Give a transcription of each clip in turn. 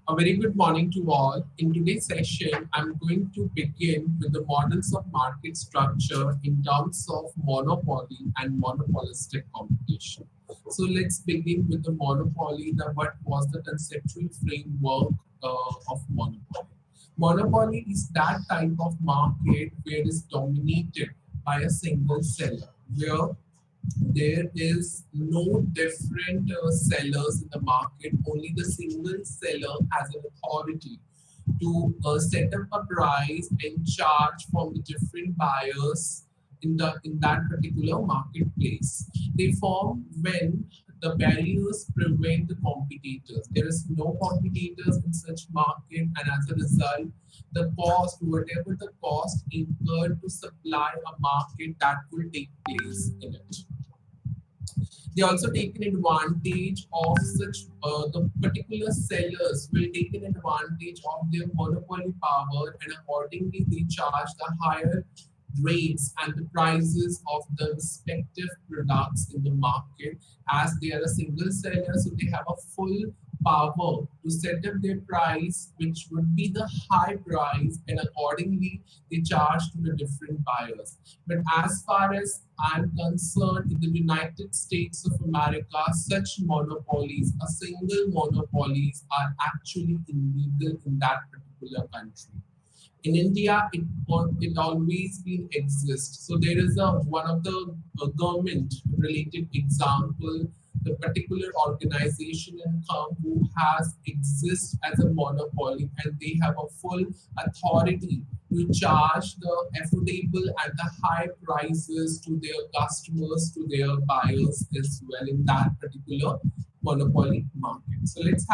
A very good morning to all. In today's session, I'm going to begin with the models of market structure in terms of monopoly and monopolistic competition. So let's begin with the monopoly. What was the conceptual framework of monopoly? Monopoly is that type of market where it is dominated by a single seller, where there is no different sellers in the market. Only the single seller has an authority to set up a price and charge from the different buyers in that particular marketplace. They form when the barriers prevent the competitors. There is no competitors in such market, and as a result, the cost, whatever the cost incurred to supply a market, that will take place in it. They also taken advantage of such the particular sellers will take an advantage of their monopoly power, and accordingly they charge the higher rates and the prices of the respective products in the market, as they are a single seller, so they have a full power to set up their price, which would be the high price, and accordingly they charge to the different buyers. But as far as I'm concerned, in the United States of America, such monopolies, a single monopolies, are actually illegal in that particular country. In India, it always been exist. So there is a one of the government related example, the particular organization in who has exist as a monopoly, and they have a full authority to charge the affordable and the high prices to their customers, to their buyers as well in that particular monopoly market. So let's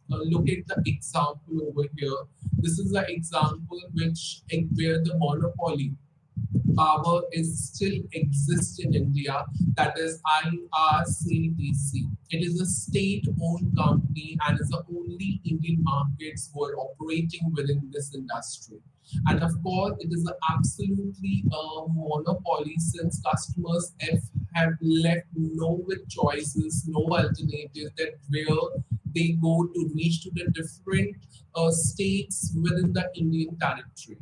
look at the example over here. This is the example which where the monopoly power is still exists in India, that is IRCTC. It is a state-owned company and is the only Indian markets who are operating within this industry. And of course, it is absolutely a monopoly since customers have left no with choices, no alternatives that where they go to reach to the different states within the Indian territory.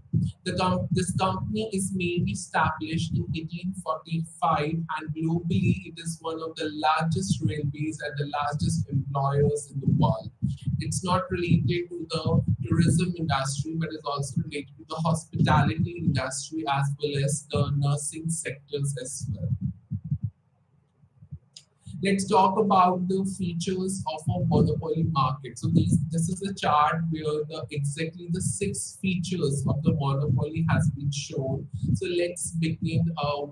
This company is mainly established in 1845, and globally it is one of the largest railways and the largest employers in the world. It's not related to the tourism industry, but is also related to the hospitality industry as well as the nursing sectors as well. Let's talk about the features of a monopoly market. So this is a chart where exactly the 6 features of the monopoly has been shown. So let's begin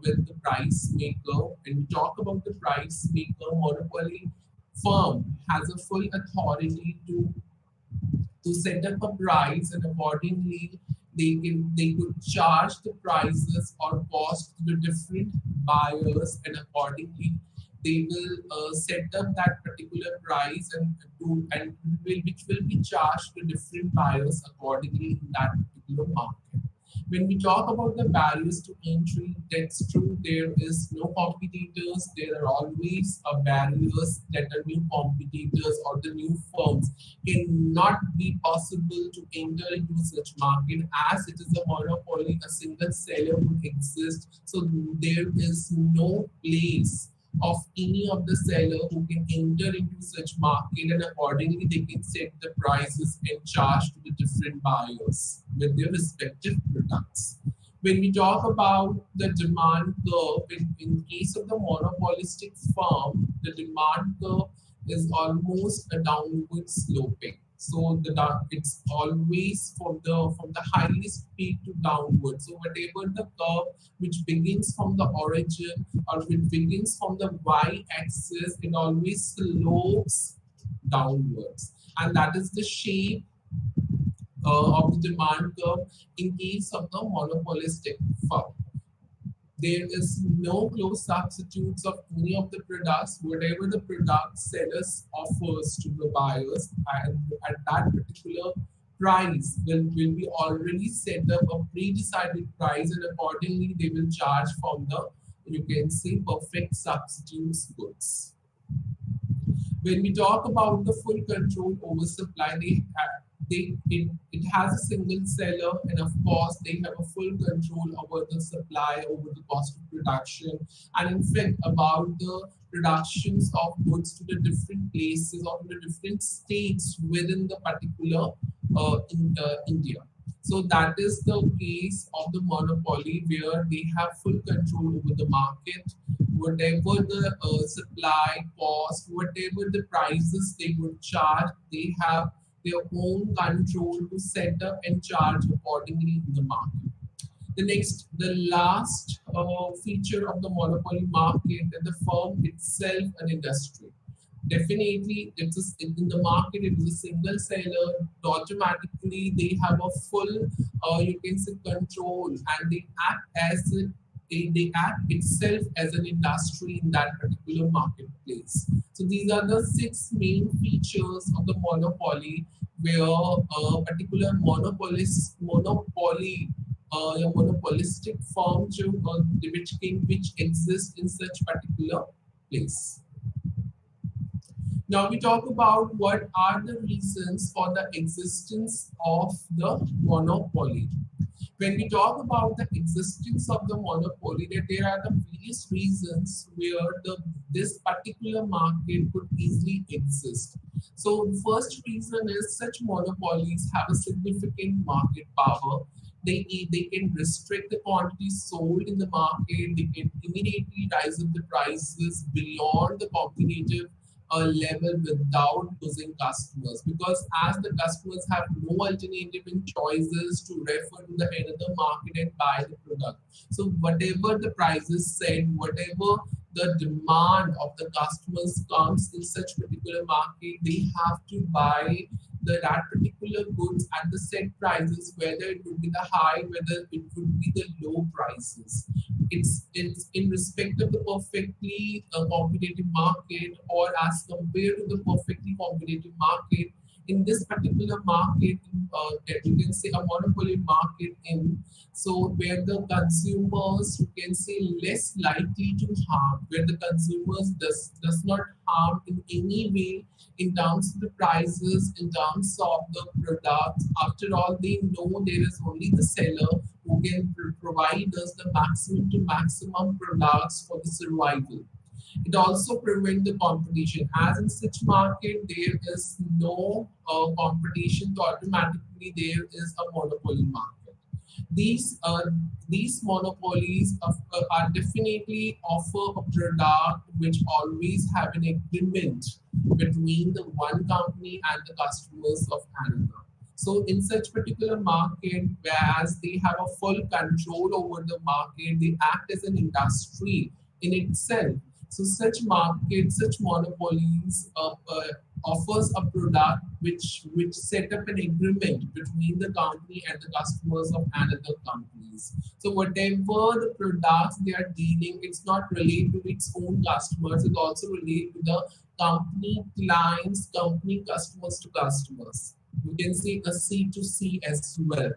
with the price maker. When we talk about the price maker, monopoly firm has a full authority to set up a price, and accordingly they could charge the prices or cost to the different buyers, and accordingly they will set up that particular price which will be charged to different buyers accordingly in that particular market. When we talk about the barriers to entry, that's true. There is no competitors. There are always barriers that are new competitors or the new firms cannot be possible to enter into such market, as it is a monopoly. A single seller would exist, so there is no place of any of the seller who can enter into such market, and accordingly they can set the prices and charge to the different buyers with their respective products. When we talk about the demand curve, in case of the monopolistic firm, the demand curve is almost a downward sloping. So it's always from the highest peak to downward. So whatever the curve which begins from the origin or which begins from the y-axis, it always slopes downwards, and that is the shape of the demand curve in case of the monopolistic firm. There is no close substitutes of any of the products. Whatever the product sellers offers to the buyers, and at that particular price will be already set up a pre-decided price, and accordingly they will charge from the, you can say, perfect substitutes goods. When we talk about the full control over supply, it has a single seller, and of course they have a full control over the supply, over the cost of production, and in fact about the productions of goods to the different places or to the different states within the particular India. So that is the case of the monopoly where they have full control over the market, whatever the supply cost, whatever the prices they would charge, they have their own control to set up and charge accordingly in the market. The last feature of the monopoly market that the firm itself an industry. Definitely, in the market, it is a single seller. Automatically, they have a full, you can say, control, and they act as they act itself as an industry in that particular marketplace. So these are the six main features of the monopoly, where a particular a monopolistic firm which exists in such particular place. Now we talk about what are the reasons for the existence of the monopoly. When we talk about the existence of the monopoly, that there are the various reasons where this particular market could easily exist. So the first reason is such monopolies have a significant market power. They can restrict the quantity sold in the market. They can immediately rise up the prices beyond the competitive level without losing customers, because as the customers have no alternative and choices to refer to the another market and buy the product. So whatever the price is set, whatever the demand of the customers comes in such particular market, they have to buy that particular goods at the set prices, whether it would be the high, whether it would be the low prices. It's in respect of the perfectly competitive market, or as compared to the perfectly competitive market. In this particular market, that you can say a monopoly market in, so where the consumers, you can say, less likely to harm, where the consumers does not harm in any way in terms of the prices, in terms of the products. After all, they know there is only the seller who can provide us the maximum to maximum products for the survival. It also prevents the competition. As in such market, there is no competition, so automatically there is a monopoly market. These these monopolies are definitely offer a product which always have an agreement between the one company and the customers of another. So in such particular market, whereas they have a full control over the market, they act as an industry in itself. So such markets, such monopolies offers a product which set up an agreement between the company and the customers of another companies. So whatever the products they are dealing, it's not related to its own customers, it also related to the company clients, company customers to customers. You can say a C to C as well,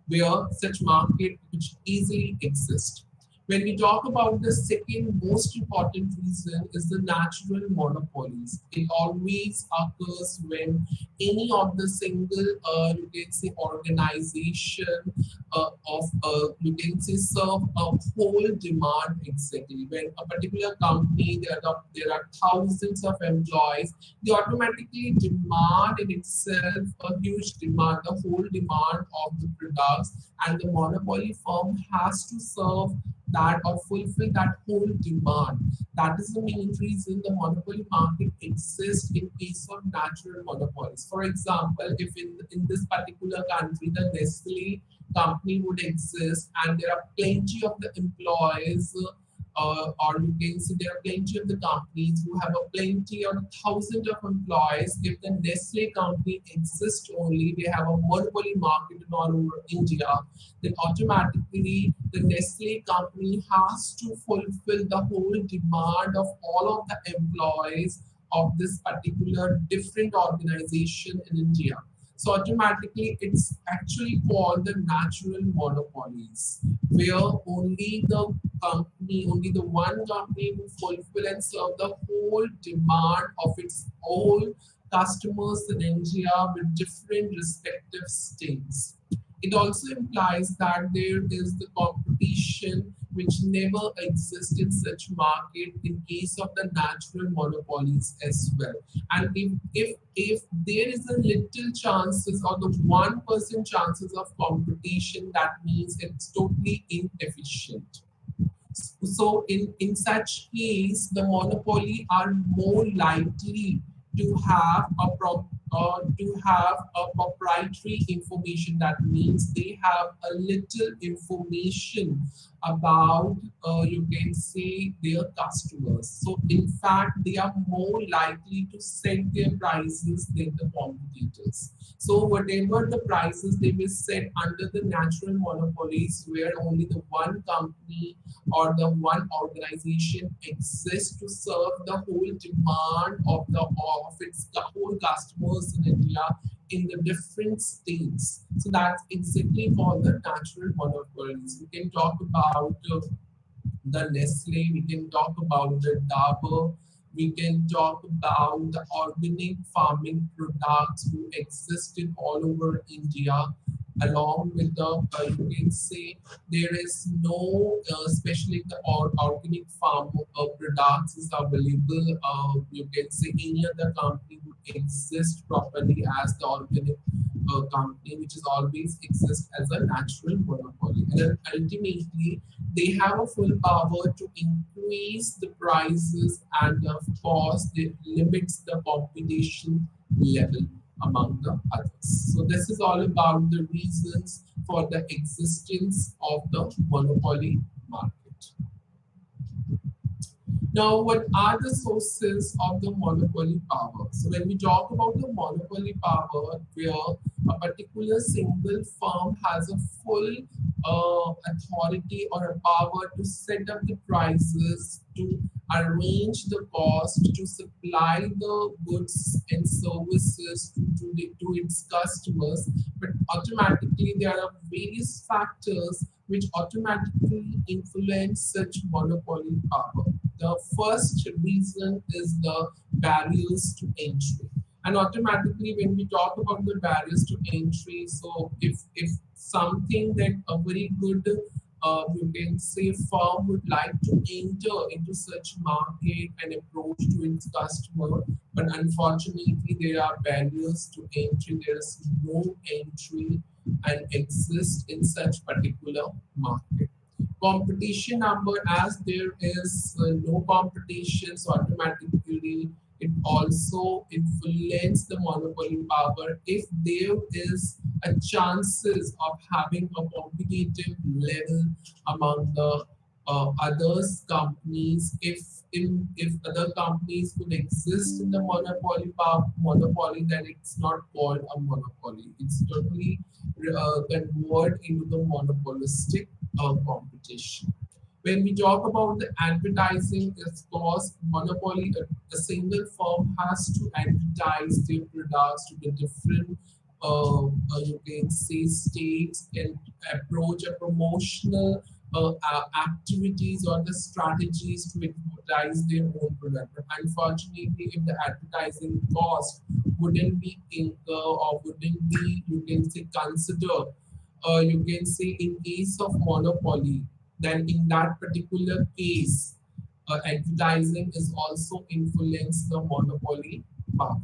where such market which easily exist. When we talk about the second most important reason is the natural monopolies. It always occurs when any of the single, you can say, organization you can say, serve a whole demand exactly. When a particular company, there are thousands of employees, they automatically demand in itself a huge demand, the whole demand of the products, and the monopoly firm has to serve that or fulfill that whole demand. That is the main reason the monopoly market exists in case of natural monopolies. For example, if in this particular country, the Nestle company would exist and there are plenty of the employees, or you can say there are plenty of the companies who have a plenty or thousands of employees. If the Nestle company exists only, they have a monopoly market in all over India, then automatically the Nestle company has to fulfill the whole demand of all of the employees of this particular different organization in India. So automatically it's actually called the natural monopolies, where only the one company will fulfill and serve the whole demand of its own customers in India with different respective states. It also implies that there is the competition which never exists in such market in case of the natural monopolies as well. And if there is a little chances or the 1% chances of competition, that means it's totally inefficient. So in such case, the monopoly are more likely to have to have a proprietary information. That means they have a little information about you can say their customers. So in fact, they are more likely to set their prices than the competitors. So whatever the prices they will set under the natural monopolies, where only the one company or the one organization exists to serve the whole demand of its whole customers in India in the different states. So that's exactly called the natural monopolies. We can talk about the Nestle, we can talk about the Dabur, we can talk about the organic farming products who existed all over India. Along with the, you can say there is no, especially the organic farm products is available. You can say any other company would exist properly as the organic company, which is always exist as a natural monopoly. And then ultimately, they have a full power to increase the prices, and of course it limits the competition level among the others. So this is all about the reasons for the existence of the monopoly market. Now, what are the sources of the monopoly power? So when we talk about the monopoly power, where a particular single firm has a full authority or a power to set up the prices, to arrange the cost, to supply the goods and services to its customers, but automatically there are various factors which automatically influence such monopoly power. The first reason is the barriers to entry. And automatically, when we talk about the barriers to entry, so if something that a very good you can say firm would like to enter into such market and approach to its customer, but unfortunately there are barriers to entry. There is no entry and exist in such particular market. Competition number, as there is no competition, so automatically it also influence the monopoly power. If there is a chances of having a competitive level among the others companies, if other companies could exist in the monopoly, then it's not called a monopoly. It's totally convert into the monopolistic competition. When we talk about the advertising, of course, monopoly, a single firm has to advertise their products to the different, you can say, states, and approach a promotional activities or the strategies to advertise their own product. But unfortunately, if the advertising cost wouldn't be incur or wouldn't be, you can say, consider, you can say in case of monopoly, then in that particular case, advertising is also influence the monopoly power.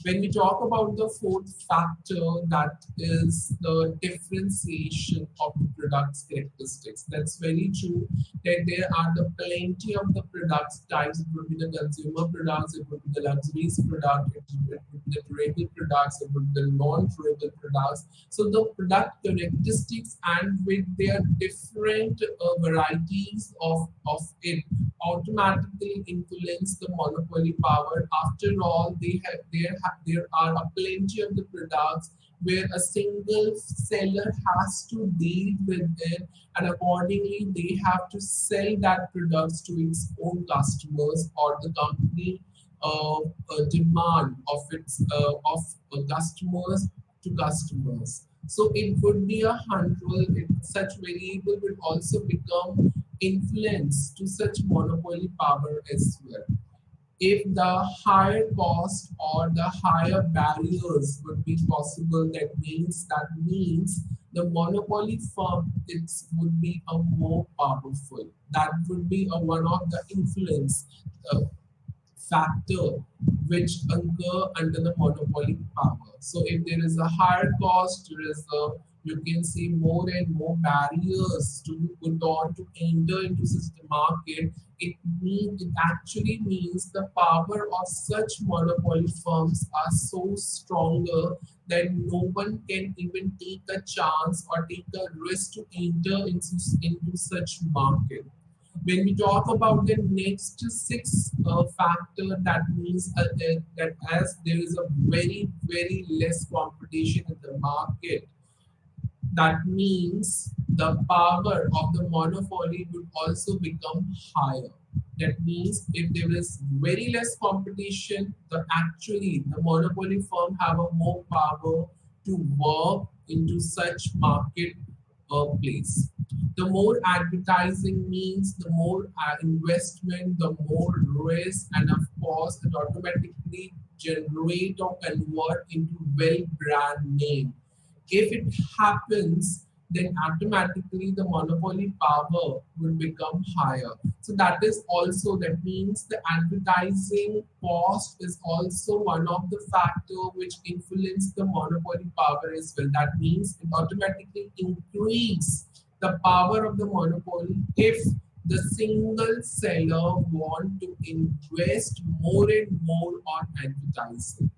When we talk about the fourth factor, that is the differentiation of the product's characteristics. That's very true that there are the plenty of the products types. It would be the consumer products, it would be the luxuries product, it would be the durable products, it would be the non-durable products. So the product characteristics and with their different varieties of it automatically influence the monopoly power. After all, there are a plenty of the products where a single seller has to deal with it, and accordingly they have to sell that products to its own customers, or the company demand of its of customers to customers. So it would be a control. Such variable will also become influence to such monopoly power as well. If the higher cost or the higher barriers would be possible, that means the monopoly firm it would be a more powerful. That would be a one of the influence uh, factor which occur under the monopoly power. So if there is a higher cost, there is a you can see more and more barriers to be put on to enter into such the market. It actually means the power of such monopoly firms are so stronger that no one can even take a chance or take a risk to enter into such market. When we talk about the next six factor, that means that as there is a very less competition in the market, that means the power of the monopoly would also become higher. That means if there is very less competition, the monopoly firm have a more power to work into such market place. The more advertising means the more investment, the more risk, and of course, it automatically generate or convert into well brand name. If it happens, then automatically the monopoly power will become higher. So that means the advertising cost is also one of the factor which influence the monopoly power as well. That means it automatically increase the power of the monopoly if the single seller want to invest more and more on advertising.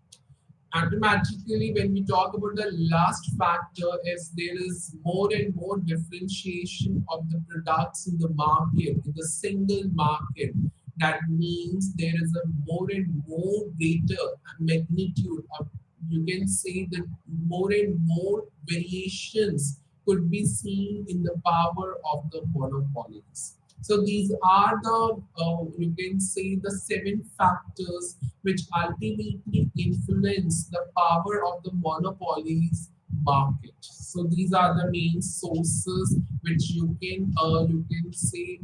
Automatically, when we talk about the last factor, is there is more and more differentiation of the products in the market, in the single market. That means there is a more and more greater magnitude of, you can say that more and more variations could be seen in the power of the monopolies. So these are the, you can say, the seven factors which ultimately influence the power of the monopolies market. So these are the main sources which you can say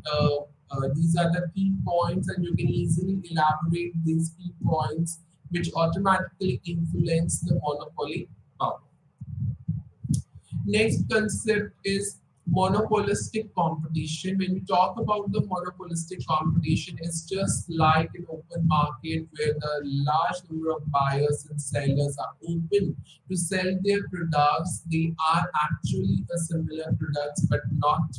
these are the key points, and you can easily elaborate these key points which automatically influence the monopoly power. Next concept is monopolistic competition. When we talk about the monopolistic competition, it's just like an open market where the large number of buyers and sellers are open to sell their products. They are actually a similar products, but not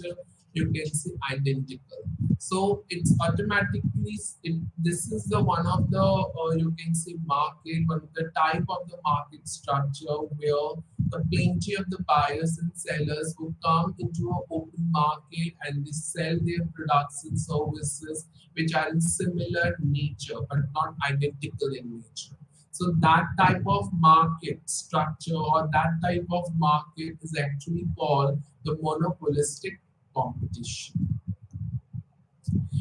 you can say identical. So it's automatically this is the one of the you can say market, one of the type of the market structure where the plenty of the buyers and sellers who come into an open market and they sell their products and services which are in similar nature but not identical in nature. So that type of market structure or that type of market is actually called the monopolistic competition.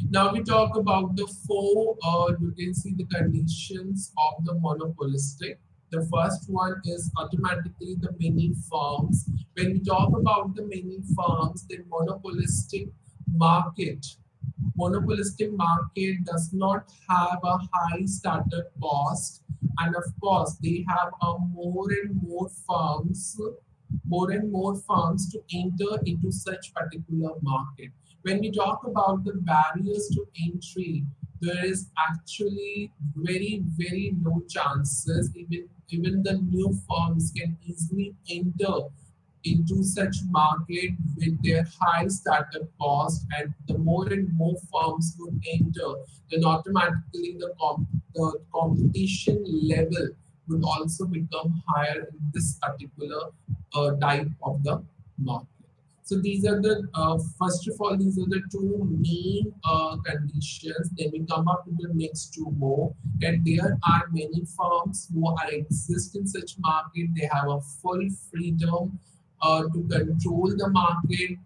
Now we talk about the four, you can see the conditions of the monopolistic. The first one is automatically the many firms. When we talk about the many firms, the market, monopolistic market does not have a high startup cost, and of course they have a more and more firms to enter into such particular market. When we talk about the barriers to entry, there is actually very low chances. Even the new firms can easily enter into such market with their high startup cost, and the more and more firms would enter, then automatically the competition level would also become higher in this particular type of the market. So these are the first of all, these are the two main conditions. Then we come up to the next two more. And there are many firms who are exist in such market. They have a full freedom to control the market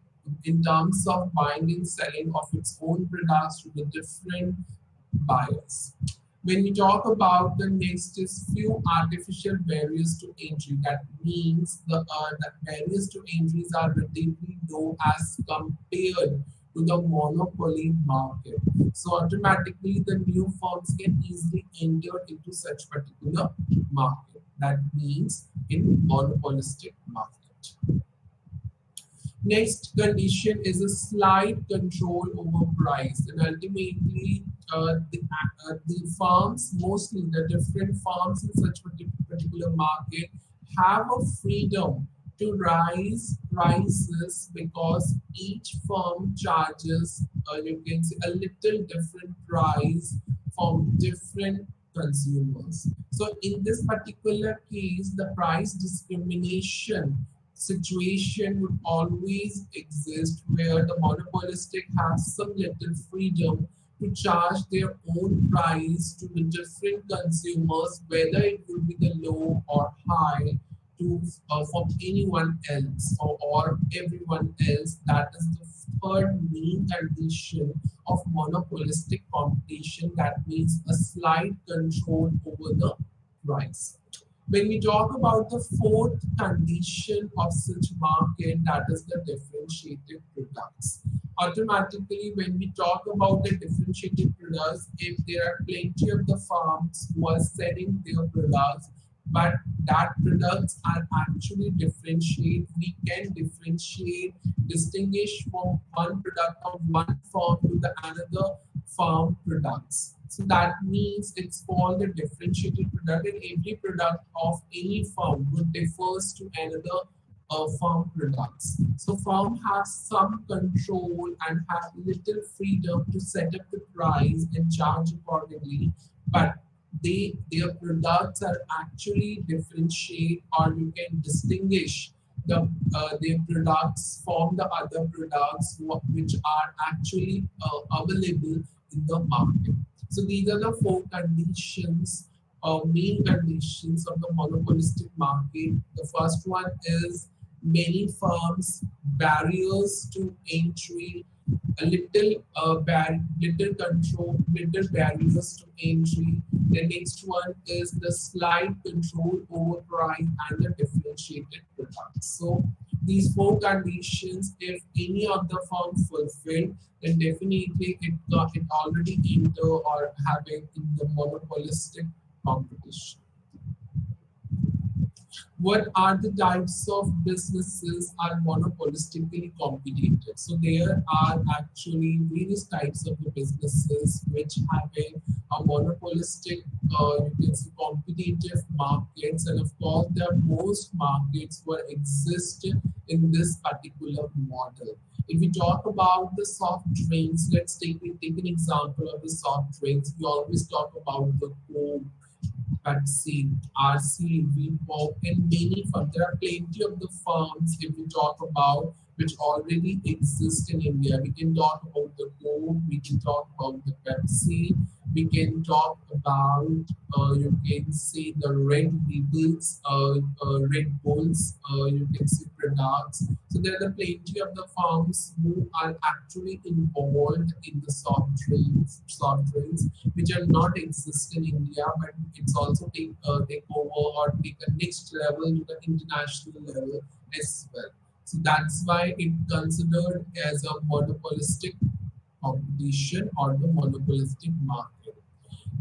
in terms of buying and selling of its own products to the different buyers. When we talk about the next is few artificial barriers to entry, that means the barriers to entries are relatively low as compared to the monopoly market. So automatically the new firms can easily enter into such particular market. That means in monopolistic market. Next condition is a slight control over price, and ultimately the firms, mostly the different firms in such particular market, have a freedom to rise prices because each firm charges, you can say, a little different price from different consumers. So in this particular case, the price discrimination situation would always exist where the monopolistic has some little freedom to charge their own price to the different consumers, whether it will be the low or high to from anyone else or everyone else. That is the third main condition of monopolistic competition. That means a slight control over the price. When we talk about the fourth condition of such market, that is the differentiated products. Automatically, when we talk about the differentiated products, if there are plenty of the farms who are selling their products, but that products are actually differentiate, we can differentiate, distinguish from one product of one farm to the another farm products. So that means it's called a differentiated product, and every product of any firm would differs to another firm products. So firm has some control and have little freedom to set up the price and charge accordingly, but their products are actually differentiate, or you can distinguish their products from the other products which are actually available in the market. So these are the four conditions, main conditions of the monopolistic market. The first one is many firms, barriers to entry, a little little control, little barriers to entry. The next one is the slight control over price and the differentiated products. So these four conditions, if any of the firm fulfilled, then definitely it already enter or having in the monopolistic competition. What are the types of businesses are monopolistically competitive? So there are actually various types of the businesses which have a monopolistic, you can say, competitive markets, and of course there are most markets where exist in this particular model. If we talk about the soft drinks, let's take an example of the soft drinks. We always talk about the Coke, Pepsi, RC, Reebok, and many firms. There are plenty of the firms, if we talk about, which already exist in India. We can talk about the Coke, we can talk about the Pepsi, we can talk about, you can say, the Red Labels, Red Bulls, you can say products. So there are plenty of the firms who are actually involved in the soft drinks, which are not exist in India, but it's also take over or take a next level to the international level as well. So that's why it considered as a monopolistic competition or the monopolistic market.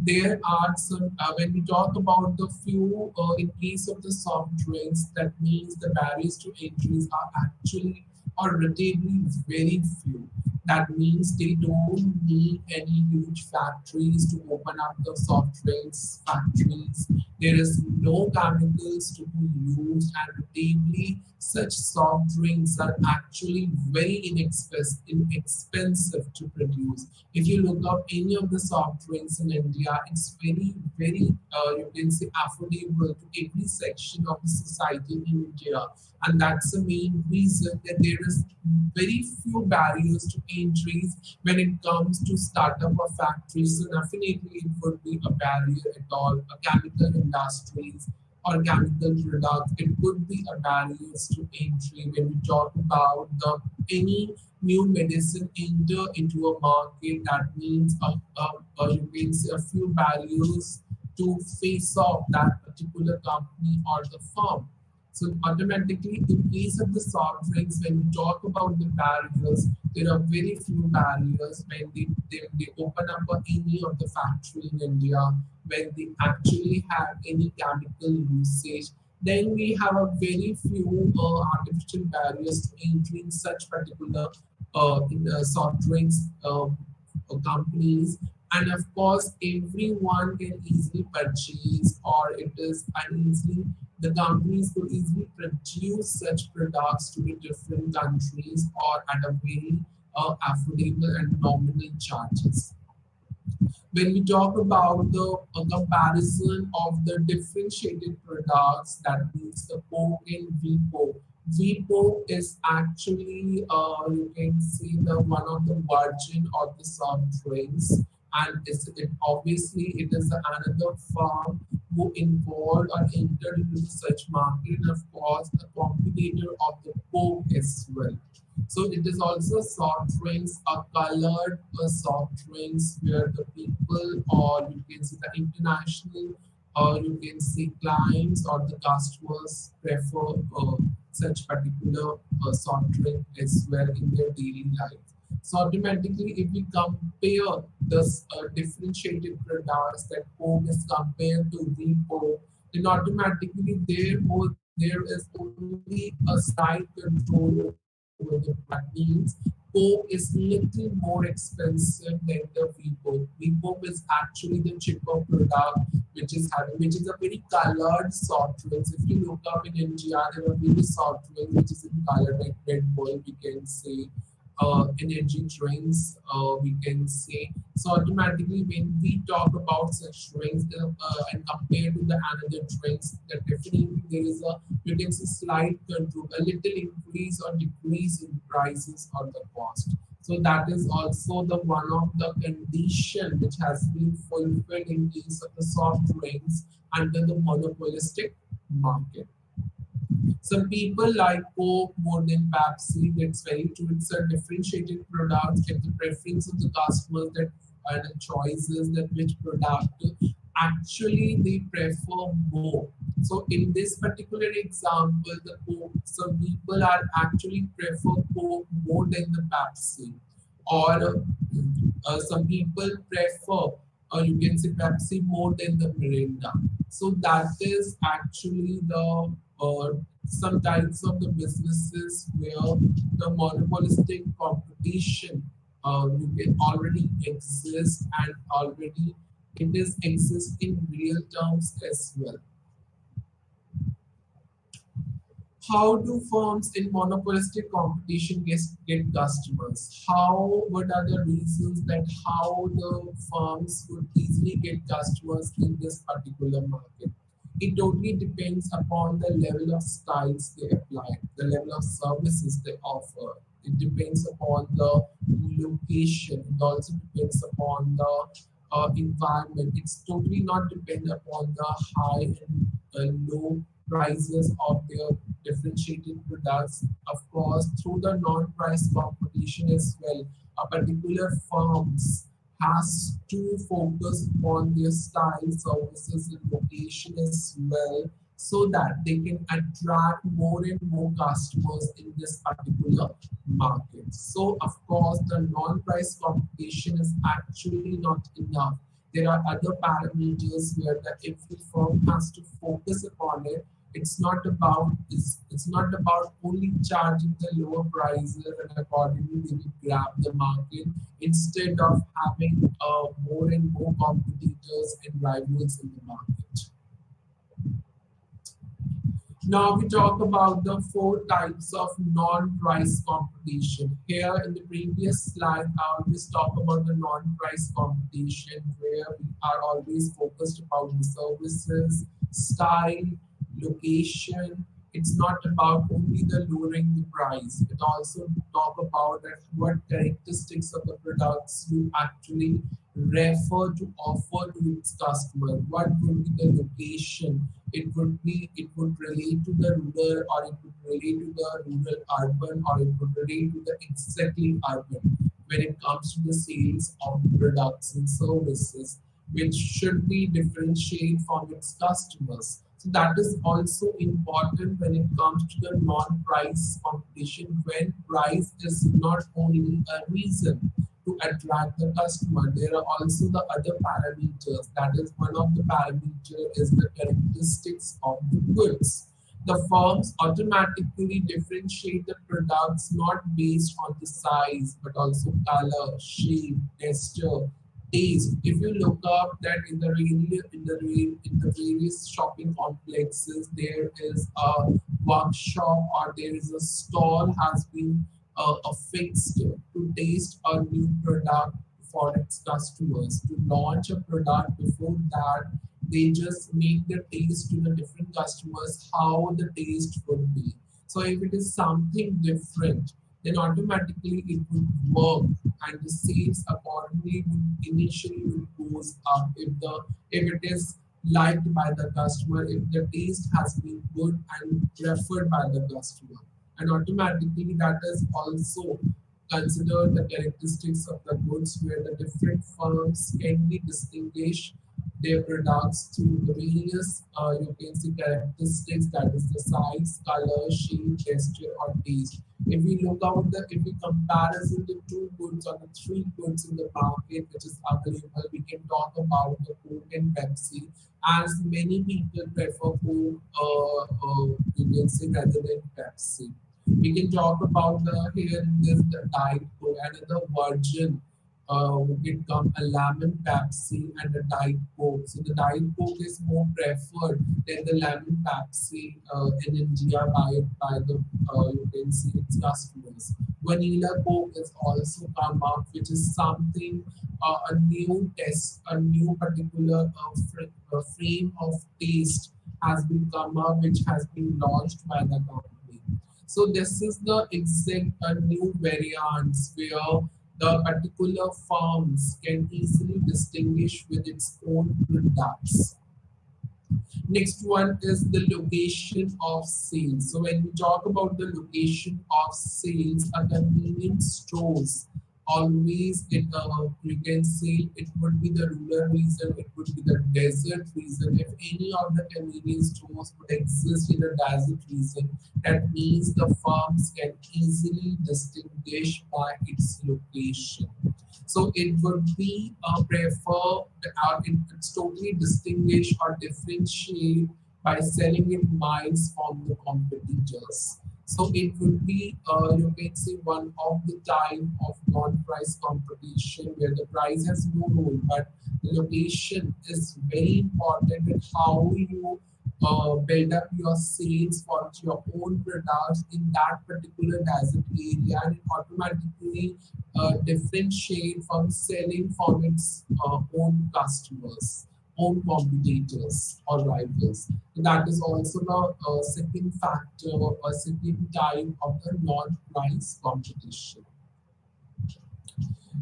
There are some, when we talk about the few, in case of the soft drinks, that means the barriers to entries are actually or relatively very few. That means they don't need any huge factories to open up the soft drinks factories. There is no chemicals to be used, and relatively such soft drinks are actually very inexpensive to produce. If you look up any of the soft drinks in India, it's very, you can say, affordable to every section of the society in India. And that's the main reason that there is very few barriers to entries when it comes to start up a factory. So definitely it would be a barrier at all. A chemical industries, or chemical products. It could be a barriers to entry when we talk about the any new medicine enter into a market. That means you can say a few barriers to face off that particular company or the firm. So automatically, in case of the soft drinks, when we talk about the barriers, there are very few barriers when they open up any of the factory in India, when they actually have any chemical usage. Then we have a very few artificial barriers to entry in such particular soft drinks companies. And of course, everyone can easily purchase, or it is uneasily, the companies could easily produce such products to the different countries or at a very affordable and nominal charges. When we talk about the comparison of the differentiated products, that means the Coke and VPO. VPO is actually, you can see the one of the virgin of the soft drinks, and it obviously it is another firm who involved or entered into such market, and of course the competitor of the Coke as well. So it is also soft drinks, are colored soft drinks where the people, or you can see the international, or you can see clients or the customers prefer such particular soft drink as well in their daily life. So automatically, if we compare the differentiated products that Coke is compared to Repo, then automatically there is only a slight control over the means Coke is little more expensive than the Vipo. Vipo is actually the cheaper product which is a very colored soft drinks. If you look up in India, there are very soft drinks which is in color like Red Bull, we can say energy drinks, we can say. So automatically, when we talk about such drinks and compared to the another drinks, that definitely there is a, you can see, slight control, a little increase or decrease in prices or the cost. So that is also the one of the condition which has been fulfilled in case of the soft drinks under the monopolistic market. Some people like Coke more than Pepsi. That's very true. It's a differentiated product. Get the preference of the customers that and the choices that which product actually they prefer more. So in this particular example, the Coke, some people are actually prefer Coke more than the Pepsi, or some people prefer, you can say Pepsi more than the Mirinda. So that is actually the some types of the businesses where the monopolistic competition you can already exist, and already it is exist in real terms as well. How do firms in monopolistic competition get customers? What are the reasons that how the firms would easily get customers in this particular market? It totally depends upon the level of styles they apply, the level of services they offer. It depends upon the location. It also depends upon the environment. It's totally not depend upon the high and low prices of their differentiated products. Of course, through the non-price competition as well, a particular firms has to focus on their style, services, and location as well, so that they can attract more and more customers in this particular market. So, of course, the non-price competition is actually not enough. There are other parameters where the every firm has to focus upon it. It's not about only charging the lower prices and accordingly they will grab the market, instead of having more and more competitors and rivals in the market. Now we talk about the four types of non-price competition. Here in the previous slide, I always talk about the non-price competition where we are always focused about the services, style, location. It's not about only the lowering the price. It also talk about that what characteristics of the products you actually refer to offer to its customer. What will be the location? it would relate to the rural, or it would relate to the rural urban, or it would relate to the exactly urban when it comes to the sales of products and services, which should be differentiated from its customers. So that is also important when it comes to the non-price competition, when price is not only a reason to attract the customer. There are also the other parameters. That is, one of the parameter is the characteristics of the goods. The firms automatically differentiate the products not based on the size but also color, shape, texture, taste. If you look up that in the various shopping complexes, there is a workshop or there is a stall has been affixed to taste a new product for its customers. To launch a product, before that they just make the taste to the different customers how the taste would be. So if it is something different, then automatically it would work, and the sales accordingly would initially would goes up if it is liked by the customer, if the taste has been good and preferred by the customer, and automatically that is also considered the characteristics of the goods, where the different firms can be distinguished their products through the various you can see characteristics, that is the size, color, shape, texture, or taste. If we look out the if we comparison the two goods or the three goods in the market which is available, we can talk about the Coke and Pepsi, as many people prefer Coke you can say rather than Pepsi. We can talk about the here in this the Diet Coke, another version would become a lemon Pepsi and a Diet Coke. So the Diet Coke is more preferred than the lemon Pepsi in India by the you can see its customers. Vanilla Coke is also come up, which is something a new test, a new particular frame of taste has been come up, which has been launched by the company. So this is the exact new variants where the particular firms can easily distinguish with its own products. Next one is the location of sales. So when we talk about the location of sales, a convenience stores always you can say it would be the rural region, it would be the desert region. If any of the convenience stores would exist in a desert region, that means the firms can easily distinguish by its location. So it would be it's totally distinguished or differentiate by selling it miles from the competitors. So it would be, you can say, one of the type of non-price competition where the price has no role, but the location is very important in how you build up your sales for your own products in that particular desert area, and it automatically differentiate from selling from its own customers, own competitors or rivals. That is also the second factor or second type of the non-price competition.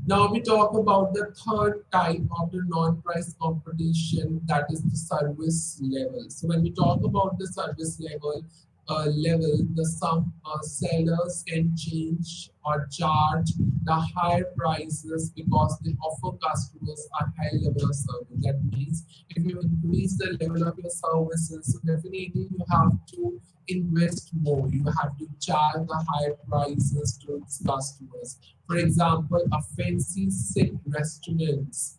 Now we talk about the third type of the non-price competition, that is the service level. So when we talk about the service level, the some sellers can change or charge the higher prices because they offer customers a high level of service. That means if you increase the level of your services, so definitely you have to invest more. You have to charge the higher prices to its customers. For example, a fancy sit restaurants,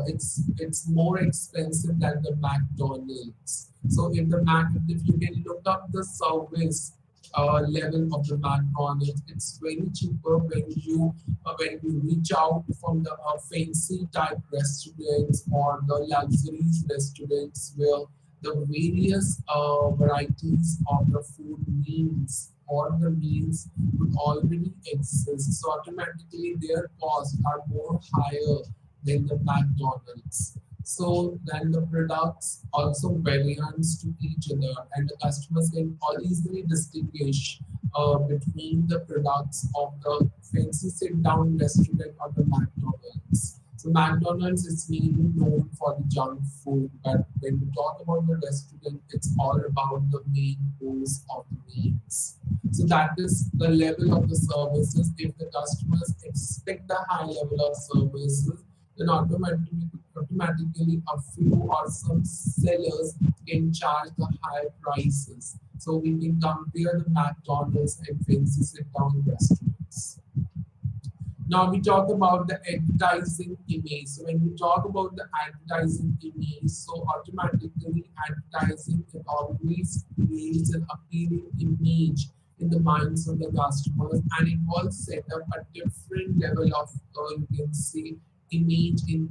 it's more expensive than the McDonald's. So if you can look up the service level of the McDonald's, it's very cheaper when you reach out from the fancy type restaurants or the luxuries restaurants where the various varieties of the food meals or the meals would already exist. So automatically their costs are more higher than the McDonald's. So then the products also variants to each other, and the customers can all easily distinguish between the products of the fancy sit-down restaurant or the McDonald's. So McDonald's is mainly known for the junk food, but when we talk about the restaurant, it's all about the main course of the meals. So that is the level of the services. If the customers expect the high level of services, then automatically a few or some sellers can charge the high prices. So we can compare the McDonald's and fancy sit-down restaurants. Now we talk about the advertising image. So when we talk about the advertising image, so automatically advertising it always creates an appealing image in the minds of the customers, and it will set up a different level of you can say image in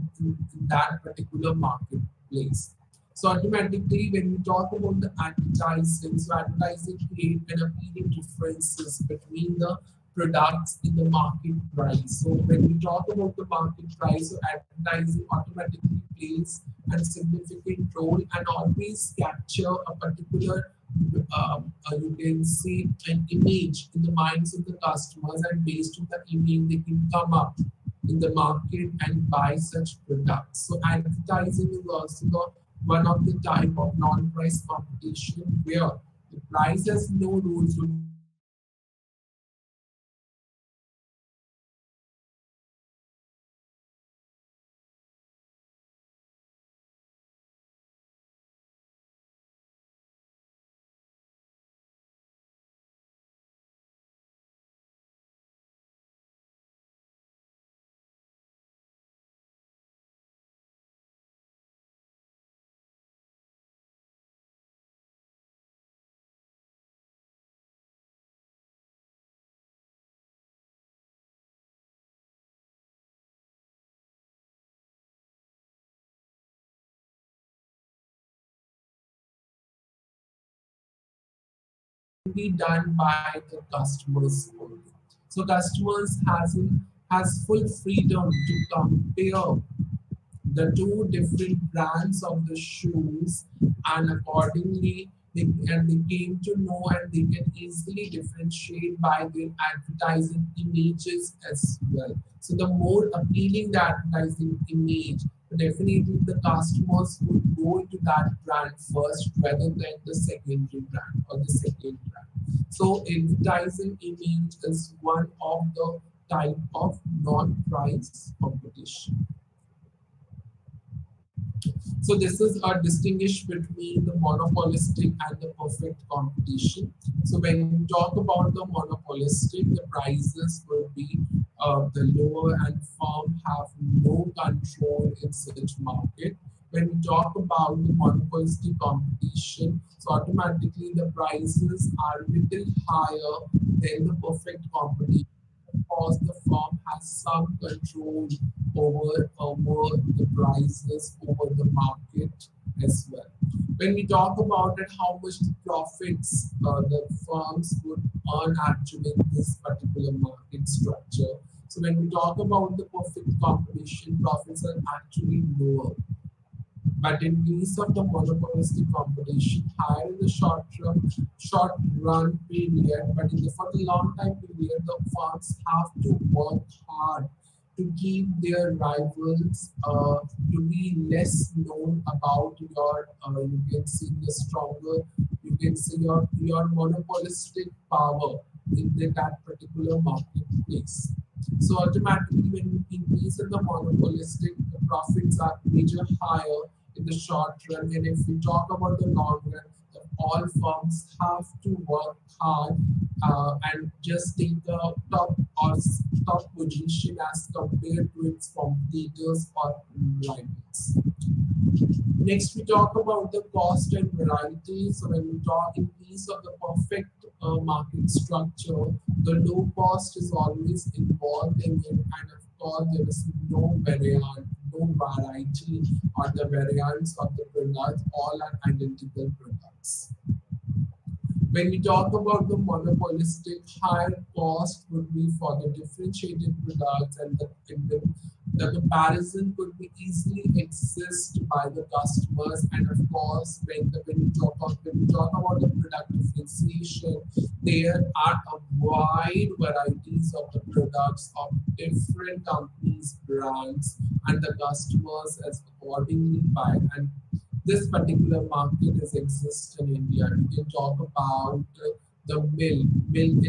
that particular marketplace. So automatically, when we talk about the advertising, so advertising create an appealing differences between the products in the market price. So when we talk about the market price, so advertising automatically plays a significant role and always capture a particular you can see an image in the minds of the customers, and based on the image they can come up in the market and buy such products. So advertising is also one of the type of non-price competition where the price has no rules. Be done by the customers only. So customers has full freedom to compare the two different brands of the shoes, and accordingly they came to know and they can easily differentiate by their advertising images as well. So the more appealing the advertising image, definitely the customers would go to that brand first rather than the secondary brand or the second brand. So advertising image is one of the type of non-price competition. So this is a distinguish between the monopolistic and the perfect competition. So when you talk about the monopolistic, the prices will be the lower and firm have no control in such market. When we talk about the monopolistic competition, so automatically the prices are little higher than the perfect competition because the firm has some control over the prices, over the market as well. When we talk about it, how much the profits the firms would earn actually in this particular market structure. So when we talk about the perfect competition, profits are actually lower, but in case of the monopolistic competition, higher in the short run period, but in the for the long time period, the firms have to work hard to keep their rivals to be less known about your you can see the stronger you can see your monopolistic power in that particular marketplace. So automatically when you increase in the monopolistic, the profits are major higher in the short run. And if we talk about the long run, all firms have to work hard and just take the top position as compared to its competitors or rivals. Next, we talk about the cost and variety. So when we talk in case of the perfect market structure, the low cost is always involved in it, and of course there is no variety or the variants of the products. All are identical products. When we talk about the monopolistic, higher cost would be for the differentiated products and the The comparison could be easily exist by the customers, and of course, when we talk about the product differentiation, there are a wide varieties of the products of different companies, brands, and the customers as accordingly buy. And this particular market is exist in India. We can talk about the milk. Milk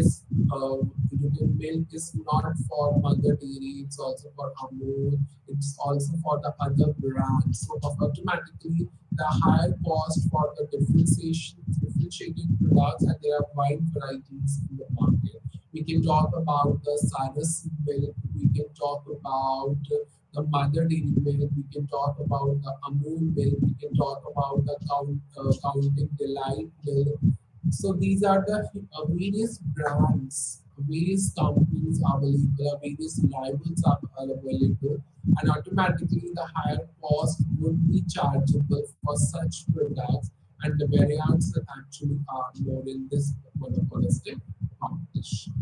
is not for Mother Dairy. It's also for Amul. It's also for the other brands. So automatically, the higher cost for the differentiating products, and there are wide varieties in the market. We can talk about the Cyrus milk. We can talk about the Mother Dairy milk. We can talk about the Amul milk. We can talk about the Counting Delight milk. So these are the various brands, various companies are available, various rivals are available, and automatically the higher cost would be chargeable for such products, and the variants that actually are more in this monopolistic competition.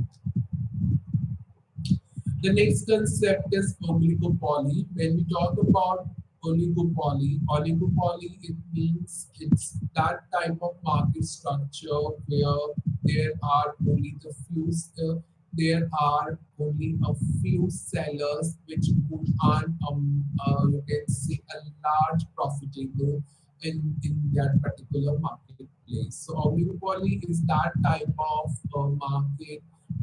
The next concept is oligopoly. When we talk about oligopoly, it means it's that type of market structure where there are only there are only a few sellers which would earn you can say a large profitable in that particular marketplace. So oligopoly is that type of market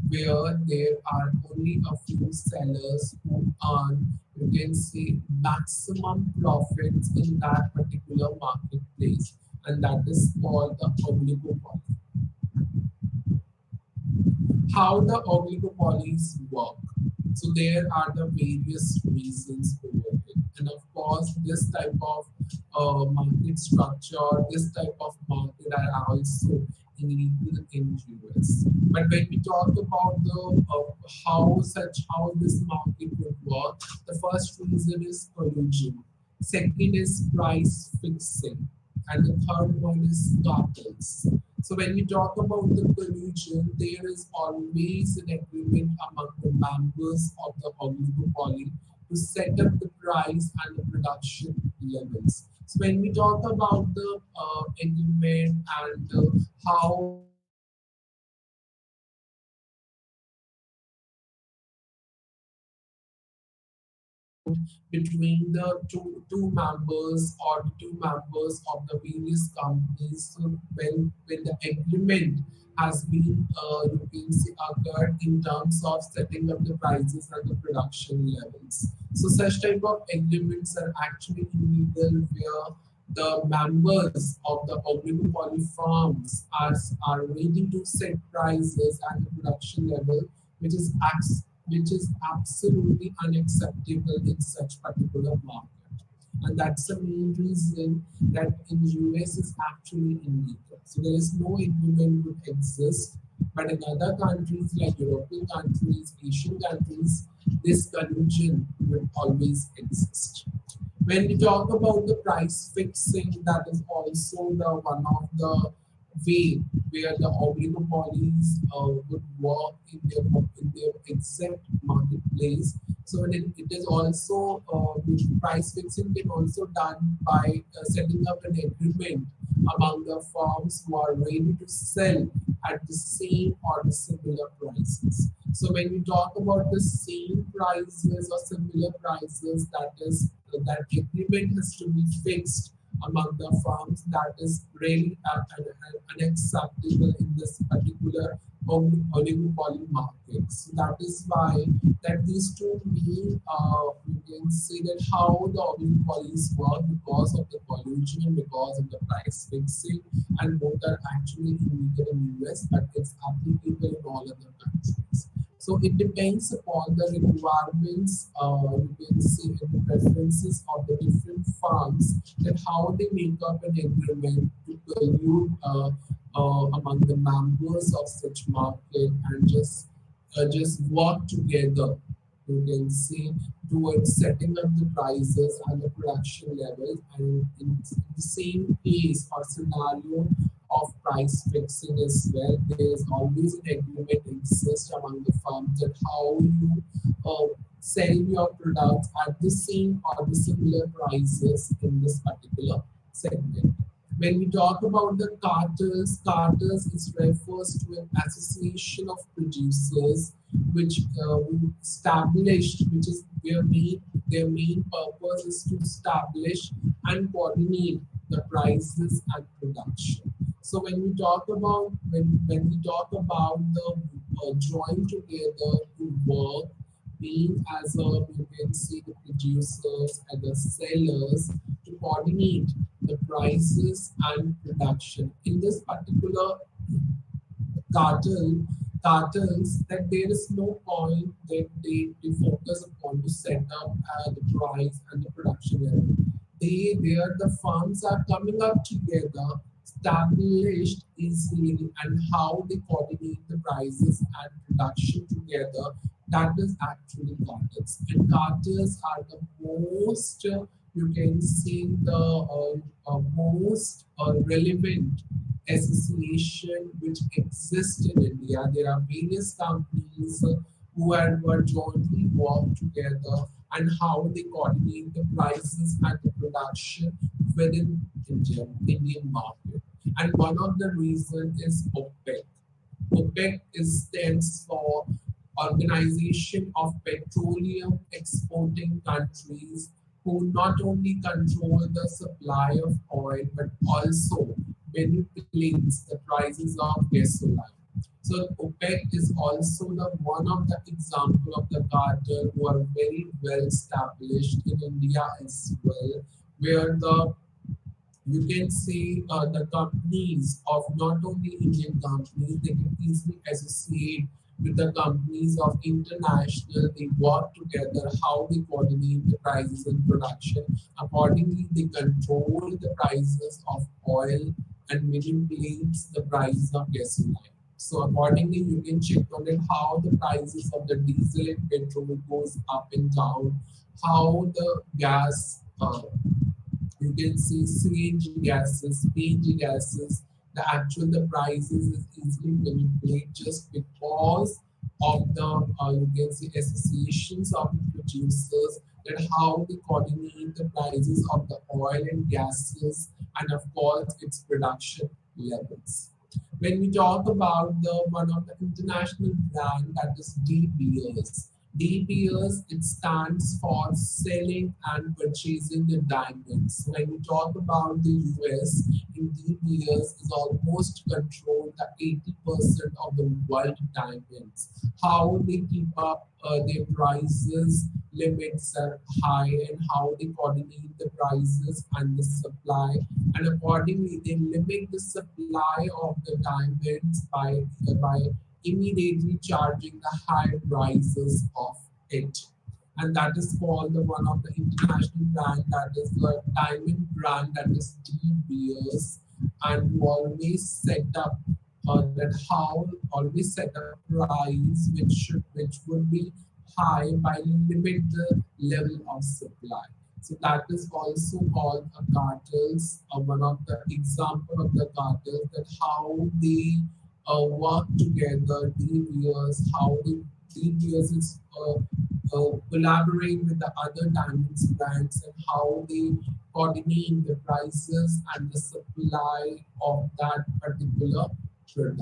where there are only a few sellers who earn, you can see, maximum profits in that particular marketplace, and that is called the oligopoly. How the oligopolies work. So there are the various reasons for it. And of course, this type of market structure, this type of market are also illegal in US. But when we talk about the how this market would work, the first reason is collusion. Second is price fixing, and the third one is cartels. So when we talk about the collusion, there is always an agreement among the members of the oligopoly to set up the price and the production levels. So when we talk about the agreement and how between the two members or the two members of the various companies. So when the agreement has been you can say occurred in terms of setting up the prices and the production levels. So such type of agreements are actually illegal where the members of the oligopoly firms are ready to set prices and the production level, which is which is absolutely unacceptable in such particular market. And that's the main reason that in US is actually illegal. So there is no agreement would exist, but in other countries like European countries, Asian countries, this collusion will always exist. When we talk about the price fixing, that is also the one of the way where the oligopolies would work in their exact marketplace. So it is also price fixing can also done by setting up an agreement among the firms who are ready to sell at the same or the similar prices. So when we talk about the same prices or similar prices, that agreement has to be fixed among the firms, that is really unacceptable in this particular oligopoly market. So that is why that these two main, you can say that how the oligopolies work because of the collusion, because of the price fixing, and both are actually illegal in US, but it's applicable in all other countries. So it depends upon the requirements, you can say, and the preferences of the different firms, that how they make up an agreement to collude among the members of such market and just work together. You can see towards setting up the prices and the production levels, and in the same case or scenario of price fixing as well. There is always an agreement exists among the firms that how you uh, sell your products at the same or the similar prices in this particular segment. When we talk about the cartels, cartels is refers to an association of producers which established, which is their main purpose is to establish and coordinate the prices and production. So when we talk about the join together to work, being as a you can see the producers and the sellers to coordinate the prices and production. In this particular cartel, cartels, that there is no point that they focus upon to set up the price and the production level. There the firms are coming up together, established easily, and how they coordinate the prices and production together. That is actually cartels, and cartels are the most you can see the most relevant association which exists in India. There are various companies who are jointly work together and how they coordinate the prices and the production within Indian market. And one of the reasons is OPEC. OPEC stands for Organization of Petroleum Exporting Countries, who not only control the supply of oil but also manipulates the prices of gasoline. So OPEC is also the one of the example of the cartel who are very well established in India as well, where the you can see the companies of not only Indian companies, they can easily associate with the companies of international. They work together, how they coordinate the prices and production. Accordingly, they control the prices of oil and manipulates the prices of gasoline. So accordingly, you can check on it how the prices of the diesel and petrol goes up and down, how the gas you can see CNG gases, PNG gases, the prices is easily manipulated just because of the you can see associations of the producers, that how they coordinate the prices of the oil and gases, and of course its production levels. When we talk about the one of the international brand, that is De Beers. De Beers, it stands for selling and purchasing the diamonds. When we talk about the US, in De Beers is almost controlled the 80% of the world diamonds. How they keep up their prices, limits are high, and how they coordinate the prices and the supply, and accordingly they limit the supply of the diamonds by immediately charging the high prices of it. And that is called the one of the international brand, that is the diamond brand, that is De Beers. And you always set up that how always set up price which would be high by limit the level of supply. So that is also called a cartels, one of the example of the cartels, that how they work together, DBS, how they DBS is collaborate with the other diamonds brands, and how they coordinate the prices and the supply of that particular product.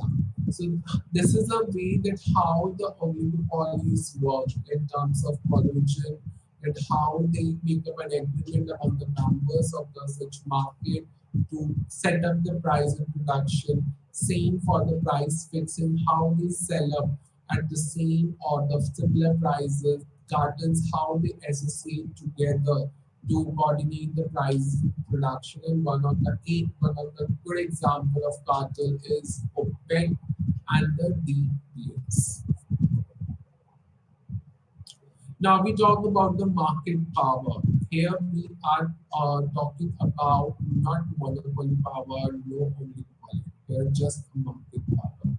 So this is a way that how the oligopolies work in terms of pollution, and how they make up an agreement on the numbers of the such market to set up the price and production. Same for the price fixing, how they sell up at the same or the similar prices. Cartels, how they associate together to coordinate the price production. And one of the good example of cartel is OPEC and the DPS. Now we talk about the market power. Here we are talking about not monopoly power, no oligopoly. Here just market power.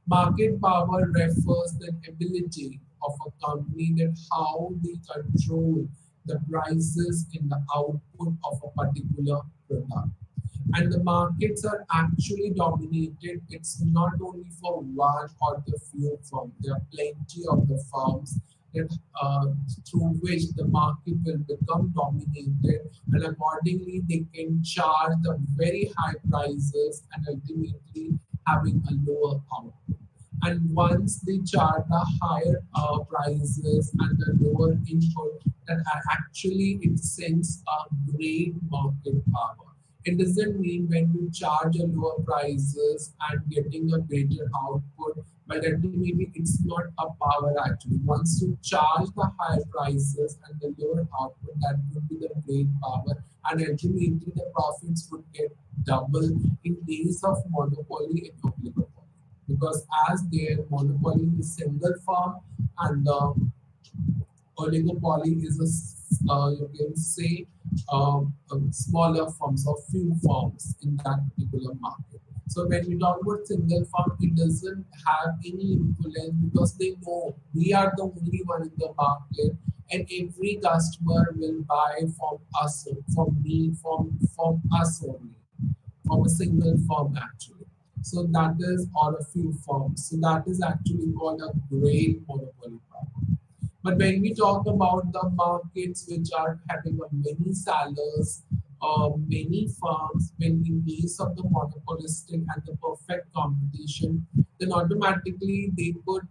Market power refers the ability of a company that how they control the prices in the output of a particular product. And the markets are actually dominated. It's not only for one or the few firms. There are plenty of the firms that, through which the market will become dominated, and accordingly they can charge the very high prices and ultimately having a lower output. And once they charge the higher prices and the lower input, that actually it sends a great market power. It doesn't mean when you charge a lower prices and getting a greater output, but ultimately it's not a power actually. Once you charge the higher prices and the lower output, that would be the great power, and ultimately the profits would get double in case of monopoly and oligopoly. Because as their monopoly is single firm and the oligopoly is you can say smaller firms or few firms in that particular market. So when we talk about single firm, it doesn't have any influence because they know we are the only one in the market, and every customer will buy from us, from me, from us only, from a single firm actually. So that is all a few firms. So that is actually called a great monopoly power. But when we talk about the markets which are having a many sellers, many firms, when in case of the monopolistic and the perfect competition, then automatically they could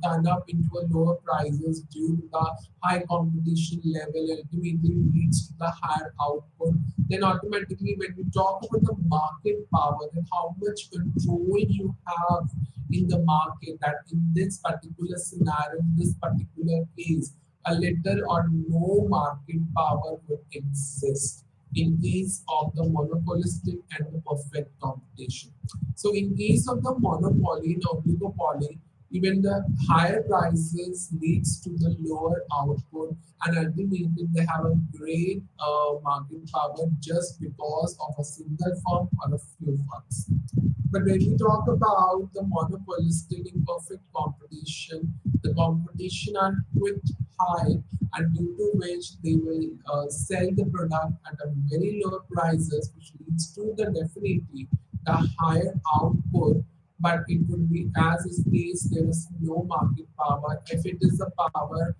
turn up into a lower prices due to the high competition level, ultimately leads to the higher output. Then automatically when we talk about the market power, then how much control you have in the market, that in this particular scenario, in this particular case, a little or no market power would exist in case of the monopolistic and the perfect competition. So in case of the monopoly and oligopoly, even the higher prices leads to the lower output, and ultimately they have a great market power just because of a single firm or a few firms. But when we talk about the monopolistic imperfect competition, the competition are quite high, and due to which they will sell the product at a very low prices, which leads to the definitely the higher output. But it would be as is case there is no market power. If it is a power,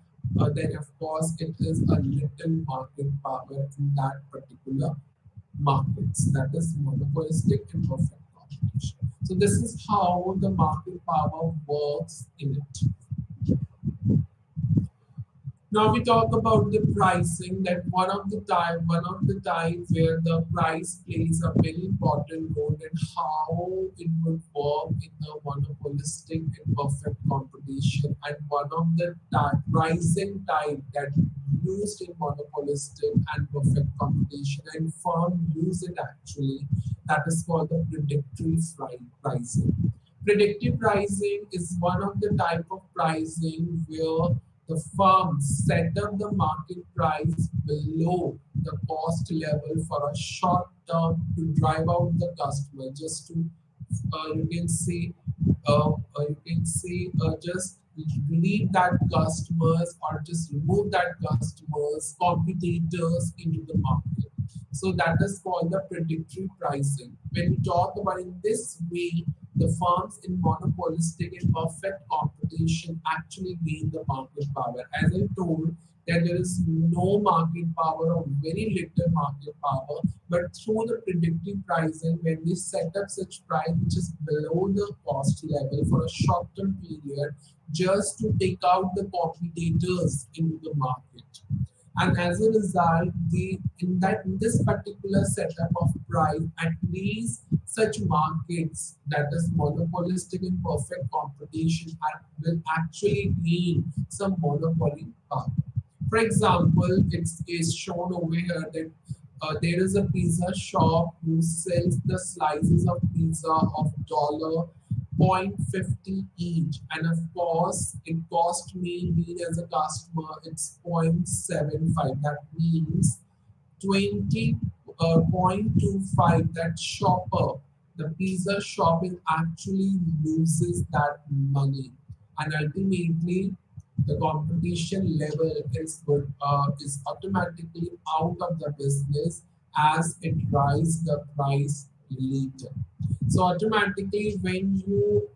then of course it is a little market power in that particular markets. That is monopolistic and perfect competition. So this is how the market power works in it. Now we talk about the pricing. That one of the times where the price plays a very important role in how it would work in the monopolistic and perfect competition. And one of the pricing type that used in monopolistic and perfect competition, and firm use it actually, that is called the predictory pricing. Predictive pricing is one of the type of pricing where the firms set up the market price below the cost level for a short term to drive out the customer, just to you can say just lead that customers or just remove that customers competitors into the market. So that is called the predictory pricing. When we talk about in this way, the firms in monopolistic and perfect competition actually gain the market power. As I told, that there is no market power or very little market power, but through the predictive pricing, when we set up such price which is below the cost level for a short-term period, just to take out the competitors into the market. And as a result, in this particular setup of price, at least such markets that is monopolistic and perfect competition will actually gain some monopoly power. For example, it's shown over here that there is a pizza shop who sells the slices of pizza of $0.50 each, and of course it cost me as a customer it's 0.75. That means 20.25. That shopper, the pizza shop, is actually loses that money, and ultimately the competition level is automatically out of the business as it rise the price later. So automatically when you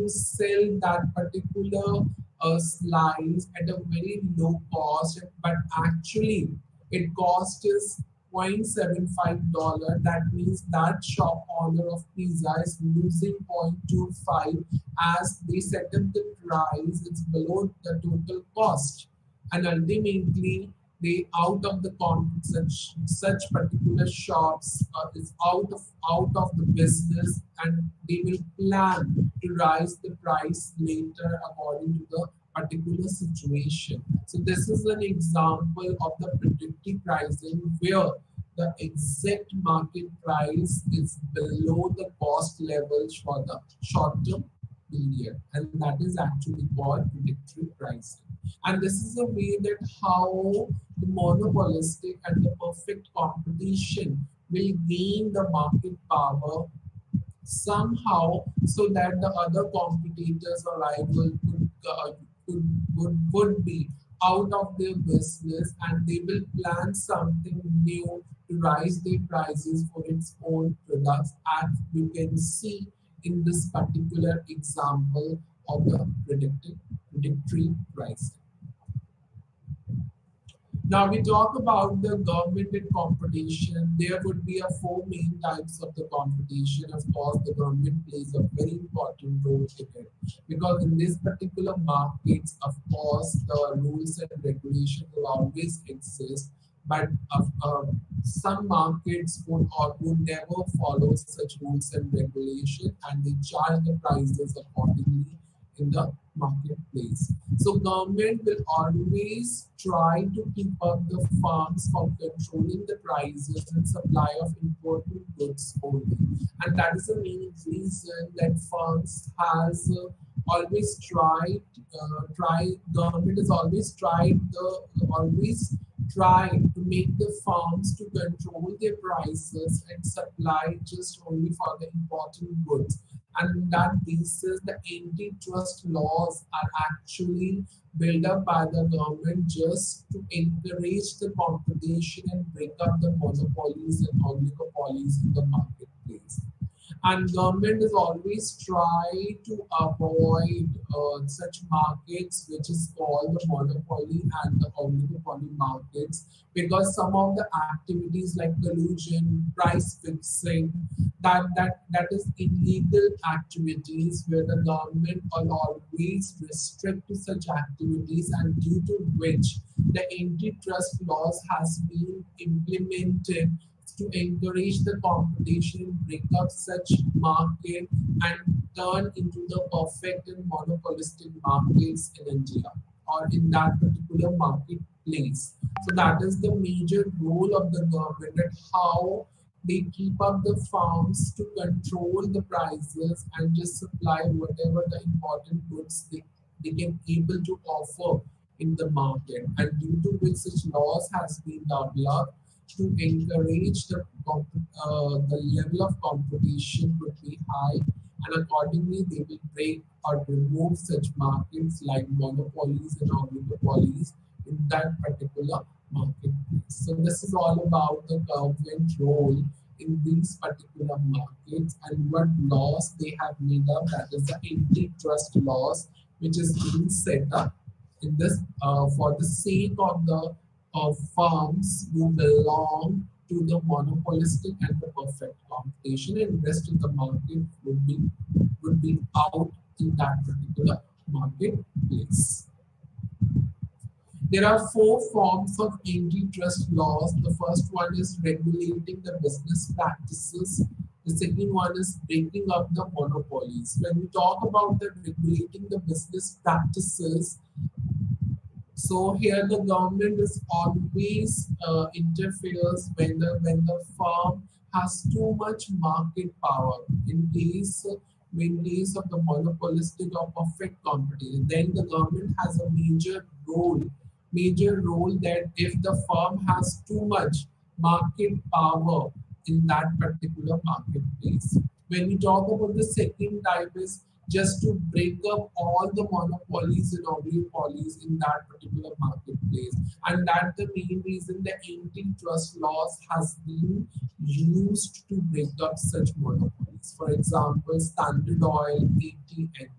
sell that particular a slice at a very low cost, but actually it cost is $0.75. That means that shop owner of pizza is losing 0.25 as they set up the price, it's below the total cost. And ultimately, they out of the such particular shops is out of the business, and they will plan to rise the price later according to the particular situation. So this is an example of the predictive pricing where the exact market price is below the cost levels for the short term period, and that is actually called predictive pricing. And this is a way that how the monopolistic and the perfect competition will gain the market power somehow, so that the other competitors or rival would be out of their business, and they will plan something new to rise their prices for its own products, as you can see in this particular example of the predictory pricing. Now we talk about the government and competition. There would be a four main types of the competition. Of course, the government plays a very important role in it, because in this particular markets, of course, the rules and regulations will always exist. But some markets would never follow such rules and regulations, and they charge the prices accordingly in the marketplace. So government will always try to keep up the farms from controlling the prices and supply of important goods only. And that is the main reason that farms has always government has always tried to make the farms to control their prices and supply just only for the important goods. And on that basis, the antitrust laws are actually built up by the government just to encourage the competition and break up the monopolies and oligopolies in the marketplace. And government is always try to avoid such markets which is called the monopoly and the oligopoly markets, because some of the activities like collusion, price fixing, that is illegal activities where the government will always restrict to such activities, and due to which the antitrust laws has been implemented to encourage the competition, break up such market, and turn into the perfect and monopolistic markets in India or in that particular marketplace. So that is the major role of the government, and how they keep up the farms to control the prices and just supply whatever the important goods they can able to offer in the market. And due to which such laws has been developed to encourage the level of competition would be high, and accordingly they will break or remove such markets like monopolies and oligopolies in that particular marketplace. So this is all about the government role in these particular markets and what laws they have made up. That is the antitrust laws, which is being set up in this for the sake of the firms who belong to the monopolistic and the perfect competition, and rest of the market would be out in that particular marketplace. There are four forms of antitrust laws. The first one is regulating the business practices. The second one is breaking up the monopolies. When we talk about the regulating the business practices, so here the government is always interferes when the firm has too much market power. In case of the monopolistic or perfect competition, then the government has a major role that if the firm has too much market power in that particular marketplace. When we talk about the second type is just to break up all the monopolies and oligopolies in that particular marketplace. And that's the main reason the antitrust laws has been used to break up such monopolies. For example, Standard Oil, AT&T.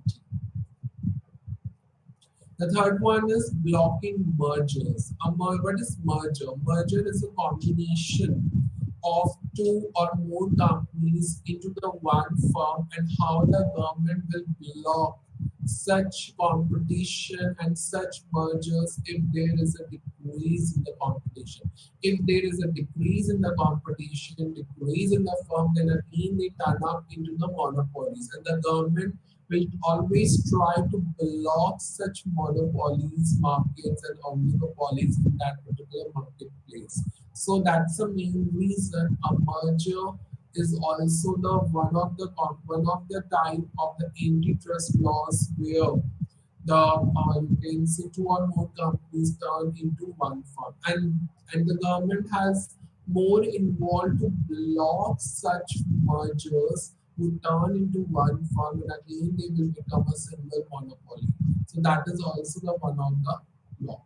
The third one is blocking mergers. What is merger? Merger is a combination of two or more companies into the one firm, and how the government will block such competition and such mergers if there is a decrease in the competition. If there is a decrease in the competition, decrease in the firm, then again they turn up into the monopolies, and the government will always try to block such monopolies, markets, and oligopolies in that particular marketplace. So that's the main reason a merger is also the one of the type of the antitrust laws where the you can say two or more companies turn into one firm, and the government has more involved to block such mergers who turn into one firm, and again they will become a single monopoly. So that is also the one of the law.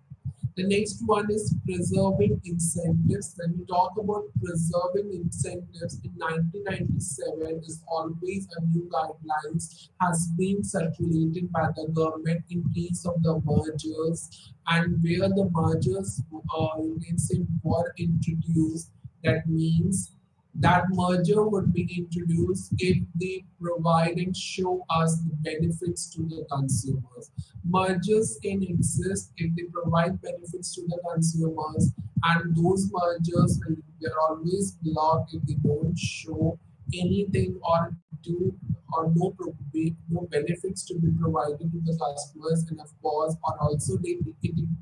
The next one is preserving incentives. When we talk about preserving incentives in 1997, is always a new guidelines has been circulated by the government in case of the mergers, and where the mergers you can say were introduced. That means that merger would be introduced if they provide and show us the benefits to the consumers. Mergers can exist if they provide benefits to the consumers, and those mergers will be always blocked if they don't show anything or do or no benefits to be provided to the customers, and of course, or also they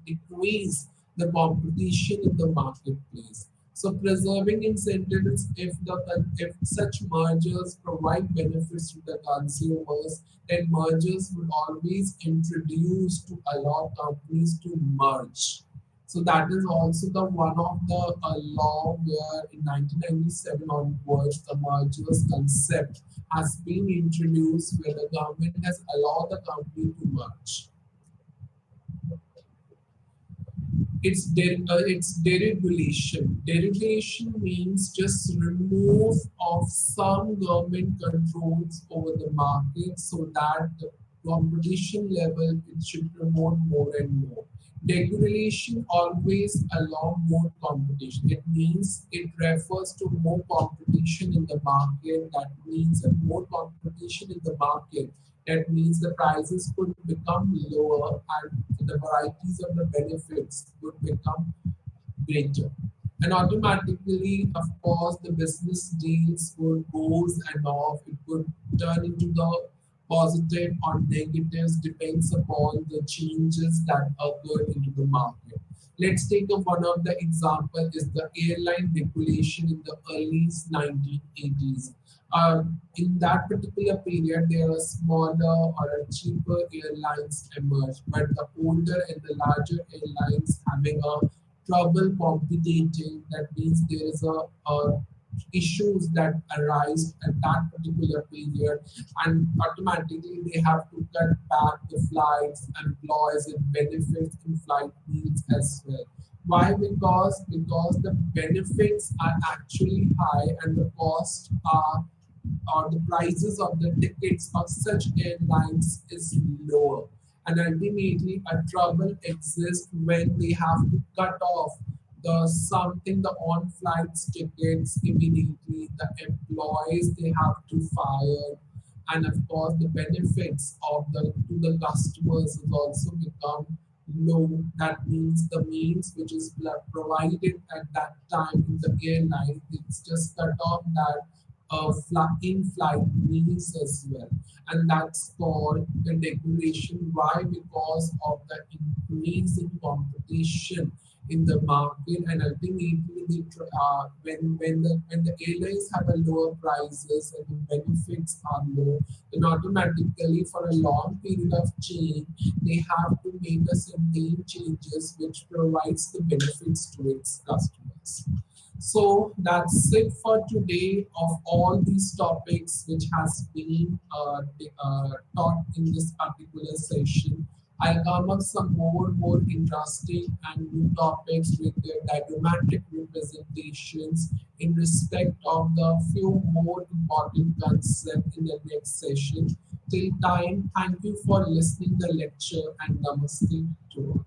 decrease the competition in the marketplace. So preserving incentives, if such mergers provide benefits to the consumers, then mergers would always introduce to allow companies to merge. So that is also the one of the law where in 1997 onwards the mergers concept has been introduced, where the government has allowed the company to merge. It's deregulation. Deregulation means just remove of some government controls over the market so that the competition level it should promote more and more. Deregulation always allow more competition. It means it refers to more competition in the market. That means that more competition in the market, that means the prices could become lower and the varieties of the benefits would become greater. And automatically, of course, the business deals would goes and off. It would turn into the positive or negatives depends upon the changes that occurred into the market. Let's take one of the example is the airline regulation in the early 1980s. In that particular period, there are smaller or cheaper airlines emerged, but the older and the larger airlines having a trouble competing. That means there is a issues that arise at that particular period, and automatically they have to cut back the flights, employees, and benefits in flight meals as well. Why? Because the benefits are actually high and the cost are or the prices of the tickets of such airlines is lower. And ultimately, a trouble exists when they have to cut off the on-flight tickets immediately. The employees they have to fire, and of course, the benefits of the to the customers has also become low. That means the means which is provided at that time in the airline, it's just cut off that in-flight meals as well, and that's called the regulation. Why? Because of the increase in competition in the market, and ultimately when the airlines have a lower prices and the benefits are low, then automatically for a long period of change they have to make a certain changes which provides the benefits to its customers. So that's it for today of all these topics which has been taught in this particular session. I'll come up some more interesting and new topics with their diagrammatic representations in respect of the few more important concepts in the next session. Till time, thank you for listening the lecture and namaste to all.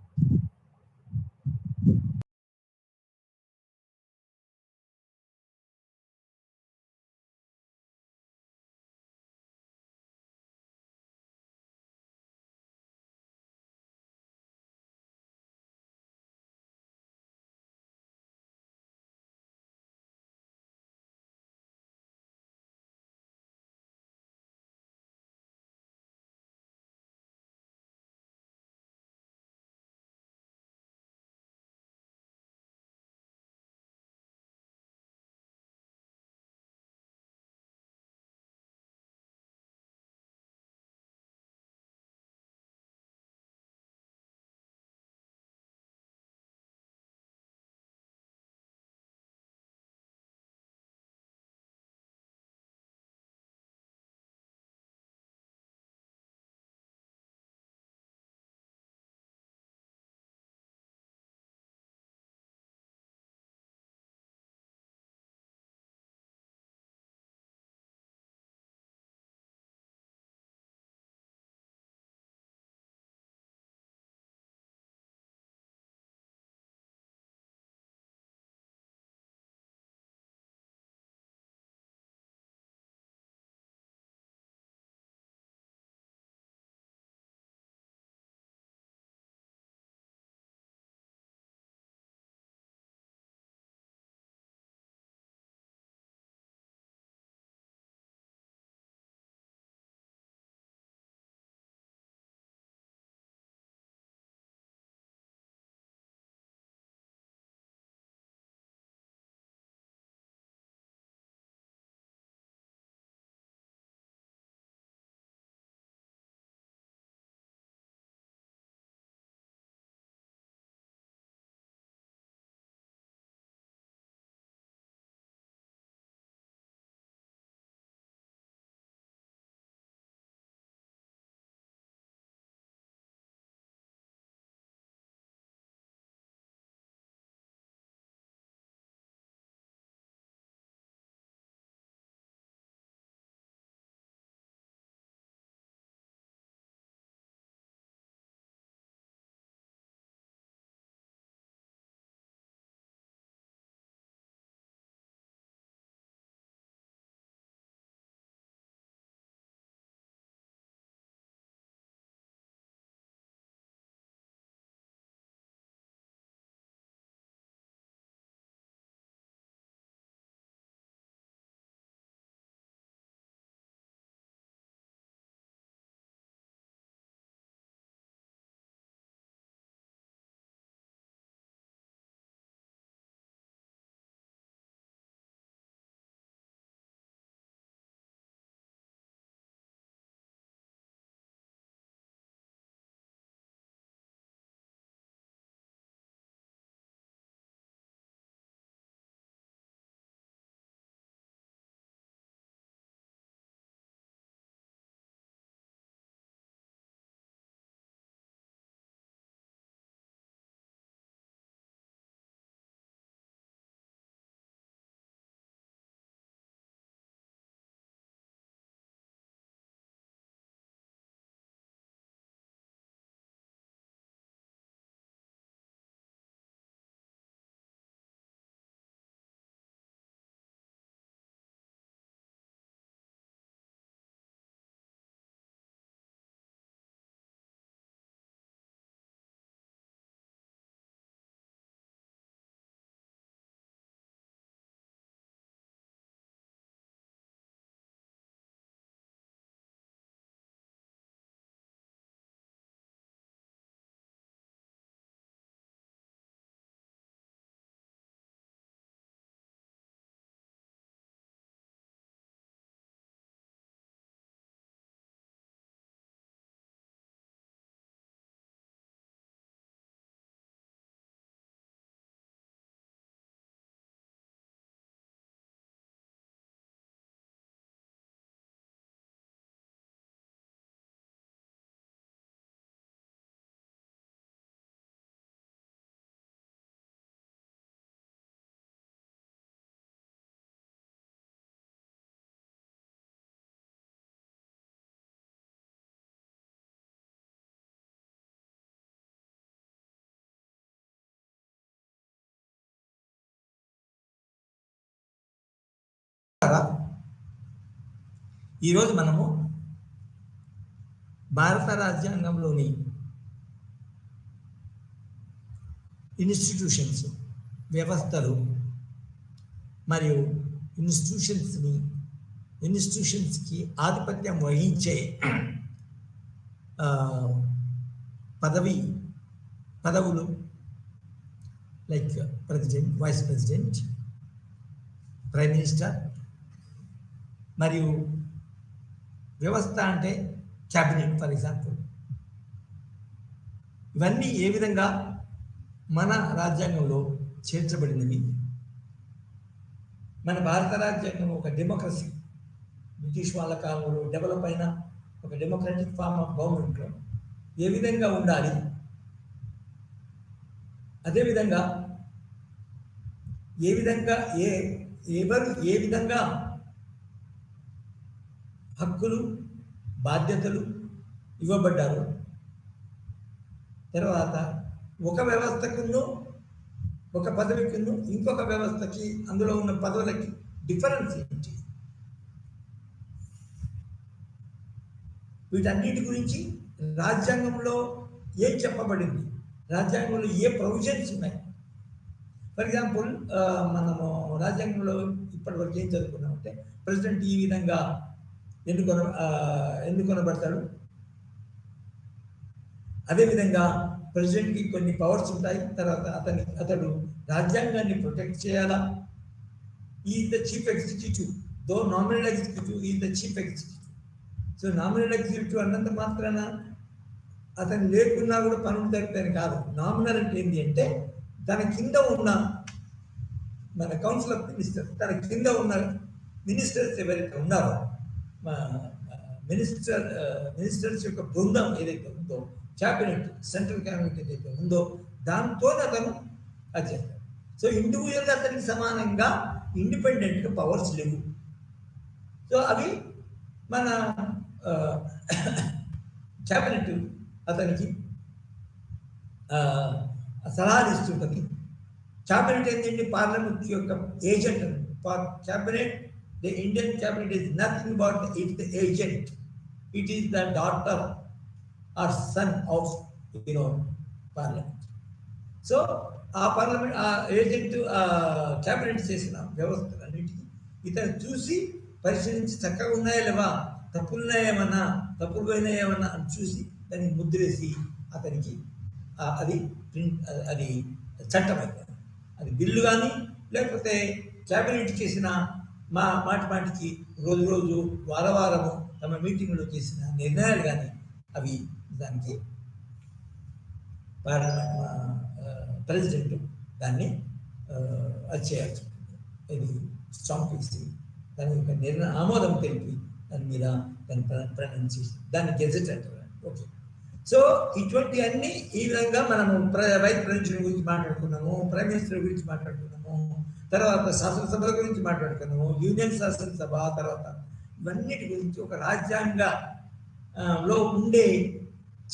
మిత్రులారా, ఈరోజు మనము భారత రాజ్యాంగంలోని institutions, వ్యవస్థలు మరియు ఇన్స్టిట్యూషన్స్కి ఆధిపత్యం వహించే పదవులు like president, vice president, prime minister, మరియు వ్యవస్థ అంటే క్యాబినెట్ ఫర్ ఎగ్జాంపుల్, ఇవన్నీ ఏ విధంగా మన రాజ్యాంగంలో చేర్చబడినవి. మన భారత రాజ్యాంగం ఒక డెమోక్రసీ, బ్రిటిష్ వాళ్ళ కాలంలో డెవలప్ అయిన ఒక డెమోక్రటిక్ ఫార్మ్ ఆఫ్ గవర్నమెంట్లో ఏ విధంగా ఉండాలి, అదేవిధంగా ఎవరు ఏ విధంగా హక్కులు, బాధ్యతలు ఇవ్వబడ్డారు, తర్వాత ఒక వ్యవస్థకును, ఒక పదవికిను ఇంకొక వ్యవస్థకి, అందులో ఉన్న పదవులకి డిఫరెన్స్ ఏంటి, వీటన్నిటి గురించి రాజ్యాంగంలో ఏం చెప్పబడింది, రాజ్యాంగంలో ఏ ప్రొవిజన్స్ ఉన్నాయి. ఫర్ ఎగ్జాంపుల్, మనము రాజ్యాంగంలో ఇప్పటివరకు ఏం చదువుకున్నామంటే ప్రెసిడెంట్ ఈ విధంగా ఎన్నుకొనబడతాడు, అదేవిధంగా ప్రెసిడెంట్కి కొన్ని పవర్స్ ఉంటాయి, తర్వాత అతడు రాజ్యాంగాన్ని ప్రొటెక్ట్ చేయాలా, is the chief executive, though nominal executive is the chief executive. So nominal executive అన్నంత మాత్రాన అతను లేకున్నా కూడా పనులు జరుగుతాయని కాదు. నామినల్ అంటే ఏంటి అంటే తన కింద ఉన్న మన కౌన్సిల్ ఆఫ్ మినిస్టర్, తన కింద ఉన్న మినిస్టర్స్ ఎవరైతే ఉన్నారో, మినిస్టర్స్ యొక్క బృందం ఏదైతే ఉందో, క్యాబినెట్, సెంట్రల్ క్యాబినెట్ ఏదైతే ఉందో, దాంతో అతను అది చేస్తాడు. సో ఇండివిజువల్గా అతనికి సమానంగా ఇండిపెండెంట్గా పవర్స్ లేవు. సో అవి మన క్యాబినెట్ అతనికి సలహాలు ఇస్తుంటుంది. క్యాబినెట్ ఏంటంటే పార్లమెంట్ యొక్క agent. Cabinet, the Indian cabinet is nothing but it the agent. It is the daughter or son of parliament. So ఆ పార్లమెంట్, ఆ ఏజెంట్, క్యాబినెట్ చేసిన వ్యవస్థలన్నిటికీ ఇతను చూసి పరిశీలించి చక్కగా ఉన్నాయా లేవా, తప్పులున్నాయేమన్నా, తప్పులు పోయినాయేమన్నా అని చూసి దాన్ని ముద్రేసి అతనికి అది చట్టమైంది. అది బిల్లు కానీ లేకపోతే క్యాబినెట్ చేసిన మాటికి రోజు వారము తమ మీటింగ్లో చేసిన నిర్ణయాలు కానీ అవి దానికి ప్రెసిడెంట్ దాన్ని అది చేయాల్సి ఉంటుంది. ఇది స్టాంప్ వేసి దాని యొక్క నిర్ణయం ఆమోదం తెలిపి దాని మీద దాన్ని ప్రొనౌన్స్ దాన్ని గెజెట్ అంటారు. ఓకే, సో ఇటువంటి అన్ని ఈ విధంగా మనము వైస్ ప్రెసిడెంట్ గురించి మాట్లాడుకున్నాము, ప్రైమ్ మినిస్టర్ గురించి మాట్లాడుకున్నాము, తర్వాత శాసనసభల గురించి మాట్లాడుకున్నాము, యూనియన్ శాసనసభ, తర్వాత ఇవన్నిటి గురించి ఒక రాజ్యాంగంలో ఉండే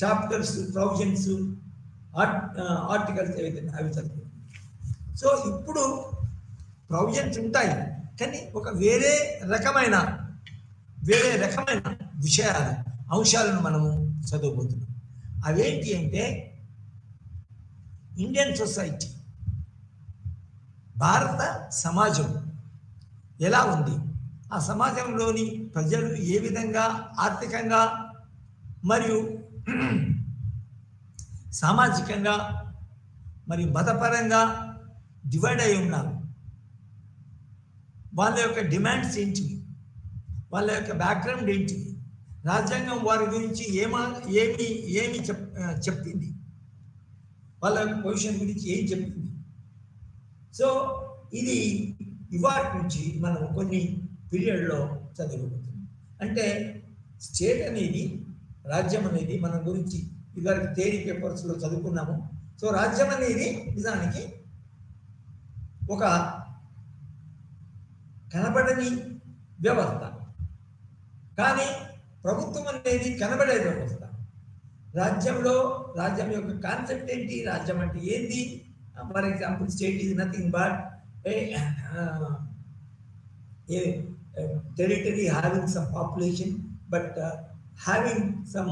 చాప్టర్స్, ప్రొవిజన్స్, ఆర్టికల్స్ ఏవైతే అవి చదువుకుంటాం. సో ఇప్పుడు ప్రొవిజన్స్ ఉంటాయి, కానీ ఒక వేరే రకమైన అంశాలను మనము చదవబోతున్నాం. అవేంటి అంటే ఇండియన్ సొసైటీ, భారత సమాజం ఎలా ఉంది, ఆ సమాజంలోని ప్రజలు ఏ విధంగా ఆర్థికంగా మరియు సామాజికంగా మరియు మతపరంగా డివైడ్ అయి ఉన్నారు, వాళ్ళ యొక్క డిమాండ్స్ ఏంటి, వాళ్ళ యొక్క బ్యాక్గ్రౌండ్ ఏంటి, రాజ్యాంగం వారి గురించి ఏమి చెప్పింది, వాళ్ళ యొక్క పొజిషన్ గురించి ఏం చెప్పింది. సో ఇది ఇవాటి నుంచి మనం కొన్ని పీరియడ్లో చదవబోతున్నాం. అంటే స్టేట్ అనేది, రాజ్యం అనేది మన గురించి ఇదివరకు థియరీ పేపర్స్లో చదువుకున్నాము. సో రాజ్యం అనేది నిజానికి ఒక కనబడని వ్యవస్థ, కానీ ప్రభుత్వం అనేది కనబడే వ్యవస్థ. రాజ్యం యొక్క కాన్సెప్ట్ ఏంటి, రాజ్యం అంటే ఏంది? For example, state is nothing but territory having some population, but having some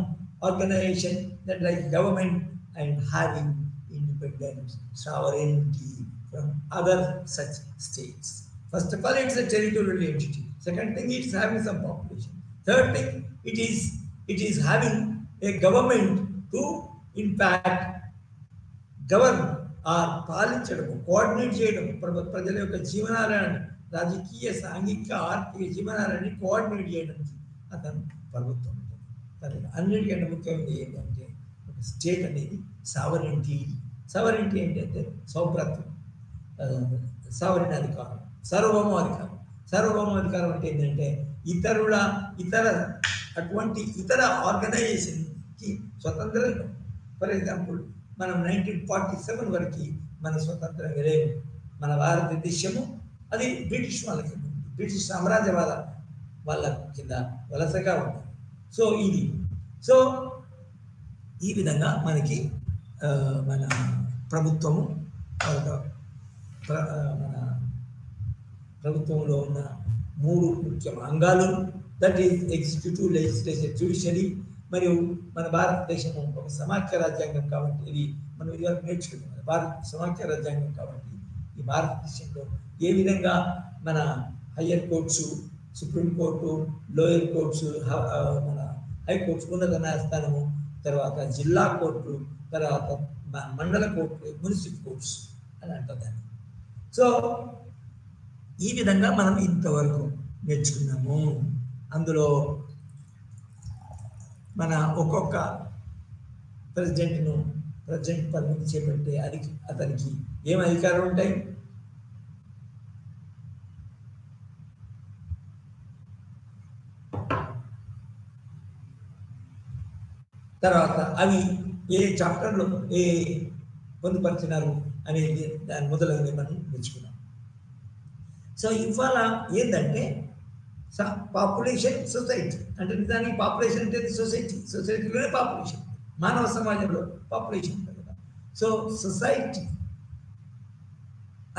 organization that like government and having independence, sovereignty from other such states. First of all, it's a territorial entity. Second thing, it's having some population. Third thing, it is having a government to in fact govern or పాలించడం, coordinate చేయడం, ప్రజల యొక్క జీవనాలను, రాజకీయ సాంఘిక ఆర్థిక జీవనాలని coordinate చేయడానికి అతను ప్రభుత్వం ఉంటుంది. అన్నిటికంటే ముఖ్యమైనది ఏంటంటే ఒక స్టేట్ అనేది సావరెంటీ. సావరెంటీ ఏంటంటే సౌభ్రత్వం, సావరెన్ అధికారం, సార్వభౌమాధికారం. సార్వభౌమాధికారం అంటే ఏంటంటే ఇతర ఆర్గనైజేషన్కి స్వతంత్రం. ఫర్ ఎగ్జాంపుల్, మనం 1947 వరకు మన స్వతంత్రంగా లేవు. మన భారతదేశము అది బ్రిటిష్ వాళ్ళకి, బ్రిటిష్ సామ్రాజ్యవాద వాళ్ళ కింద వలసగా ఉంది. సో ఈ విధంగా మనకి మన ప్రభుత్వము, మన ప్రభుత్వంలో ఉన్న 3 ముఖ్య అంగాలు, that is executive, legislature, judiciary. మరియు మన భారతదేశము ఒక సమాఖ్య రాజ్యాంగం కాబట్టి, ఇది మనం ఇదివరకు నేర్చుకున్నాం. భారత సమాఖ్య రాజ్యాంగం కాబట్టి ఈ భారతదేశంలో ఏ విధంగా మన higher courts, supreme court, lower courts, మన హైకోర్ట్స్, ఉన్నత న్యాయస్థానము, తర్వాత జిల్లా కోర్టు, తర్వాత మండల కోర్టు, మున్సిపల్ కోర్ట్స్ అని అంటుందని. సో ఈ విధంగా మనం ఇంతవరకు నేర్చుకున్నాము. అందులో మన ఒక్కొక్క ప్రెసిడెంట్ పదవిని చేపట్టే అతనికి ఏం అధికారాలు ఉంటాయి, తర్వాత అవి ఏ చాప్టర్లో ఏ పొందుపరిచినారు అనేది దాని మొదలైనవి మనం నేర్చుకున్నాం. సో ఇవాళ ఏంటంటే పాపులేషన్, సొసైటీ అంటే నిజానికి పాపులేషన్ అంటే సొసైటీలోనే పాపులేషన్, మానవ సమాజంలో పాపులేషన్ ఉంటుంది కదా. సో సొసైటీ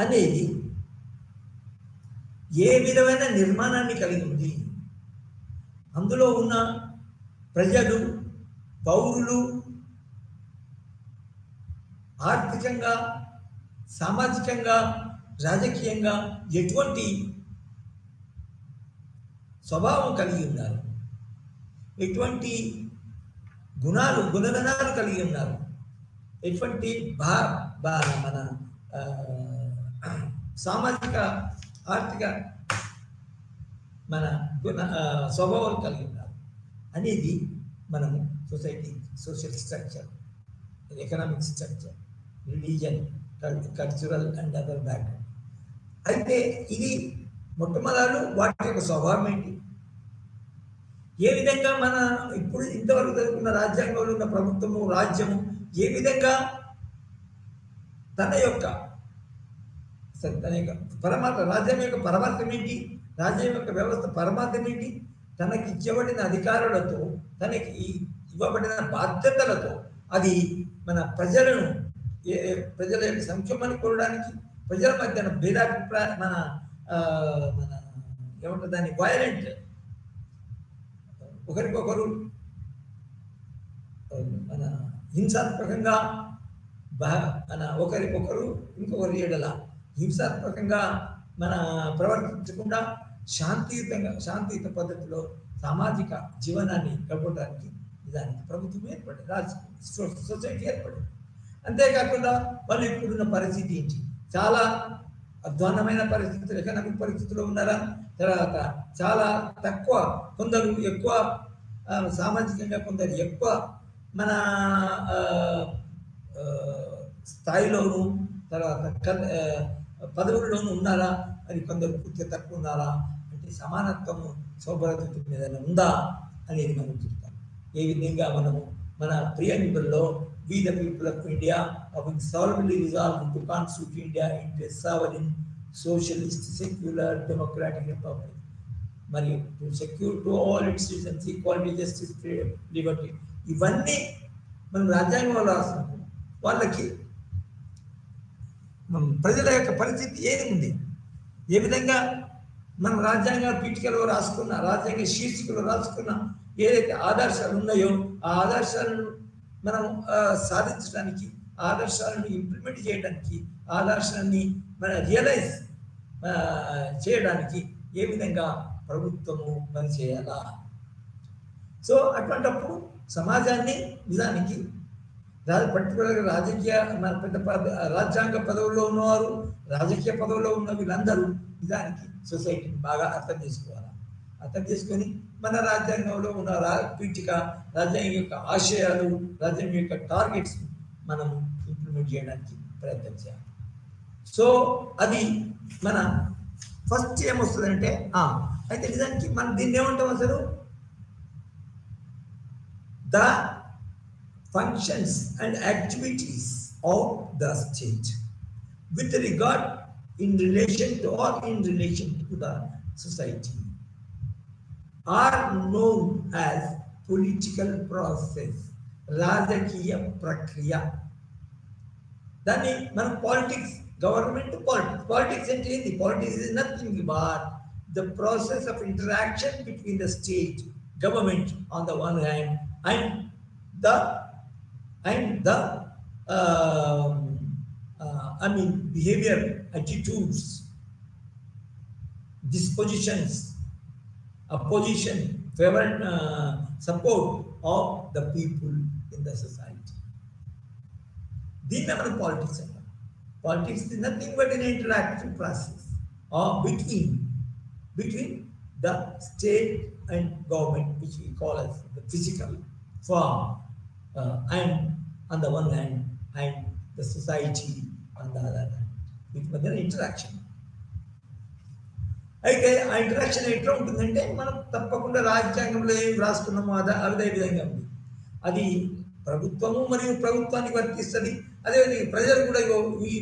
అనేది ఏ విధమైన నిర్మాణాన్ని కలిగి ఉంది, అందులో ఉన్న ప్రజలు, పౌరులు ఆర్థికంగా, సామాజికంగా, రాజకీయంగా ఎటువంటి స్వభావం కలిగి ఉన్నారు, ఎటువంటి గుణగణాలు కలిగి ఉన్నారు, ఎటువంటి మన సామాజిక, ఆర్థిక మన స్వభావాలు కలిగి ఉన్నారు అనేది మనము society, social structure, economic structure, religion, cultural and other background. అయితే ఇది మొట్టమొదలు వాటి యొక్క స్వభావం ఏంటి, ఏ విధంగా మన ఇప్పుడు ఇంతవరకు జరుగుతున్న రాజ్యాంగంలో ఉన్న ప్రభుత్వము, రాజ్యము ఏ విధంగా తన యొక్క పరమార్థం, రాజ్యం యొక్క పరమార్థం ఏంటి, రాజ్యం యొక్క వ్యవస్థ పరమార్థం ఏంటి, తనకి ఇవ్వబడిన అధికారులతో, తనకి ఇవ్వబడిన బాధ్యతలతో అది మన ప్రజలను, ప్రజల యొక్క సంక్షేమాన్ని కోరడానికి, ప్రజల మధ్యన భేదాభిప్రాయ మన ఏమంటారు దాన్ని, వైలెంట్, ఒకరికొకరు మన హింసాత్మకంగా మన ఒకరికొకరు ఇంకొకరి ఎడల హింసాత్మకంగా మన ప్రవర్తించకుండా శాంతియుత పద్ధతిలో సామాజిక జీవనాన్ని గడపడానికి దానికి ప్రభుత్వం ఏర్పడింది, సొసైటీ ఏర్పడింది. అంతేకాకుండా వాళ్ళు ఇప్పుడున్న పరిస్థితి ఏంటి, చాలా అధ్వాన్నమైన పరిస్థితులు, ఎకనామిక్ పరిస్థితుల్లో ఉన్నారా, తర్వాత చాలా తక్కువ, కొందరు ఎక్కువ సామాజికంగా, కొందరు ఎక్కువ మన స్థాయిలోను, తర్వాత పదవుల్లోనూ ఉన్నారా, అది కొందరు పూర్తిగా తక్కువ ఉన్నారా, అంటే సమానత్వము సౌభ్రత మీద ఉందా అనేది మనం చూస్తాం. ఏ విధంగా మనము మన ప్రియంబుల్లో we the people of India having solemnly resolved to constitute India into a sovereign, socialist, secular, democratic republic. మరియు to secure to all its citizens equality, justice, freedom, liberty. ఇవన్నీ మనం రాజ్యాంగంలో రాసినప్పుడు వాళ్ళకి ప్రజల యొక్క పరిస్థితి ఏది ఉంది, ఏ విధంగా మన రాజ్యాంగ పీఠికలో రాసుకున్న రాజ్యాంగ శీర్షికలో రాసుకున్న ఏదైతే ఆదర్శాలు ఉన్నాయో ఆ ఆదర్శాలను మనం సాధించడానికి, ఆదర్శాలను ఇంప్లిమెంట్ చేయడానికి, ఆదర్శాన్ని మన రియలైజ్ చేయడానికి ఏ విధంగా ప్రభుత్వము పనిచేయాలా. సో అటువంటప్పుడు సమాజాన్ని నిజానికి పర్టికులర్గా రాజకీయ మన పెద్ద రాజ్యాంగ పదవుల్లో ఉన్నవారు, రాజకీయ పదవుల్లో ఉన్న వీళ్ళందరూ నిజానికి సొసైటీని బాగా అర్థం చేసుకోవాలి. అర్థం చేసుకొని మన రాజ్యాంగంలో ఉన్న పీఠిక, రాజ్యాంగం యొక్క ఆశయాలు, రాజ్యాంగం యొక్క టార్గెట్స్ మనం ఇంప్లిమెంట్ చేయడానికి ప్రయత్నం చేయాలి. సో అది మన ఫస్ట్ ఏమొస్తుందంటే అయితే నిజానికి మనం దీన్ని ఏమంటాం అసలు the functions and activities of the state with regard in relation to or in relation to the society are known as political process, రాజకీయ ప్రక్రియ. దాన్ని మనం పాలిటిక్స్, గవర్నమెంట్ పాలిటిక్స్ అంటే ఏంటి? Politics is nothing but the process of interaction between the state government on the one hand and the behavior, attitudes, dispositions, opposition, favor, support of the people in the society. These are politics. Politics is nothing but an interactive process between the state and government, which we call as the physical form, and on the one hand, and the society on the other hand, with their interaction. అయితే ఆ interaction ఎట్లా ఉంటుందంటే మనం తప్పకుండా రాజ్యాంగంలో ఏం రాసుకున్నామో అదే విధంగా ఉంది. అది ప్రభుత్వము మరియు ప్రభుత్వానికి వర్తిస్తుంది. అదేవిధంగా ప్రజలు కూడా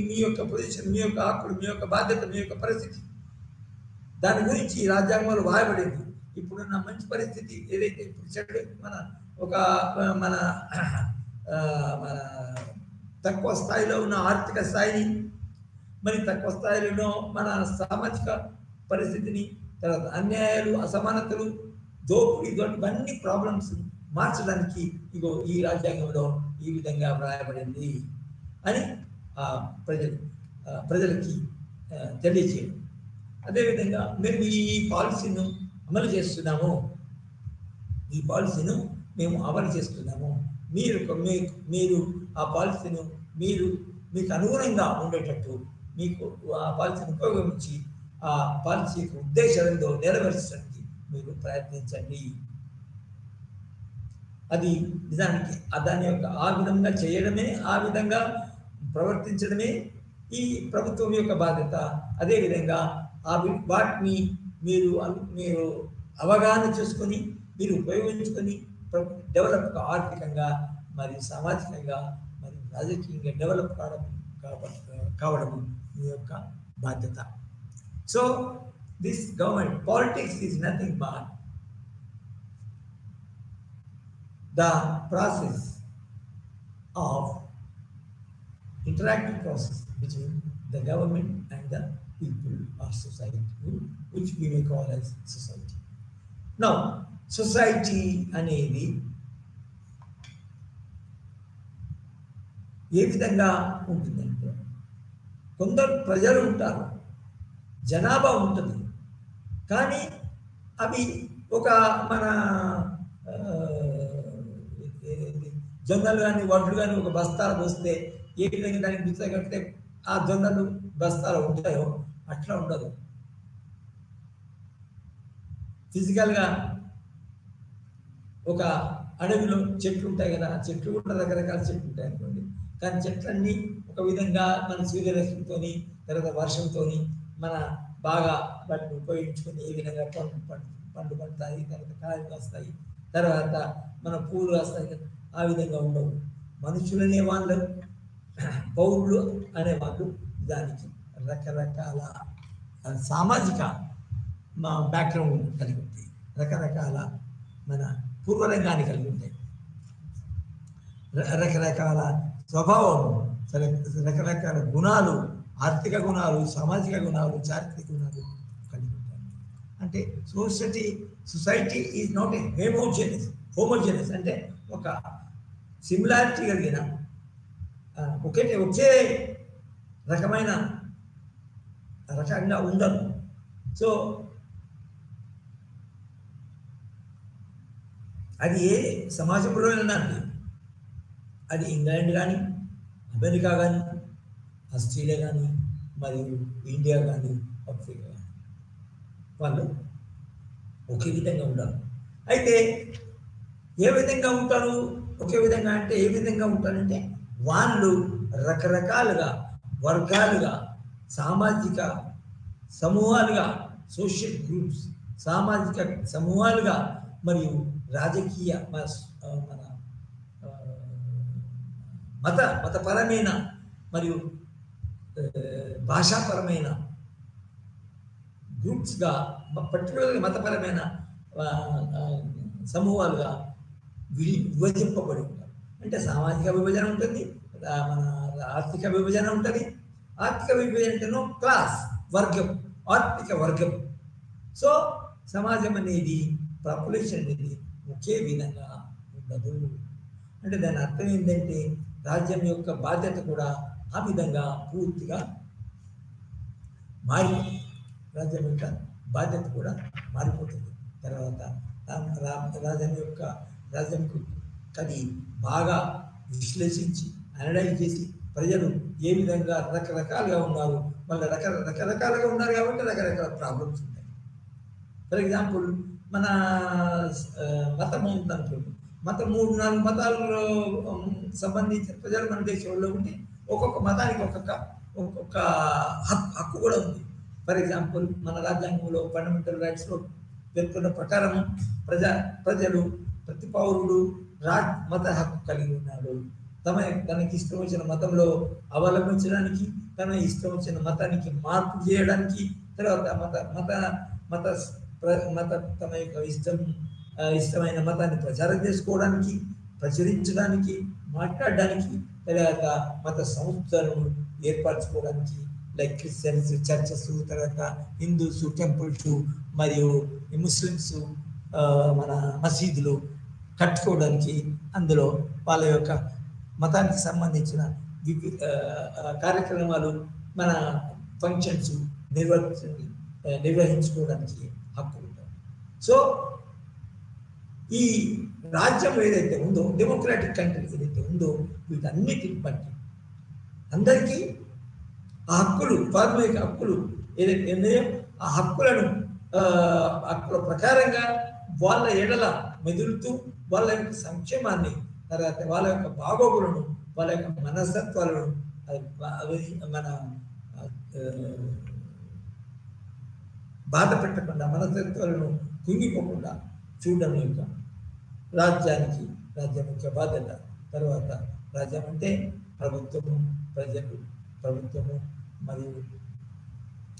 మీ యొక్క పొజిషన్, మీ యొక్క హక్కులు, మీ యొక్క బాధ్యత, మీ యొక్క పరిస్థితి, దాని గురించి రాజ్యాంగంలో వాయబడింది. ఇప్పుడున్న మంచి పరిస్థితి ఏదైతే ఇప్పుడు మన తక్కువ స్థాయిలో ఉన్న ఆర్థిక స్థాయిని, మరి తక్కువ స్థాయిలో మన సామాజిక పరిస్థితిని, తర్వాత అన్యాయాలు, అసమానతలు, దోపిడీ, ఇవన్నీ ప్రాబ్లమ్స్ మార్చడానికి ఇగో ఈ రాజ్యాంగంలో ఈ విధంగా వ్రాయబడింది అని ప్రజలకి తెలియజేయడం. అదేవిధంగా మేము ఈ పాలసీను అమలు చేస్తున్నాము, ఈ పాలసీను మేము అమలు చేస్తున్నాము, మీరు ఆ పాలసీను మీకు అనుగుణంగా ఉండేటట్టు మీకు ఆ పాలసీని ఉపయోగించి ఆ పాలసీ ఉద్దేశాలతో నెరవేర్చడానికి మీరు ప్రయత్నించండి. అది నిజానికి దాని యొక్క ఆ విధంగా చేయడమే, ఆ విధంగా ప్రవర్తించడమే ఈ ప్రభుత్వం యొక్క బాధ్యత. అదేవిధంగా వాటిని మీరు అవగాహన చేసుకొని మీరు ఉపయోగించుకొని డెవలప్ ఆర్థికంగా మరియు సామాజికంగా మరియు రాజకీయంగా డెవలప్ కావడం మీ యొక్క బాధ్యత. So this government politics is nothing but the process of interactive process between the government and the people of society, which we may call as society. Now, society అనేది ఏ విధంగా ఉంటుందంటే కొందరు ప్రజలు ఉంటారు, జనాభా ఉంటుంది, కానీ అవి ఒక మన జొన్నలు కానీ వడ్లు కానీ ఒక బస్తాలు పోస్తే ఏ విధంగా దానికి బిచ్చ కడితే ఆ జొన్నలు బస్తాలు ఉంటాయో అట్లా ఉండదు. ఫిజికల్గా ఒక అడవిలో చెట్లు ఉంటాయి కదా, చెట్లు కూడా రకరకాల చెట్లు ఉంటాయి అనుకోండి, కానీ చెట్లన్నీ ఒక విధంగా మన సూర్యరశ్మితో, తర్వాత వర్షంతో మన బాగా వాటిని ఉపయోగించుకొని ఏ విధంగా పండు పడతాయి, తర్వాత కాయలు వస్తాయి, తర్వాత మన పూలు వస్తాయి. ఆ విధంగా ఉండవు. మనుషులనే వాళ్ళు, పౌరులు అనేవాళ్ళు దానికి రకరకాల సామాజిక బ్యాక్గ్రౌండ్ కలిగి ఉంటాయి, రకరకాల మన పూర్వరంగాన్ని కలిగి ఉంటాయి, రకరకాల స్వభావం, రకరకాల గుణాలు, ఆర్థిక గుణాలు, సామాజిక గుణాలు, చారిత్రక గుణాలు కలిగి ఉంటాయి. అంటే society is not a homogeneous అంటే ఒక సిమిలారిటీ కలిగిన ఒకే రకంగా ఉండదు. సో అది ఏ సమాజంలోనైనా అండి, అది ఇంగ్లాండ్ కానీ, అమెరికా కానీ, ఆస్ట్రేలియా కానీ, మరియు ఇండియా కానీ, ఆఫ్రికా కానీ, వాళ్ళు ఒకే విధంగా ఉంటారు. అయితే ఏ విధంగా ఉంటారు ఒకే విధంగా అంటే ఏ విధంగా ఉంటారంటే వాళ్ళు రకరకాలుగా వర్గాలుగా, సామాజిక సమూహాలుగా, సోషల్ గ్రూప్స్, సామాజిక సమూహాలుగా, మరియు రాజకీయ మన మతపరమైన మరియు భాషాపరమైన గ్రూప్స్గా, పర్టికులర్గా మతపరమైన సమూహాలుగా విభజింపబడి ఉంటారు. అంటే సామాజిక విభజన ఉంటుంది, మన ఆర్థిక విభజన ఉంటుంది. ఆర్థిక విభజన అంటేనో క్లాస్, వర్గం, ఆర్థిక వర్గం. సో సమాజం అనేది, పాపులేషన్ అనేది ఒకే విధంగా ఉండదు. అంటే దాని అర్థం ఏంటంటే రాజ్యం యొక్క బాధ్యత కూడా ఆ విధంగా పూర్తిగా మారిపోతుంది. రాజ్యం యొక్క బాధ్యత కూడా మారిపోతుంది. తర్వాత రాజ్యంకు అది బాగా విశ్లేషించి అనలైజ్ చేసి ప్రజలు ఏ విధంగా రకరకాలుగా ఉన్నారు, వాళ్ళ రకరకాలుగా ఉన్నారు కాబట్టి రకరకాల ప్రాబ్లమ్స్ ఉంటాయి. ఫర్ ఎగ్జాంపుల్ మన మతం ఉందనుకోండి, 3-4 మతాలలో సంబంధించిన ప్రజలు మన దేశంలో ఉంటే ఒక్కొక్క మతానికి ఒక్కొక్క హక్కు కూడా ఉంది. ఫర్ ఎగ్జాంపుల్ మన రాజ్యాంగంలో ఫండమెంటల్ రైట్స్లో పేర్కొన్న ప్రకారం ప్రజలు, ప్రతి పౌరుడు మత హక్కు కలిగి ఉన్నాడు. తనకి ఇష్టం వచ్చిన మతంలో అవలంబించడానికి, తన ఇష్టం వచ్చిన మతానికి మార్పు చేయడానికి, తర్వాత తమ యొక్క ఇష్టమైన మతాన్ని ప్రచారం చేసుకోవడానికి, ప్రచురించడానికి, మాట్లాడడానికి, తర్వాత మత సంస్థలను ఏర్పరచుకోవడానికి, లైక్ క్రిస్టియన్స్ చర్చెస్, తర్వాత హిందూస్ టెంపుల్స్, మరియు ముస్లిమ్స్ మన మసీదులు కట్టుకోవడానికి, అందులో వాళ్ళ యొక్క మతానికి సంబంధించిన కార్యక్రమాలు, మన ఫంక్షన్స్ నిర్వహించుకోవడానికి హక్కు ఉంటుంది. సో ఈ రాజ్యం ఏదైతే ఉందో, డెమోక్రాటిక్ కంట్రీ ఏదైతే ఉందో, వీటన్నిటిని బట్టి అందరికీ ఆ హక్కులు, ప్రాథమిక హక్కులు ఏదైతే ఉన్నాయో ఆ హక్కుల ప్రకారంగా వాళ్ళ ఎడల మెదులుతూ వాళ్ళ యొక్క సంక్షేమాన్ని, తర్వాత వాళ్ళ యొక్క బాగోగులను, వాళ్ళ యొక్క మనస్తత్వాలను మన బాధ పెట్టకుండా, మనస్తత్వాలను కుంగిపోకుండా చూడడం యొక్క రాజ్యం యొక్క బాధ్యత. తర్వాత రాజ్యం అంటే ప్రభుత్వము, ప్రజలు, ప్రభుత్వము మరియు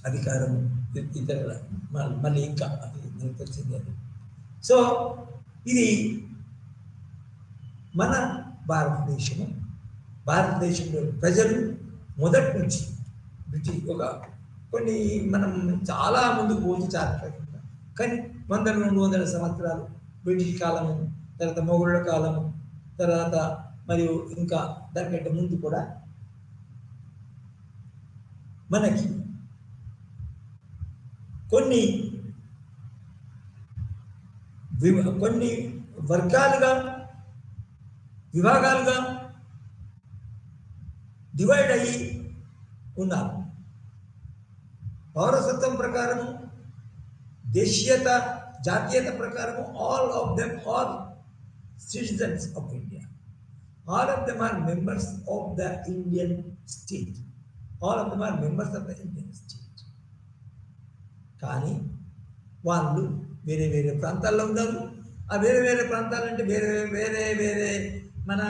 అధికారము, ఇతరుల మళ్ళీ ఇంకా అది నాకు తెలిసింది అది. సో ఇది మన భారతదేశంలో ప్రజలు మొదటి నుంచి కొన్ని మనం చాలా ముందుకు పోతే చాలా కానీ 100-200 సంవత్సరాలు బ్రిటిష్ కాలము, తర్వాత మొఘలుల కాలము, తర్వాత మరియు ఇంకా దానికంటే ముందు కూడా మనకి కొన్ని వర్గాలుగా, విభాగాలుగా డివైడ్ అయ్యి ఉన్నారు. పౌరసత్వం ప్రకారము, దేశీయత, జాతీయత ప్రకారము all of them are citizens of India. All of them are members of the Indian state. All of them are members of the Indian state. కానీ వాళ్ళు వేరే వేరే ప్రాంతాల్లో ఉన్నారు. ఆ వేరే వేరే ప్రాంతాలంటే వేరే వేరే వేరే మన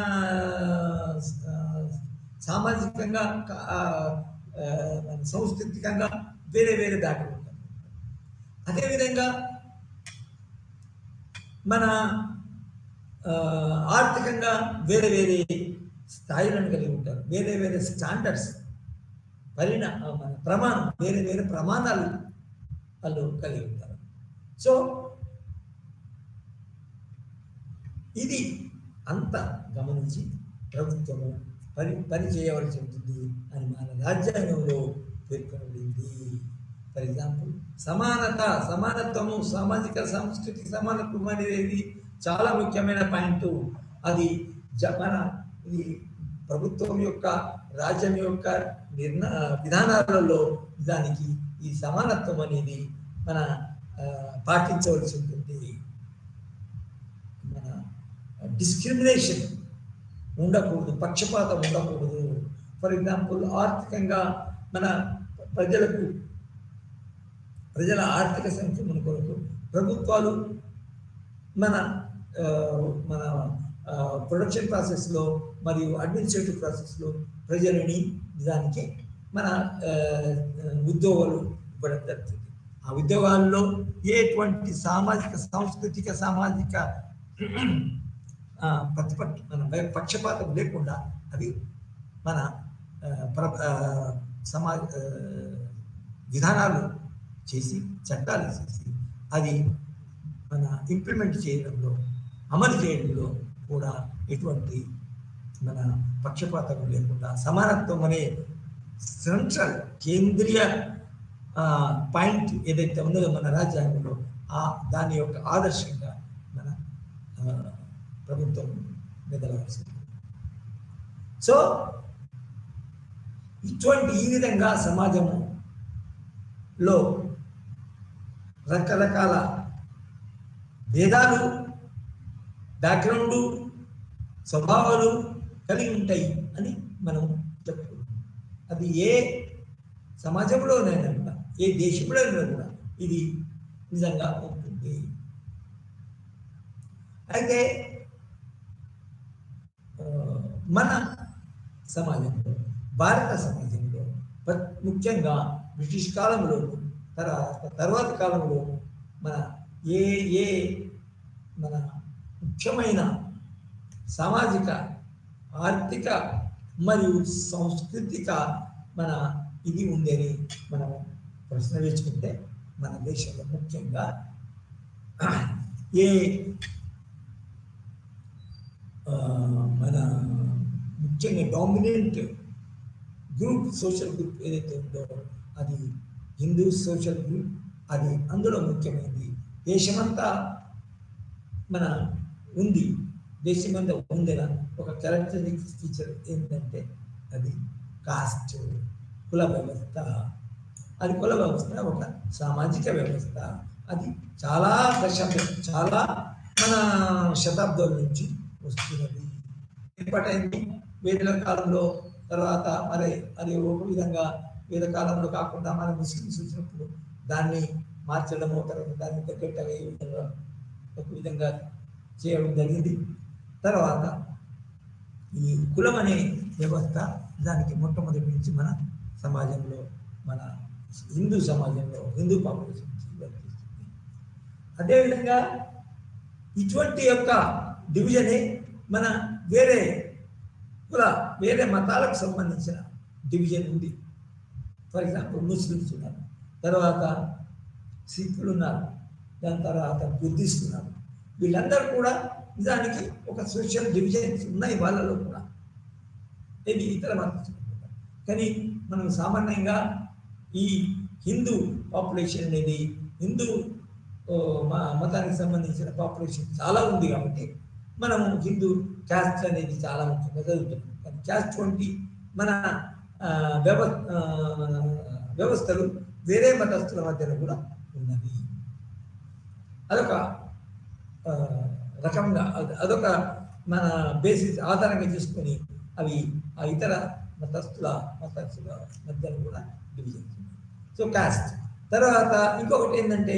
సామాజికంగా, సాంస్కృతికంగా వేరే వేరే దాటి ఉంటారు. అదేవిధంగా మన ఆర్థికంగా వేరే వేరే స్థాయిలను కలిగి ఉంటారు. వేరే వేరే స్టాండర్డ్స్, ప్రమాణం, వేరే వేరే ప్రమాణాలు వాళ్ళు కలిగి ఉంటారు. సో ఇది అంత గమనించి ప్రభుత్వము పని చేయవలసి ఉంటుంది అని మన రాజ్యాంగంలో పేర్కొనబడింది. ఫర్ ఎగ్జాంపుల్ సమానత్వము, సామాజిక సాంస్కృతిక సమానత్వం అనేది చాలా ముఖ్యమైన పాయింట్. అది మన ఇది ప్రభుత్వం యొక్క రాజ్యం యొక్క విధానాలలో దానికి ఈ సమానత్వం అనేది మన పాటించవలసి ఉంటుంది. మన డిస్క్రిమినేషన్ ఉండకూడదు, పక్షపాతం ఉండకూడదు. ఫర్ ఎగ్జాంపుల్ ఆర్థికంగా మన ప్రజల ఆర్థిక సంక్షేమం కొరకు ప్రభుత్వాలు మన మన ప్రొడక్షన్ ప్రాసెస్లో మరియు అడ్మినిస్ట్రేటివ్ ప్రాసెస్లో ప్రజలని దానికి మన ఉద్యోగాలు ఇవ్వడం జరుగుతుంది. ఆ ఉద్యోగాల్లో ఎటువంటి సాంస్కృతిక సామాజిక మన పక్షపాతం లేకుండా అవి మన విధానాలు చేసి చట్టాలు చేసి అది మన ఇంప్లిమెంట్ చేయడంలో, అమలు చేయడంలో కూడా ఎటువంటి మన పక్షపాతం లేకుండా సమానత్వం అనే సెంట్రల్ కేంద్రీయ పాయింట్ ఏదైతే ఉన్నదో మన రాజ్యాంగంలో దాని యొక్క ఆదర్శంగా మన ప్రభుత్వం మెదలవలసింది. సో ఈ విధంగా సమాజంలో రకరకాల భేదాలు, బ్యాక్గ్రౌండ్, స్వభావాలు కలిగి ఉంటాయి అని మనం చెప్పుకుంటాం. అది ఏ సమాజంలోనైనా కూడా, ఏ దేశంలోనైనా కూడా ఇది నిజంగా ఉంటుంది. అయితే మన సమాజంలో, భారత సమాజంలో ముఖ్యంగా బ్రిటిష్ కాలంలో తర్వాత కాలంలో మన మన ముఖ్యమైన సామాజిక, ఆర్థిక మరియు సాంస్కృతిక మన ఇది ఉందని మనం ప్రశ్న వేసుకుంటే మన దేశంలో ముఖ్యంగా మన ముఖ్యంగా డామినెంట్ గ్రూప్, సోషల్ గ్రూప్ ఏదైతే ఉందో అది హిందూ సోషల్ గ్రూప్. అది అందులో ముఖ్యమైనది దేశమంతా మన ఉంది. దేశమంతా ఉందిన ఒక క్యారెక్టరిస్టిక్ ఫీచర్ ఏంటంటే అది కాస్ట్, కుల వ్యవస్థ. అది కుల వ్యవస్థ ఒక సామాజిక వ్యవస్థ. అది చాలా మన శతాబ్దాల నుంచి వస్తున్నది. ఏర్పాటైంది వేదిక కాలంలో. తర్వాత అది ఒక విధంగా వేద కాలంలో కాకుండా మన ముస్లిమ్స్ వచ్చినప్పుడు దాన్ని మార్చడము, తర్వాత దాన్ని తగ్గట్టుగా ఒక విధంగా చేయడం జరిగింది. తర్వాత ఈ కులం అనే వ్యవస్థ దానికి మొట్టమొదటి నుంచి మన సమాజంలో, మన హిందూ సమాజంలో, హిందూ పాపులేషన్ వర్తిస్తుంది. అదేవిధంగా ఇటువంటి యొక్క డివిజనే మన వేరే మతాలకు సంబంధించిన డివిజన్ ఉంది. ఫర్ ఎగ్జాంపుల్ ముస్లిమ్స్ ఉన్నారు, తర్వాత సిక్కులు ఉన్నారు, దాని తర్వాత బుద్ధిస్ట్ ఉన్నారు. వీళ్ళందరూ కూడా నిజానికి ఒక సోషల్ డివిజన్స్ ఉన్నాయి వాళ్ళలో కూడా, ఇది ఇతర మతం. కానీ మనం సామాన్యంగా ఈ హిందూ పాపులేషన్ అనేది, హిందూ మతానికి సంబంధించిన పాపులేషన్ చాలా ఉంది కాబట్టి మనము హిందూ క్యాస్ట్ అనేది చాలా ముఖ్యంగా చదువుతున్నాం. కానీ క్యాస్ట్ వంటి మన వ్యవస్థలు వేరే మతస్థుల మధ్యలో కూడా ఉన్నది. అదొక రకంగా అదొక మన బేసిస్ ఆధారంగా చేసుకొని అవి ఆ ఇతర మతస్థుల మధ్యలో కూడా డివిజన్స్. So cost. తర్వాత ఇంకొకటి ఏంటంటే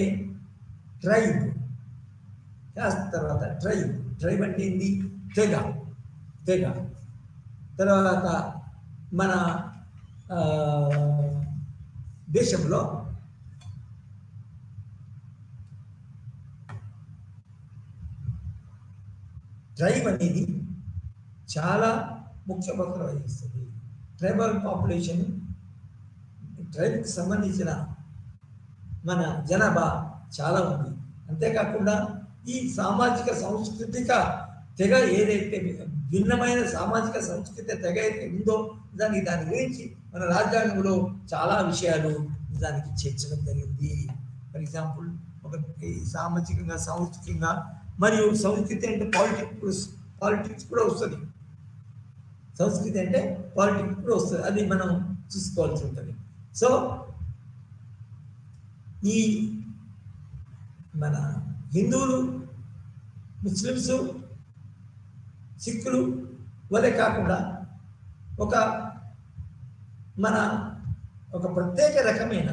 ట్రైబ్. కాస్ట్ తర్వాత ట్రైబ్ అంటే ఏంది? తెగ. తర్వాత మన దేశంలో ట్రైబ్ అనేది చాలా ముఖ్య పాత్ర వహిస్తుంది. ట్రైబల్ పాపులేషన్, ట్రైబ్కి సంబంధించిన మన జనాభా చాలా ఉంది. అంతేకాకుండా ఈ సామాజిక సాంస్కృతిక తెగ ఏదైతే భిన్నమైన సామాజిక సంస్కృతి తెగ అయితే ఉందో దాని గురించి మన రాజ్యాంగంలో చాలా విషయాలు దానికి చేర్చడం జరిగింది. ఫర్ ఎగ్జాంపుల్ ఒకటి సామాజికంగా సాంస్కృతికంగా మరియు సంస్కృతి అంటే పాలిటిక్స్ కూడా వస్తుంది. సంస్కృతి అంటే పాలిటిక్స్ కూడా వస్తుంది, అది మనం చూసుకోవాల్సి ఉంటుంది. సో ఈ మన హిందువులు, ముస్లిమ్స్, సిక్కులు వలె కాకుండా ఒక ప్రత్యేక రకమైన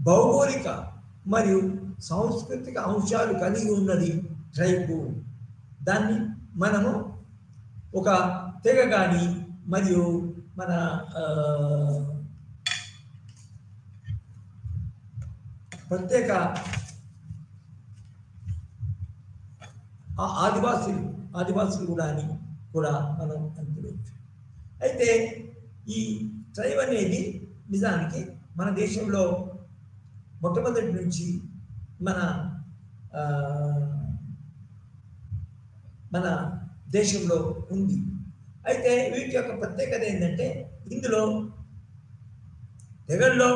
భౌగోళిక మరియు సాంస్కృతిక అంశాలు కలిగి ఉన్నది ట్రైబు. దాన్ని మనము ఒక తెగ కానీ మరియు మన ప్రత్యేక ఆదివాసులు కూడా మనం అనుకోవచ్చు. అయితే ఈ ట్రైబ్ అనేది నిజానికి మన దేశంలో మొట్టమొదటి నుంచి మన దేశంలో ఉంది. అయితే వీటి యొక్క ప్రత్యేకత ఏంటంటే ఇందులో తెగల్లో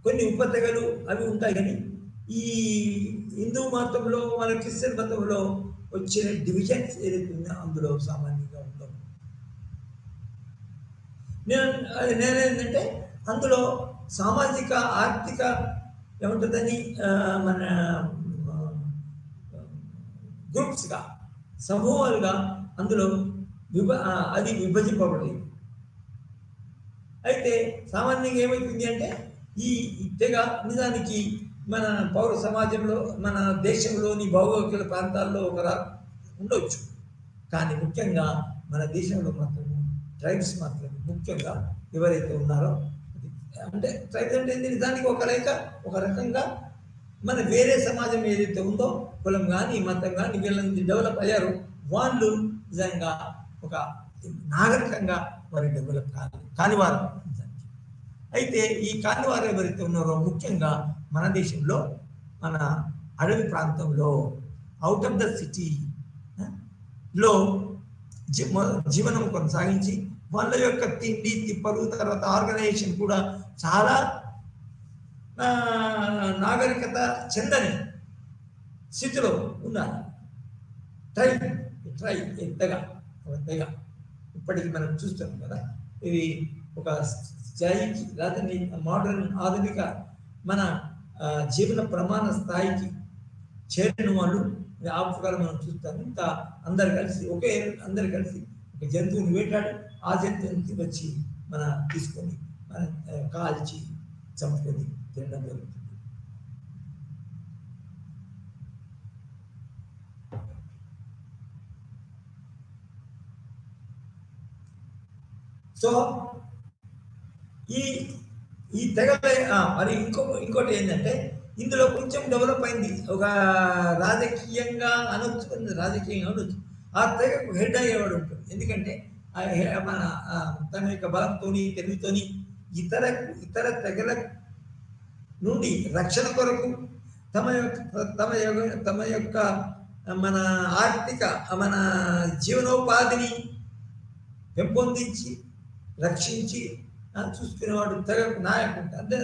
కొన్ని ఉపతెగలు అవి ఉంటాయి, కానీ ఈ హిందూ మతంలో మన క్రిస్టియన్ మతంలో వచ్చిన డివిజన్స్ ఏదైతే ఉందో అందులో సామాన్యంగా ఉండవు. నేనేంటంటే అందులో సామాజిక ఆర్థిక ఏముంటుందని మన గ్రూప్స్గా సమూహాలుగా అందులో అది విభజింపబడింది. అయితే సామాన్యంగా ఏమవుతుంది అంటే ఈ తెగ నిజానికి మన పౌర సమాజంలో మన దేశంలోని భౌగోళిక ప్రాంతాల్లో ఉండవచ్చు, కానీ ముఖ్యంగా మన దేశంలో మాత్రం ట్రైబ్స్ మాత్రం ముఖ్యంగా ఎవరైతే ఉన్నారో అంటే ట్రైబ్స్ అంటే నిజానికి ఒక రకంగా మన వేరే సమాజం ఏదైతే ఉందో కులం కానీ మతం కానీ వీళ్ళ నుంచి డెవలప్ అయ్యారు, వాళ్ళు నిజంగా ఒక నాగరికంగా వారు డెవలప్ కానివారు. అయితే ఈ కానివారు ఎవరైతే ఉన్నారో ముఖ్యంగా మన దేశంలో మన అడవి ప్రాంతంలో అవుట్ ఆఫ్ ద సిటీలో జీవనం కొనసాగించి వాళ్ళ యొక్క తిండి తిప్పలు తర్వాత ఆర్గనైజేషన్ కూడా చాలా నాగరికత చెందని స్థితిలో ఉన్నారు. తెగ ఇప్పటికి మనం చూస్తాం కదా, ఇది ఒక స్థాయికి రాదని మోడర్న్ ఆధునిక మన జీవన ప్రమాణ స్థాయికి చేరిన వాళ్ళు ఆపుకాలు మనం చూస్తాము. ఇంకా అందరు కలిసి ఒక జంతువుని వేటాడి ఆ జంతువుని వచ్చి తీసుకొని కాల్చి చంపుకొని తినడం జరుగుతుంది. సో ఈ తెగలే మరి ఇంకోటి ఏంటంటే ఇందులో కొంచెం డెవలప్ అయింది, ఒక రాజకీయంగా అనొచ్చు. ఆ తెగకు హెడ్ అయ్యేవాడు ఉంటుంది. ఎందుకంటే మన తన యొక్క బలంతోని తెలివితోని ఇతర తెగల నుండి రక్షణ కొరకు తమ యొక్క మన ఆర్థిక మన జీవనోపాధిని పెంపొందించి రక్షించి చూసుకునేవాడు తెగ నాయకుడు. అంటే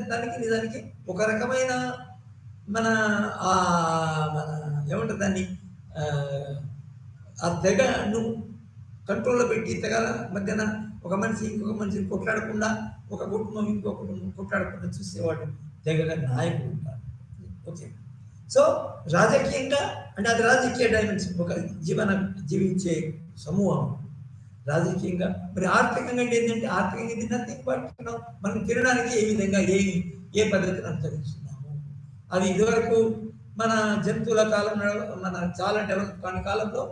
నిజానికి ఒక రకమైన మన ఏమంటారు దాన్ని ఆ తెగను కంట్రోల్లో పెట్టి తెగల మధ్యన ఒక మనిషి ఇంకొక మనిషిని కొట్లాడకుండా, ఒక కుటుంబం ఇంకొక కుటుంబం కొట్లాడకుండా చూసేవాడు తెగగా నాయకుడు ఉంటారు. ఓకే, సో రాజకీయంగా అంటే అది రాజకీయ డైమెన్షన్, ఒక జీవించే సమూహం రాజకీయంగా. మరి ఆర్థికంగా అంటే ఏంటంటే ఆర్థికంగా నథింగ్ బట్ మనం తినడానికి ఏ విధంగా ఏ పద్ధతిని అనుసరిస్తున్నాము. అది ఇదివరకు మన జంతువుల కాలంలో మన చాలా డెవలప్ కాని కాలంలో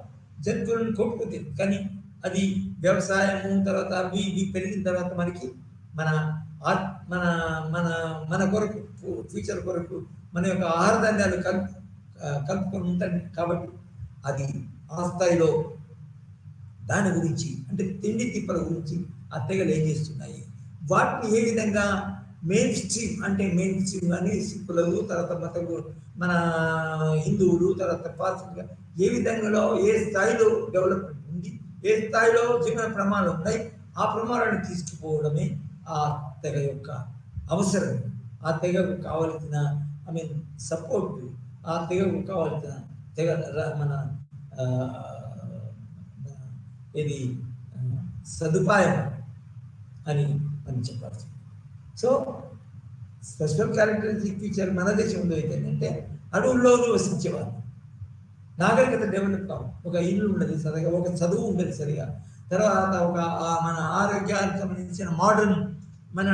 జంతువులను కొట్టుకుంది, కానీ అది వ్యవసాయము తర్వాత అవి పెరిగిన తర్వాత మనకి మన మన మన మన కొరకు ఫ్యూచర్ కొరకు మన యొక్క ఆహార ధాన్యాలు కలుపుకొని ఉంటాయి. కాబట్టి అది ఆ స్థాయిలో దాని గురించి అంటే తిండి తిప్పల గురించి ఆ తెగలు ఏం చేస్తున్నాయి, వాటిని ఏ విధంగా మెయిన్ స్ట్రీమ్ అంటే మెయిన్ స్ట్రీమ్ అని సిక్కులు, తర్వాత మన హిందువులు, తర్వాత పార్సీలు ఏ విధంగా ఏ స్థాయిలో డెవలప్మెంట్ ఉంది, ఏ స్థాయిలో జీవన ప్రమాణాలు ఉన్నాయి, ఆ ప్రమాణాలను తీసుకుపోవడమే ఆ తెగ యొక్క అవసరం. ఆ తెగకు కావలసిన సపోర్ట్, ఆ తెగకు కావలసిన తెగ మన ఇది సదుపాయం అని మనం చెప్పాల్సి. సో స్పెషల్ క్యారెక్టరిస్టిక్ ఫీచర్ మన దేశంలో ఏంటంటే అడవుల్లో నివసించేవాళ్ళు, నాగరికత డెవలప్ కావు, ఒక ఇల్లు ఉండదు సరిగా, ఒక చదువు ఉండదు సరిగా, తర్వాత ఒక మన ఆరోగ్యానికి సంబంధించిన మోడర్న్ మన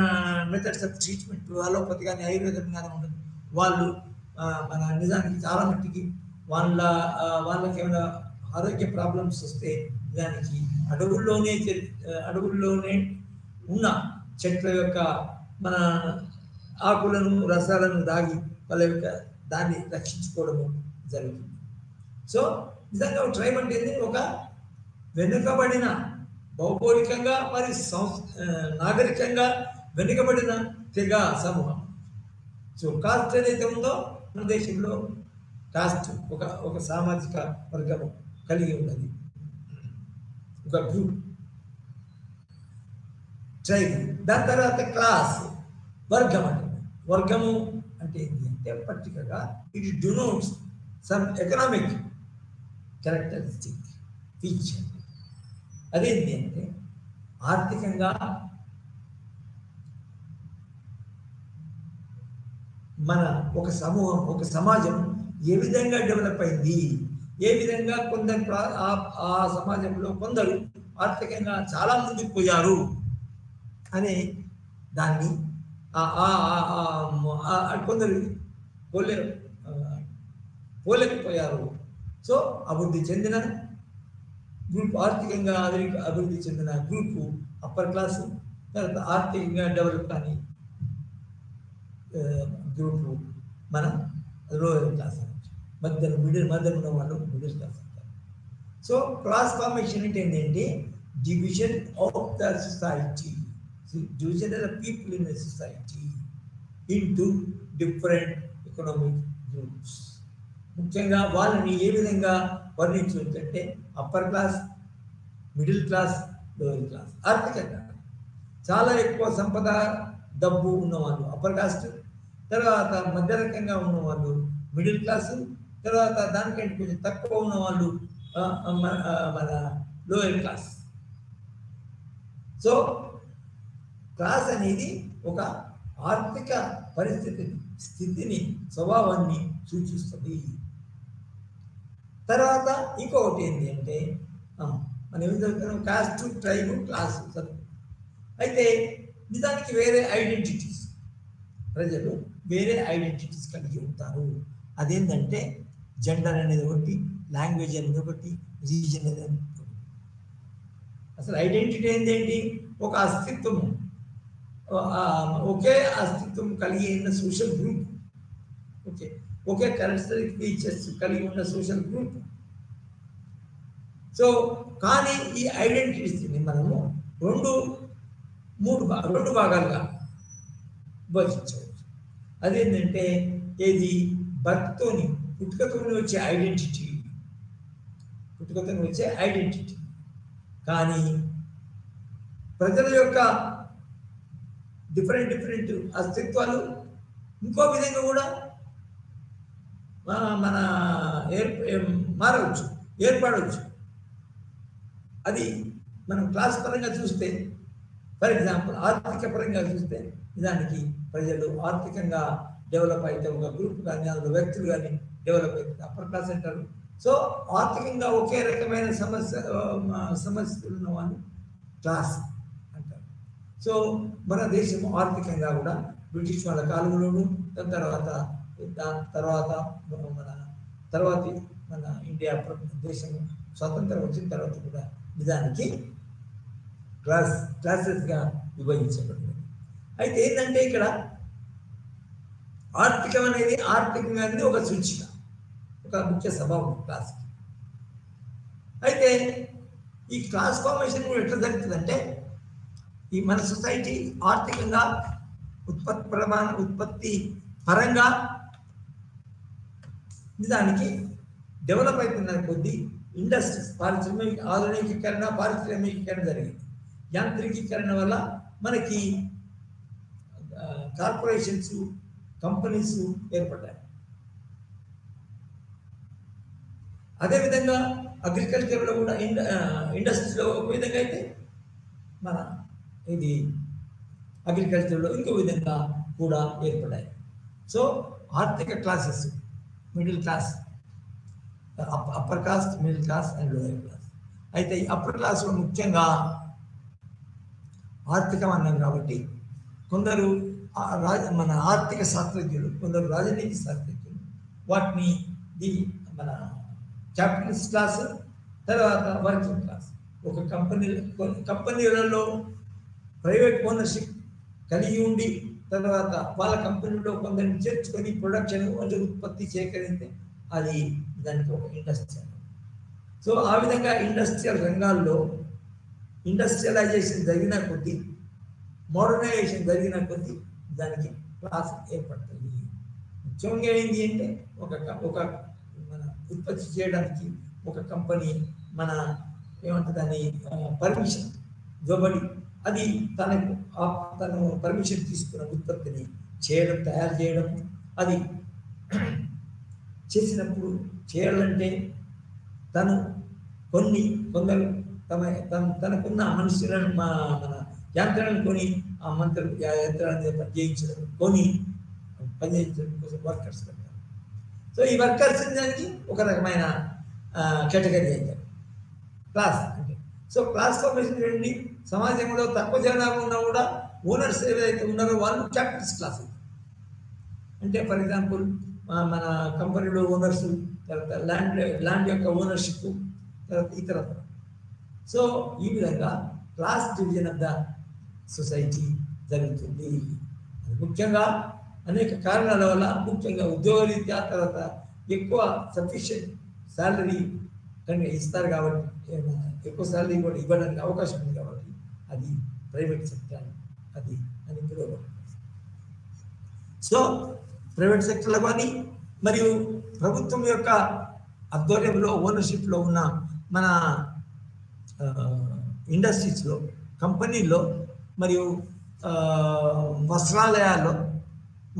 మెథడ్స్ ఆఫ్ ట్రీట్మెంట్ అలోపతి కానీ ఆయుర్వేదం కానీ ఉండదు. వాళ్ళు మన నిజానికి చాలా మట్టికి వాళ్ళకి ఏమైనా ఆరోగ్య ప్రాబ్లమ్స్ వస్తే దానికి అడవుల్లోనే ఉన్న చెట్ల యొక్క మన ఆకులను రసాలను దాగి వాళ్ళ యొక్క దాన్ని రక్షించుకోవడము జరుగుతుంది. సో నిజంగా ట్రైబ్ అంటే ఒక వెనుకబడిన భౌగోళికంగా మరి నాగరికంగా వెనుకబడిన తెగ సమూహం. సో కాస్ట్ ఏదైతే ఉందో మన దేశంలో కాస్ట్ ఒక సామాజిక వర్గము కలిగి ఉన్నది, ఒక గ్రూప్ ట్రైబ్. దాని తర్వాత క్లాస్, వర్గం వర్గము అంటే ఏంటి అంటే పర్టికులర్గా it denotes some economic characteristic feature. అదేంటి అంటే ఆర్థికంగా మన ఒక సమూహం, ఒక సమాజం ఏ విధంగా డెవలప్ అయింది, ఏ విధంగా కొందరు ఆ సమాజంలో కొందరు ఆర్థికంగా చాలా ముందుకు పోయారు అనే దాన్ని కొందరు పోలేకపోయారు. సో అభివృద్ధి చెందిన గ్రూప్, ఆర్థికంగా అభివృద్ధి చెందిన గ్రూపు అప్పర్ క్లాసు, తర్వాత ఆర్థికంగా డెవలప్ కానీ గ్రూపు మన లోయర్ క్లాస్, మధ్యలో ఉన్న వాళ్ళు మిడిల్ క్లాస్ అంటారు. సో క్లాస్ ఫార్మేషన్ అంటే ఏంటంటే division of the society, division of the people in a society into different economic groups. ముఖ్యంగా వాళ్ళని ఏ విధంగా వర్ణించవచ్చు అంటే upper class, middle class, lower class. ఆర్థికంగా చాలా ఎక్కువ సంపద డబ్బు ఉన్నవాళ్ళు అప్పర్ కాస్ట్, తర్వాత మధ్యరకంగా ఉన్నవాళ్ళు మిడిల్ క్లాసు, తర్వాత దానికంటే కొంచెం తక్కువ ఉన్నవాళ్ళు మన లోయర్ క్లాస్. సో క్లాస్ అనేది ఒక ఆర్థిక పరిస్థితిని, స్థితిని, స్వభావాన్ని సూచిస్తుంది. తర్వాత ఇంకొకటి ఏంటి అంటే మనం ఏం చదువుతున్నాం, కాస్ట్, ట్రైబ్, క్లాస్ చదువు. అయితే నిజానికి వేరే ఐడెంటిటీస్, ప్రజలు వేరే ఐడెంటిటీస్ కలిగి ఉంటారు. అదేంటంటే జెండర్ అనేది ఒకటి, లాంగ్వేజ్ అనేది ఒకటి, రిలీజన్ అనేది ఒకటి. అసలు ఐడెంటిటీ ఏంటి? ఒక అస్తిత్వము, ఒకే అస్తిత్వం కలిగి ఉన్న సోషల్ గ్రూప్, ఒకే క్యారెక్టరిస్టిక్ ఫీచర్స్ కలిగి ఉన్న సోషల్ గ్రూప్. సో కానీ ఈ ఐడెంటిటీస్ని మనము రెండు భాగాలుగా విభజించవచ్చు. అదేంటంటే ఏది బర్త్తోని, పుట్టుకతోని వచ్చే ఐడెంటిటీ, కానీ ప్రజల యొక్క డిఫరెంట్ అస్తిత్వాలు ఇంకో విధంగా కూడా మన మారవచ్చు, ఏర్పడవచ్చు. అది మనం క్లాస్ పరంగా చూస్తే, ఫర్ ఎగ్జాంపుల్ ఆర్థిక పరంగా చూస్తే నిజానికి ప్రజలు ఆర్థికంగా డెవలప్ అయితే ఒక గ్రూప్ కానీ అందులో వ్యక్తులు కానీ డెవలప్ అవుతుంది, అప్పర్ క్లాస్ అంటారు. సో ఆర్థికంగా ఒకే రకమైన సమస్యలు ఉన్న వాళ్ళు క్లాస్ అంటారు. సో మన దేశం ఆర్థికంగా కూడా బ్రిటిష్ వాళ్ళ కాలంలోనూ, దాని తర్వాత మన ఇండియా దేశం స్వాతంత్రం వచ్చిన తర్వాత కూడా నిజానికి క్లాసెస్గా విభజించబడింది. అయితే ఏంటంటే ఇక్కడ ఆర్థికంగా అనేది ఒక సూచిక, ఒక ముఖ్య స్వభావం క్లాస్కి. అయితే ఈ క్లాస్ ఫార్మేషన్ కూడా ఎట్లా జరుగుతుందంటే, ఈ మన సొసైటీ ఆర్థికంగా ఉత్పత్తి పరంగా నిజానికి డెవలప్ అవుతున్న కొద్దీ ఇండస్ట్రీస్ పారిశ్రామికీకరణ జరిగింది. యాంత్రికీకరణ వల్ల మనకి కార్పొరేషన్స్, కంపెనీస్ ఏర్పడ్డాయి. అదేవిధంగా అగ్రికల్చర్లో కూడా ఇండస్ట్రీలో ఒక విధంగా అయితే మన ఇది అగ్రికల్చర్లో ఇంకో విధంగా కూడా ఏర్పడ్డాయి. సో ఆర్థిక classes, middle class, upper caste, middle class and lower class. అయితే ఈ అప్పర్ క్లాస్లో ముఖ్యంగా ఆర్థికం అన్నాం కాబట్టి కొందరు మన ఆర్థిక శాస్త్రజ్ఞులు, కొందరు రాజనీతి శాస్త్రజ్ఞులు వాటిని మన క్యాపిటలిస్ట్ క్లాస్, తర్వాత వర్కింగ్ క్లాస్. ఒక కంపెనీలలో ప్రైవేట్ ఓనర్షిప్ కలిగి ఉండి తర్వాత వాళ్ళ కంపెనీలో కొందరిని చేర్చుకొని ప్రొడక్షన్ అంటే ఉత్పత్తి సేకరిస్తే అది దానికి ఒక ఇండస్ట్రీ. సో ఆ విధంగా ఇండస్ట్రియల్ రంగాల్లో ఇండస్ట్రియలైజేషన్ జరిగిన కొద్దీ, మోడర్నైజేషన్ జరిగిన కొద్దీ దానికి క్లాస్ ఏర్పడుతుంది. ముఖ్యంగా ఏంటి అంటే ఒక మన ఉత్పత్తి చేయడానికి ఒక కంపెనీ మన ఏమంటుందని పర్మిషన్ ఇవ్వబడి అది తను పర్మిషన్ తీసుకున్న ఉత్పత్తిని తయారు చేయడం, అది చేసినప్పుడు చేయాలంటే కొందరు తనకున్న మనుషులను మన యంత్రాలను కొని ఆ యంత్రాలను పనిచేయించడం కోసం వర్కర్స్ పెట్టారు. సో ఈ వర్కర్స్ దానికి ఒక రకమైన కేటగిరీ అయ్యారు క్లాస్ అంటే. సో క్లాస్ ఫార్మేషన్ ఏంటి? సమాజంలో తక్కువ జనాభా ఉన్నా కూడా ఓనర్స్ ఏదైతే ఉన్నారో వాళ్ళు క్యాపిటలిస్ట్ క్లాస్. అంటే ఫర్ ఎగ్జాంపుల్ మన కంపెనీలో ఓనర్స్, తర్వాత ల్యాండ్ యొక్క ఓనర్షిప్, తర్వాత ఇతర. సో ఈ విధంగా class division of the society జరుగుతుంది. ముఖ్యంగా అనేక కారణాల వల్ల, ముఖ్యంగా ఉద్యోగరీత్యా, తర్వాత ఎక్కువ సఫిషియెంట్ శాలరీ కనుక ఇస్తారు కాబట్టి, ఎక్కువ శాలరీ కూడా ఇవ్వడానికి అవకాశం ఉంది కాబట్టి అది ప్రైవేట్ సెక్టర్ అని పిలువబడుతుంది. సో ప్రైవేట్ సెక్టర్లో కానీ మరియు ప్రభుత్వం యొక్క ఆధ్వర్యంలో ఓనర్షిప్లో ఉన్న మన ఇండస్ట్రీస్లో, కంపెనీల్లో మరియు వస్త్రాలయాల్లో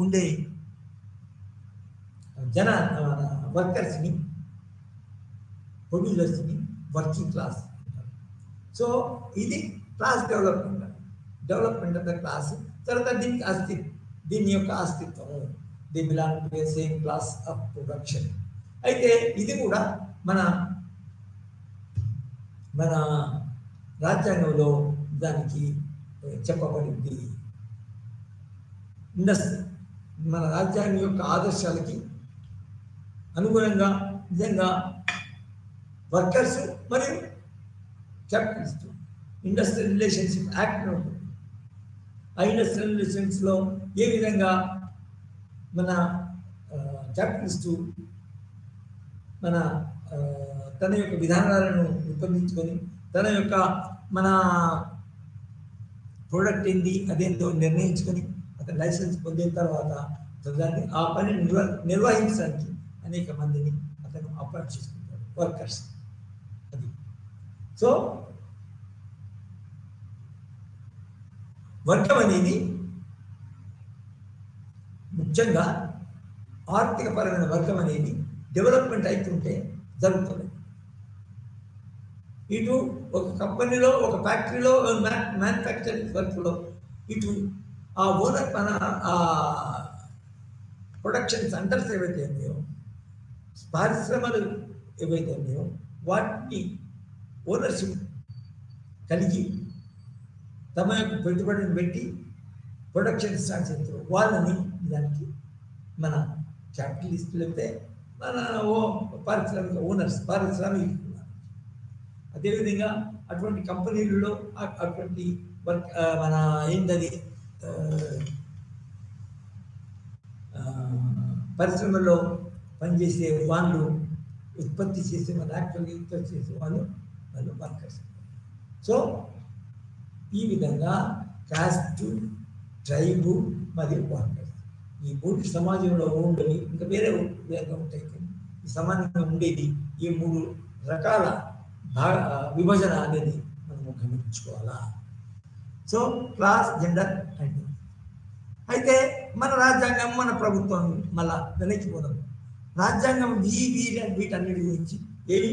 ఉండే వర్కర్స్ని, ప్రొడ్యూసర్స్ని వర్కింగ్ క్లాస్ అంటారు. సో ఇది class development of the class. తర్వాత దీని యొక్క అస్తిత్వం, the belong to same class of production. అయితే ఇది కూడా మన రాజ్యాంగంలో దానికి చెప్పబడింది. మన రాజ్యాంగం యొక్క ఆదర్శాలకి అనుగుణంగా నిజంగా వర్కర్స్ మరియు క్యాపిటలిస్ట్ ఇండస్ట్రియల్ రిలేషన్షిప్ యాక్ట్ ఉంటుంది. ఆ ఇండస్ట్రియల్ రిలేషన్స్లో ఏ విధంగా మన క్యాపిటలిస్టు తన యొక్క విధానాలను రూపొందించుకొని తన యొక్క మన ప్రోడక్ట్ ఏంది అదేందో నిర్ణయించుకొని అతను లైసెన్స్ పొందిన తర్వాత దాన్ని ఆ పని నిర్వహించడానికి అనేక మందిని అతను అపాయింట్ చేసుకుంటాడు, వర్కర్స్. అది సో వర్గం అనేది ముఖ్యంగా ఆర్థిక పరమైన వర్గం అనేది డెవలప్మెంట్ అవుతుంటే జరుగుతుంది. ఇటు ఒక కంపెనీలో, ఒక ఫ్యాక్టరీలో, మ్యానుఫ్యాక్చరింగ్ వర్క్లో ఇటు ఆ ఓనర్ ఆ ప్రొడక్షన్ సెంటర్స్ ఏవైతే ఉన్నాయో, పరిశ్రమలు ఏవైతే ఉన్నాయో వాటిని ఓనర్షిప్ కలిగి తమ యొక్క పెట్టుబడిని పెట్టి ప్రొడక్షన్ స్టార్ట్ చేస్తారు. వాళ్ళని దానికి మన క్యాపిటలిస్టులు అయితే మన పారిశ్రామిక ఓనర్స్, పారిశ్రామికులు. అదేవిధంగా అటువంటి కంపెనీలలో అటువంటి వర్క్ మన ఏంటది పరిశ్రమలో పనిచేసే వాళ్ళు, ఉత్పత్తి చేసే వాళ్ళు, యాక్చువల్గా ఉత్పత్తి చేసే వాళ్ళు వర్కర్స్. సో ఈ విధంగా కాస్ట్, ట్రైబు, మరియు క్వార్టర్స్. ఈ 3 సమాజంలో ఉండేవి ఇంకా వేరే విధంగా ఉంటాయి. ఈ సమాజంగా ఉండేది ఈ 3 రకాల విభజన అనేది మనము గమనించుకోవాలా. సో క్లాస్, జెండర్ అండ్ అయితే మన రాజ్యాంగం, మన ప్రభుత్వం మళ్ళా వెనక్కిపోదాం. రాజ్యాంగం వీటన్నిటి గురించి ఏమి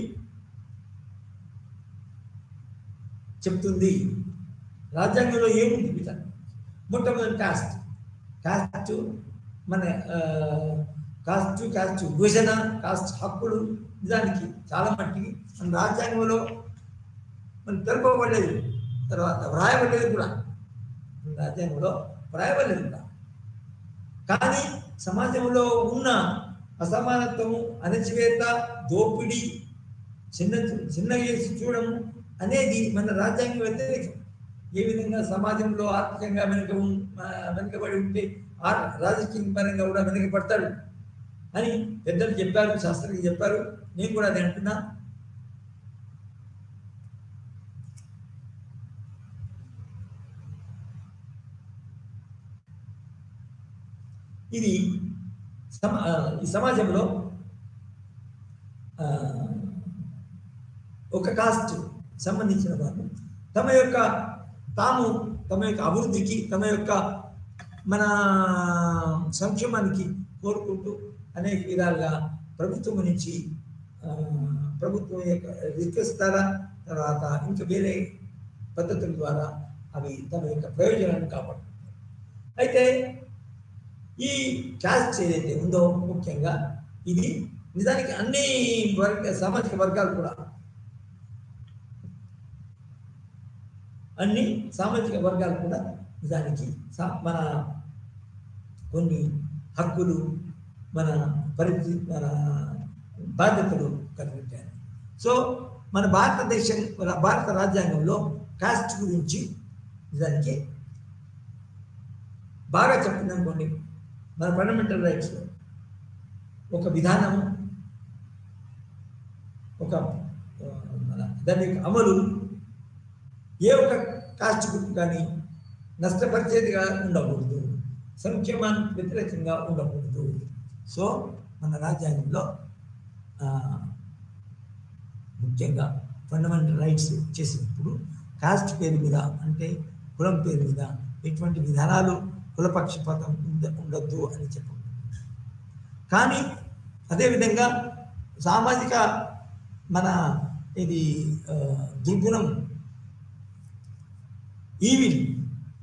చెప్తుంది? రాజ్యాంగంలో ఏముంది? వీటన్ని మొట్టమొదటి కాస్ట్ మన కాస్ట్ విభజన, కాస్ట్ హక్కులు. నిజానికి చాలా మట్టికి మన రాజ్యాంగంలో మనం తెలుపబడలేదు, తర్వాత వ్రాయబడలేదు కూడా. రాజ్యాంగంలో వ్రాయబడలేదు కూడా. కానీ సమాజంలో ఉన్న అసమానత్వము, అణచివేత, దోపిడీ, చిన్నగా చేసి చూడము అనేది మన రాజ్యాంగం వ్యతిరేకం. ఏ విధంగా సమాజంలో ఆర్థికంగా వెనుకబడి ఉంటే రాజకీయ పరంగా కూడా వెనుకబడతాడు అని పెద్దలు చెప్పారు, శాస్త్రజ్ఞులు చెప్పారు. నేను కూడా అది అంటున్నా. ఇది ఈ సమాజంలో ఒక కాస్ట్ సంబంధించిన వారు తమ యొక్క అభివృద్ధికి, తమ యొక్క మన సంక్షేమానికి కోరుకుంటూ అనేక విధాలుగా ప్రభుత్వం నుంచి ప్రభుత్వం యొక్క రిక్వెస్ట్ ద్వారా, తర్వాత ఇంకా వేరే పద్ధతుల ద్వారా అవి తమ యొక్క ప్రయోజనాన్ని కాపాడుకుంటారు. అయితే ఈ కాస్ట్ ఏదైతే ఉందో ముఖ్యంగా ఇది నిజానికి అన్ని సామాజిక వర్గాలు కూడా, అన్ని సామాజిక వర్గాలు కూడా నిజానికి మన కొన్ని హక్కులు, మన మన బాధ్యతలు కలిగి ఉంటాయి. సో మన భారత రాజ్యాంగంలో కాస్ట్ గురించి నిజానికి బాగా చెప్పిందనుకోండి. మన ఫండమెంటల్ రైట్స్లో ఒక విధానము, ఒక దాని యొక్క అమలు ఏ ఒక్క కాస్ట్ గ్రూప్ కానీ నష్టపరిచేదిగా ఉండకూడదు, సంక్షేమానికి వ్యతిరేకంగా ఉండకూడదు. సో మన రాజ్యాంగంలో ముఖ్యంగా ఫండమెంటల్ రైట్స్ చేసినప్పుడు కాస్ట్ పేరు మీద, అంటే కులం పేరు మీద ఎటువంటి విధానాలు, కులపక్షపాతం ఉండద్దు అని చెప్పండి. కానీ అదేవిధంగా సామాజిక మన ఇది దుర్గుణం, ఈవిల్,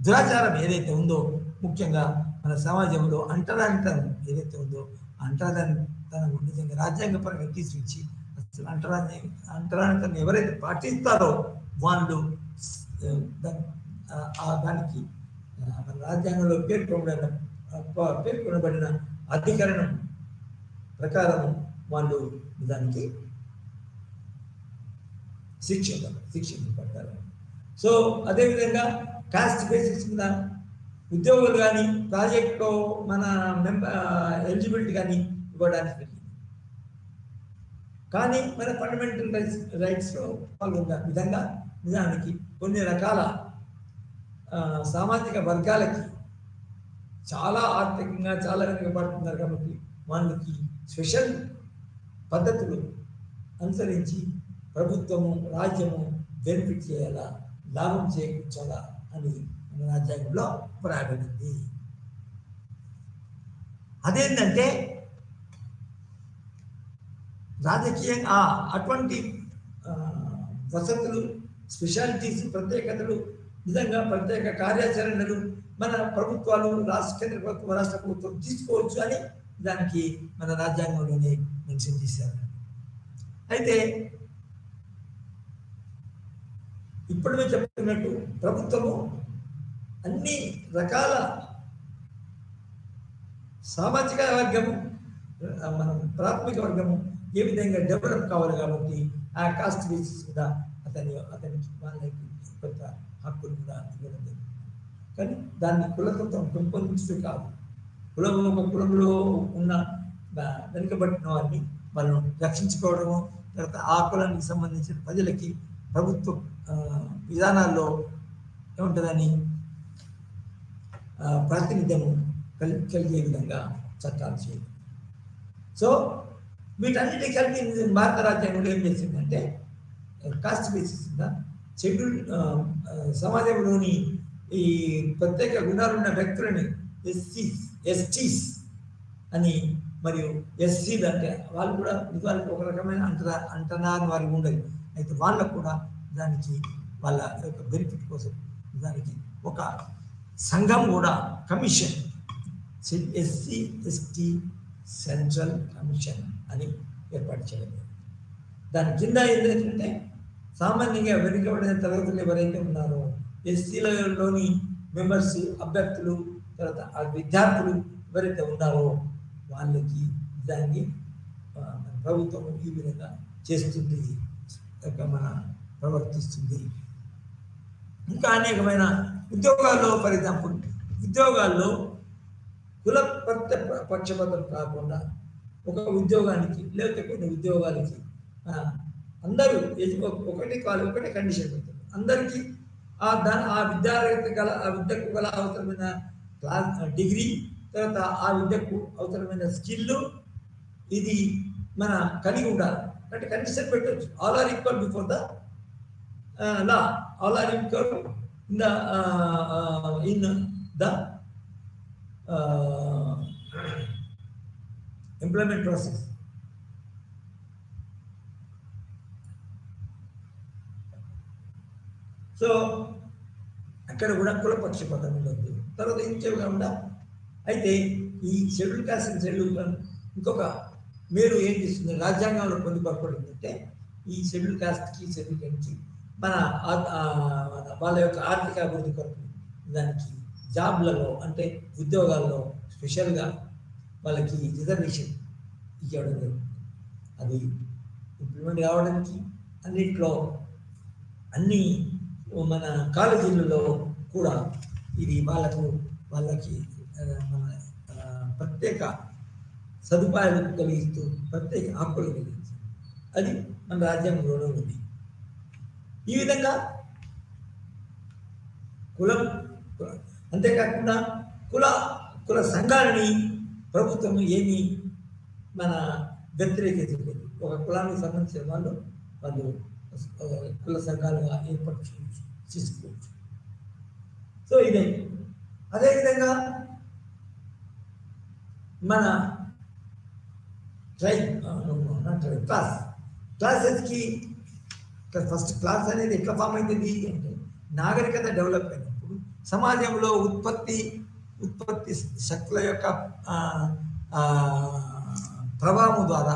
దురాచారం ఏదైతే ఉందో, ముఖ్యంగా మన సమాజంలో అంటరానితనం ఏదైతే ఉందో, అంటరానితనం నిజంగా రాజ్యాంగపరంగా తీసుకొచ్చి అసలు అంటరానితనం ఎవరైతే పాటిస్తారో వాళ్ళు దానికి మన రాజ్యాంగంలో పేర్కొనబడిన అధికరణం ప్రకారం వాళ్ళు దానికి శిక్షించబడతారు. సో అదేవిధంగా కాస్ట్ బేసిస్ మీద ఉద్యోగులు కానీ ప్రాజెక్టులో మన ఎలిజిబిలిటీ కానీ ఇవ్వడానికి జరిగింది. కానీ మన ఫండమెంటల్ రైట్స్లో పాల్గొన్న విధంగా నిజానికి కొన్ని రకాల సామాజిక వర్గాలకి చాలా ఆర్థికంగా చాలా వెనుకబడుతున్నారు కాబట్టి వాళ్ళకి స్పెషల్ పద్ధతులు అనుసరించి ప్రభుత్వము, రాజ్యము బెనిఫిట్ చేయాలా, లాభం చేకూర్చాలా అని మన రాజ్యాంగంలో వ్రాయబడింది. అదేంటంటే రాజకీయంగా అటువంటి వసతులు, స్పెషాలిటీస్, ప్రత్యేకతలు, నిజంగా ప్రత్యేక కార్యాచరణలు మన ప్రభుత్వాలు, కేంద్ర ప్రభుత్వం, రాష్ట్ర ప్రభుత్వం తీసుకోవచ్చు అని దానికి మన రాజ్యాంగంలోనే మెన్షన్ చేశారు. అయితే ఇప్పుడు మేము చెప్తున్నట్టు ప్రభుత్వము అన్ని రకాల సామాజిక వర్గము, మనం ప్రాథమిక వర్గము ఏ విధంగా డెవలప్ కావాలి కాబట్టి ఆ కాస్ట్ బేసిస్ కూడా అతనికి వాళ్ళకి కొంత హక్కులు కూడా ఇవ్వడం జరిగింది. కానీ దాన్ని కులతత్వం పెంపొందించడం కాదు, కులంలో ఉన్న వెనుకబడిన వారిని వాళ్ళను రక్షించుకోవడము, తర్వాత ఆ కులానికి సంబంధించిన ప్రజలకి ప్రభుత్వ విధానాల్లో ఏముంటుందని ప్రాతినిధ్యం కలిగే విధంగా చట్టాలు చేయాలి. సో వీటన్నిటి కలిపి భారత రాజ్యాంగంలో ఏం చేసిందంటే కాస్ట్ బేసిస్ షెడ్యూల్ సమాజంలోని ఈ ప్రత్యేక గుణాలున్న వ్యక్తులని ఎస్టీస్ అని మరియు ఎస్సీలు అంటే వాళ్ళు కూడా నిజానికి ఒక రకమైన అంటనాన్ని వారికి ఉండదు. అయితే వాళ్ళకు కూడా దానికి వాళ్ళ యొక్క బెనిఫిట్ కోసం దానికి ఒక సంఘం కూడా commission SC ST central commission అని ఏర్పాటు చేయడం. దాని కింద ఏంటంటే సామాన్యంగా వెనుకబడిన తరగతులు ఎవరైతే ఉన్నారో ఎస్సీలలోని మెంబర్స్ అభ్యర్థులు తర్వాత ఆ విద్యార్థులు ఎవరైతే ఉన్నారో వాళ్ళకి దాన్ని ప్రభుత్వం ఈ విధంగా చేస్తుంది, మన ప్రవర్తిస్తుంది. ఇంకా అనేకమైన ఉద్యోగాల్లో ఫర్ ఎగ్జాంపుల్ ఉద్యోగాల్లో కుల పక్షపాతం కాకుండా ఒక ఉద్యోగానికి లేకపోతే కొన్ని ఉద్యోగాలకి అందరూ ఒకటే కండిషన్ పెడతారు. అందరికీ ఆ విద్యార్థి ఆ విద్యకు గల అవసరమైన డిగ్రీ తర్వాత ఆ విద్యకు అవసరమైన స్కిల్ ఇది మన కలిగి ఉండాలి. అంటే కండిషన్ పెట్టవచ్చు. All are equal before the law, all are equal in the employment process. So అక్కడ కూడా కుల పక్షపాతం ఉండదు. తర్వాత ఇంకేమన్నా అయితే ఈ షెడ్యూల్ కాస్ట్ అండ్ షెడ్యూల్ ఇంకొక మీరు ఏం చేస్తుంది రాజ్యాంగంలో పొందుపరపడిందంటే ఈ షెడ్యూల్ కాస్ట్కి షెడ్యూల్ కాస్ట్కి మన వాళ్ళ యొక్క ఆర్థిక అభివృద్ధి కొరకు దానికి జాబ్లలో అంటే ఉద్యోగాల్లో స్పెషల్గా వాళ్ళకి రిజర్వేషన్ ఇవ్వడం జరుగుతుంది. అది ఇంప్లిమెంట్ కావడానికి అన్నింటిలో అన్ని మన కాలేజీలలో కూడా ఇది వాళ్ళకి మన ప్రత్యేక సదుపాయాలు కలిగిస్తూ ప్రత్యేక హక్కులు కలిగిస్తూ అది మన రాజ్యాంగంలోనే ఉంది. ఈ విధంగా కులం అంతేకాకుండా కుల సంఘాలని ప్రభుత్వం ఏమి మన వ్యతిరేకించలేదు. ఒక కులానికి సంబంధించిన వాళ్ళు కుల సంఘాలుగా ఏర్పాటు చేసుకోవచ్చు. సో ఇదే అదేవిధంగా మన క్లాసెస్కి ఫస్ట్ క్లాస్ అనేది ఎట్లా ఫామ్ అవుతుంది అంటే నాగరికత డెవలప్ అయినప్పుడు సమాజంలో ఉత్పత్తి శక్తుల యొక్క ప్రభావం ద్వారా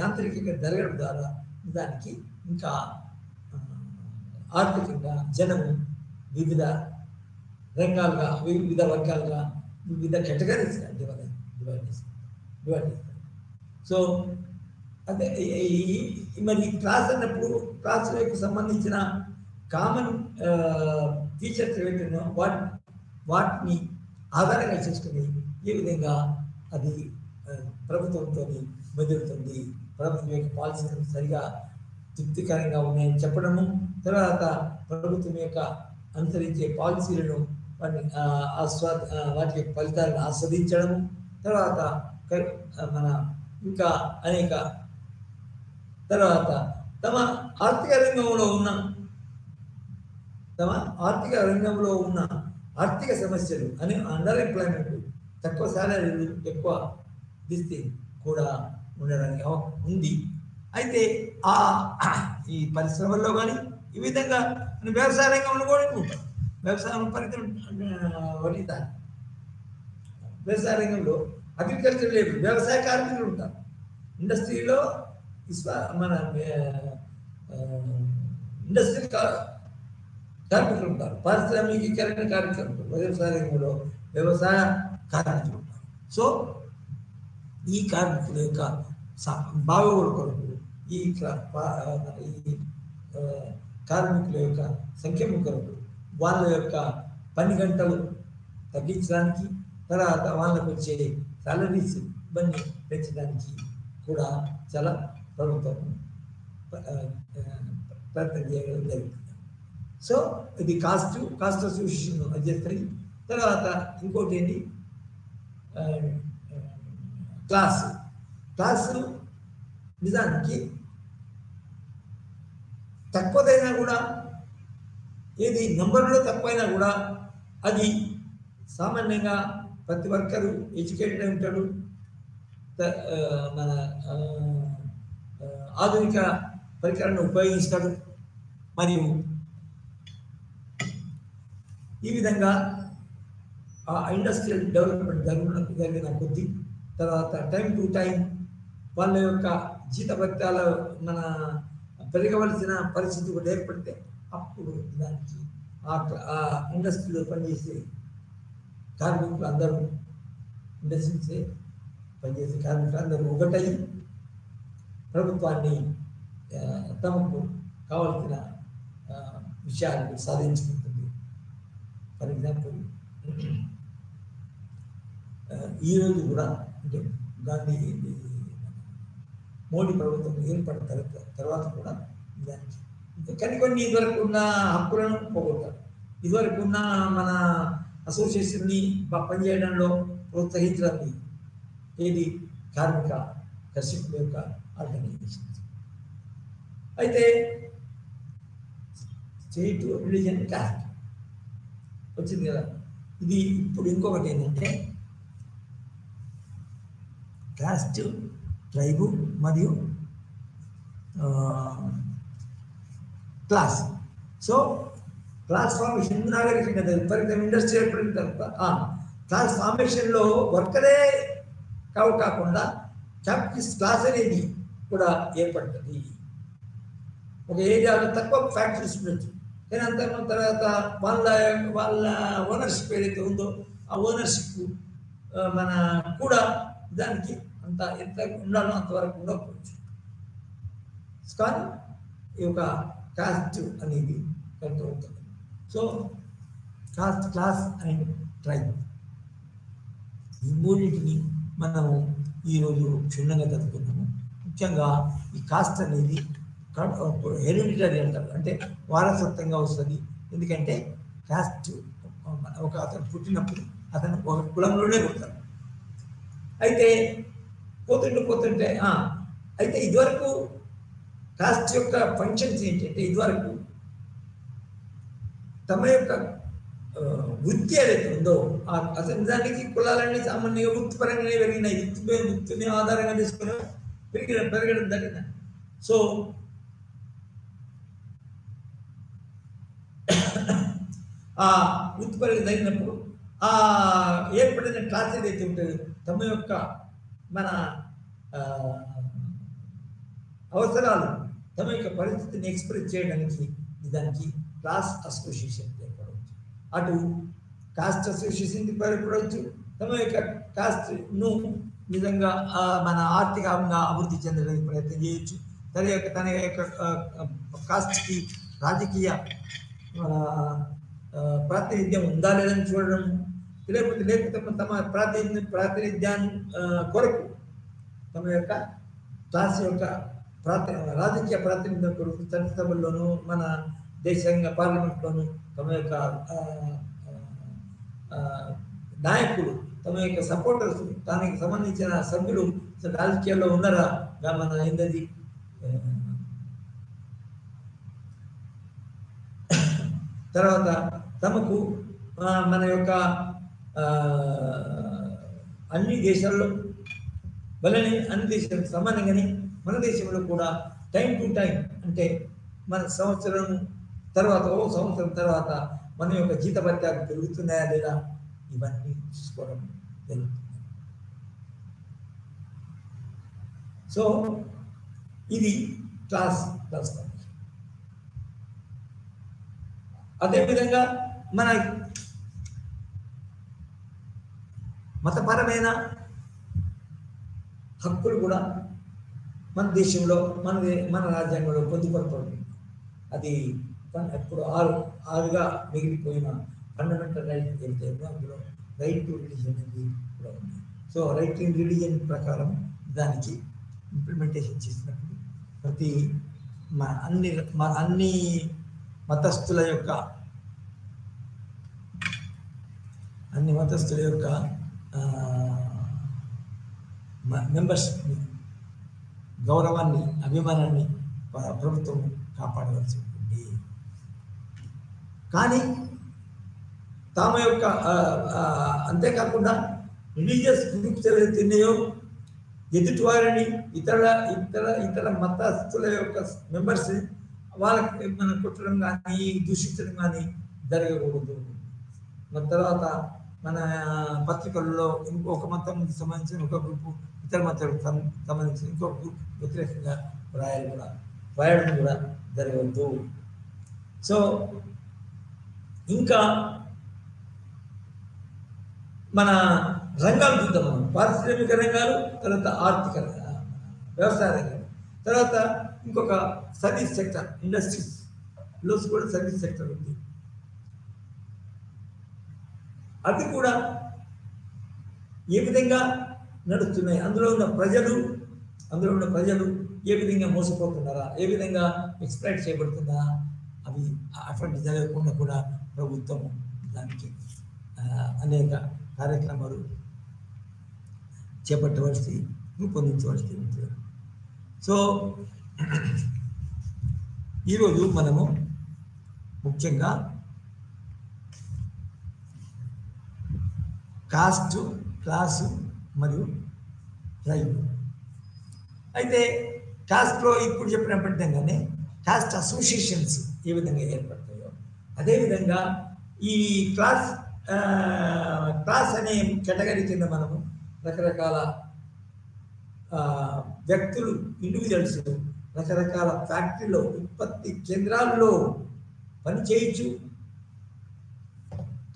యాంత్రికంగా జరగడం ద్వారా దానికి ఇంకా ఆర్థికంగా జనము వివిధ రంగాలుగా వివిధ వర్గాలుగా వివిధ కేటగిరీస్గా డివైడ్ చేస్తారు. సో అదే మరి క్లాస్ అన్నప్పుడు క్లాసులకు సంబంధించిన కామన్ ఫీచర్స్ ఏవైతున్నాయో వాటిని ఆధారంగా చేసుకుని ఏ విధంగా అది ప్రభుత్వంతో మెదులుతుంది, ప్రభుత్వం యొక్క పాలసీలు సరిగా తృప్తికరంగా ఉన్నాయని చెప్పడము, తర్వాత ప్రభుత్వం యొక్క అనుసరించే పాలసీలను వాటి యొక్క ఫలితాలను ఆస్వాదించడము, తర్వాత మన ఇంకా అనేక తర్వాత తమ ఆర్థిక రంగంలో ఉన్న ఆర్థిక సమస్యలు అని అండర్ ఎంప్లాయ్మెంట్, తక్కువ శాలరీలు, ఎక్కువ దిస్తే కూడా ఉండడానికి ఉంది. అయితే ఈ పరిశ్రమల్లో కానీ ఈ విధంగా వ్యవసాయ రంగంలో కూడా ఉంటారు. వ్యవసాయం పరిధి వ్యవసాయ రంగంలో అగ్రికల్చర్ లేబర్ వ్యవసాయ కార్మికులు ఉంటారు. ఇండస్ట్రీలో మన ఇండస్ట్రీ కార్మికులు ఉంటారు. పారిశ్రామికీకరణ కార్మికులు ఉంటారు. వ్యవసాయ రంగంలో వ్యవసాయ కార్మికులు ఉంటారు. సో ఈ కార్మికుల యొక్క బాగోగుల కొరకు ఈ కార్మికుల యొక్క సంఖ్యము కొరకు వాళ్ళ యొక్క పని గంటలు తగ్గించడానికి, తర్వాత వాళ్ళకు వచ్చే సాలరీస్ ఇవన్నీ పెంచడానికి కూడా చాలా ప్రభుత్వం ప్రయత్నం చేయడం జరుగుతుంది. సో ఇది కాస్ట్ అసోసియేషన్ చేస్తుంది. తర్వాత ఇంకోటి ఏంటి, క్లాసు నిజానికి తక్కువదైనా కూడా, ఏది నెంబర్లో తక్కువైనా కూడా అది సామాన్యంగా ప్రతి వర్కరు ఎడ్యుకేటెడ్ అయి ఉంటాడు, మన ఆధునిక పరికరాలను ఉపయోగిస్తాడు. మరియు ఈ విధంగా ఆ ఇండస్ట్రియల్ డెవలప్మెంట్ జరిగిన కొద్దీ తర్వాత టైం టు టైం వాళ్ళ యొక్క జీతభత్యాల మన పెరగవలసిన పరిస్థితి కూడా ఏర్పడితే అప్పుడు దానికి ఆ ఇండస్ట్రీలో పనిచేసే కార్మికులు అందరూ, ఇండస్ట్రీసే పనిచేసే కార్మికులు అందరూ ఒకటై ప్రభుత్వాన్ని తమకు కావాల్సిన విషయాలను సాధించుకుంటుంది. ఫర్ ఎగ్జాంపుల్ ఈరోజు కూడా అంటే గాంధీ మోడీ ప్రభుత్వం ఏర్పడిన తర్వాత కూడా దానికి కానీ కొన్ని ఇదివరకు ఉన్న హక్కులను పోగొట్టారు. ఇదివరకు ఉన్న మన అసోసియేషన్ని పనిచేయడంలో ప్రోత్సహించడానికి ఏది కార్మిక కర్షకుల యొక్క ఆర్గనైజేషన్. అయితే స్టేట్, రిలీజన్, కాస్ట్ వచ్చింది కదా. ఇది ఇప్పుడు ఇంకొకటి ఏంటంటే కాస్ట్, ట్రైబు మరియు క్లాస్. సో క్లాస్ ఫార్మేషన్ నాగరికంగా విపరీతం ఇండస్ట్రీ ఏర్పడిన తర్వాత క్లాస్ ఫార్మేషన్లో వర్కరే కాకుండా క్యాపిటలిస్ట్ క్లాస్ అనేది కూడా ఏర్పడుతుంది. ఒక ఏరియాలో తక్కువ ఫ్యాక్టరీస్ ఉండొచ్చు, కానీ అంత తర్వాత వాళ్ళ ఓనర్షిప్ ఏదైతే ఉందో ఆ ఓనర్షిప్ మన కూడా దానికి అంత ఎంత ఉండాలో అంతవరకు ఉండకపోవచ్చు. కానీ ఈ యొక్క కాస్ట్ అనేది కంట్రోల్ అవుతుంది. So cost, class and tribe ఈ మూడింటిని మనము ఈరోజు క్షుణ్ణంగా చదువుకున్నాము. ముఖ్యంగా ఈ కాస్ట్ అనేది హెరిడిటరీ అంటారు, అంటే వారసత్వంగా వస్తుంది. ఎందుకంటే కాస్ట్ ఒక అతను పుట్టినప్పుడు అతను ఒక కులంలోనే పుడతాడు. అయితే పోతుంటే అయితే ఇదివరకు కాస్ట్ యొక్క ఫంక్షన్స్ ఏంటంటే ఇదివరకు తమ యొక్క వృత్తి ఏదైతే ఉందో అసలు దానికి కులాలన్నీ సామాన్యంగా వృత్తిపరంగానే పెరిగినాయి. వృత్తిని ఆధారంగా తీసుకుని పెరగడం జరిగింది. సో ఆ వృత్తిపరంగా జరిగినప్పుడు ఆ ఏర్పడిన క్లాస్ ఏదైతే ఉంటుందో తమ యొక్క మన అవసరాలు, తమ యొక్క పరిస్థితిని ఎక్స్ప్రెస్ చేయడానికి దానికి క్లాస్ అసోసియేషన్ ఏర్పడవచ్చు. అటు కాస్ట్ అసోసియేషన్ ఏర్పడవచ్చు, తమ యొక్క కాస్ట్ను నిజంగా మన ఆర్థికంగా అభివృద్ధి చెందడానికి ప్రయత్నం చేయొచ్చు. తన యొక్క కాస్ట్కి రాజకీయ ప్రాతినిధ్యం ఉందా లేదని చూడడం, లేకపోతే తమ ప్రాతినిధ్యాన్ని కొరకు తమ యొక్క క్లాస్ యొక్క రాజకీయ ప్రాతినిధ్యం కొరకు చట్టసభల్లోనూ మన దేశంగా పార్లమెంట్లోనూ తమ యొక్క నాయకులు, తమ యొక్క సపోర్టర్స్, దానికి సంబంధించిన సభ్యులు రాజకీయాల్లో ఉన్నారా మన ఏంటది తర్వాత తమకు మన యొక్క అన్ని దేశాల్లో వలనే అన్ని దేశాలకు సమానంగానే మన దేశంలో కూడా టైం టు టైం అంటే మన సంవత్సరం తర్వాత మన యొక్క జీతభత్యాలు పెరుగుతున్నాయా లేదా ఇవన్నీ చూసుకోవడం జరుగుతుంది. సో ఇది క్లాస్. అదేవిధంగా మన మతపరమైన హక్కులు కూడా మన దేశంలో మన రాజ్యాంగంలో పొందుపరపడుతుంది. అది ఇప్పుడు ఆరుగా మిగిలిపోయిన ఫండమెంటల్ రైట్ ఏదైతే ఉందో అందులో రైట్ టు రిలీజన్ అనేది కూడా ఉంది. సో రైట్ టు రిలీజన్ ప్రకారం దానికి ఇంప్లిమెంటేషన్ చేసినప్పుడు ప్రతి అన్ని మతస్థుల యొక్క అన్ని మతస్థుల యొక్క మెంబర్స్ గౌరవాన్ని, అభిమానాన్ని ప్రభుత్వం కాపాడవలసి ఉంటుంది. కానీ తమ యొక్క అంతేకాకుండా రిలీజియస్ గ్రూప్స్ ఏవైతే ఉన్నాయో ఎదుటి వారిని ఇతర మతస్థుల యొక్క మెంబర్స్ వాళ్ళకి మనం కుట్టడం కానీ దూషించడం కానీ జరగకూడదు. మన తర్వాత మన పత్రికల్లో ఇంకొక మతానికి సంబంధించిన ఒక గ్రూపు ఇతర మతాలకు సంబంధించిన ఇంకొక గ్రూప్ వ్యతిరేకంగా రాయడం కూడా జరగవద్దు. సో ఇంకా మన రంగాలు చూద్దాం మనం. పారిశ్రామిక రంగాలు, తర్వాత ఆర్థిక వ్యవసాయ రంగాలు, తర్వాత ఇంకొక సర్వీస్ సెక్టర్, ఇండస్ట్రీస్లో కూడా సర్వీస్ సెక్టర్ ఉంది. అవి కూడా ఏ విధంగా నడుస్తున్నాయి, అందులో ఉన్న ప్రజలు ఏ విధంగా మోసపోతున్నారా, ఏ విధంగా ఎక్స్ప్లాయిట్ చేయబడుతుందా, అవి అటువంటి జరగకుండా కూడా ప్రభుత్వం దానికి అనేక కార్యక్రమాలు రూపొందించవలసి ఉంటుంది. సో ఈరోజు మనము ముఖ్యంగా కాస్ట్, క్లాసు మరియు ట్రైబ్. అయితే కాస్ట్లో ఇప్పుడు చెప్పిన విధంగానే కాస్ట్ అసోసియేషన్స్ ఏ విధంగా ఏర్పడతాయో అదేవిధంగా ఈ క్లాస్ అనే కేటగిరీ కింద మనము రకరకాల వ్యక్తులు, ఇండివిజువల్స్ రకరకాల ఫ్యాక్టరీలో, ఉత్పత్తి కేంద్రాల్లో పనిచేయచ్చు.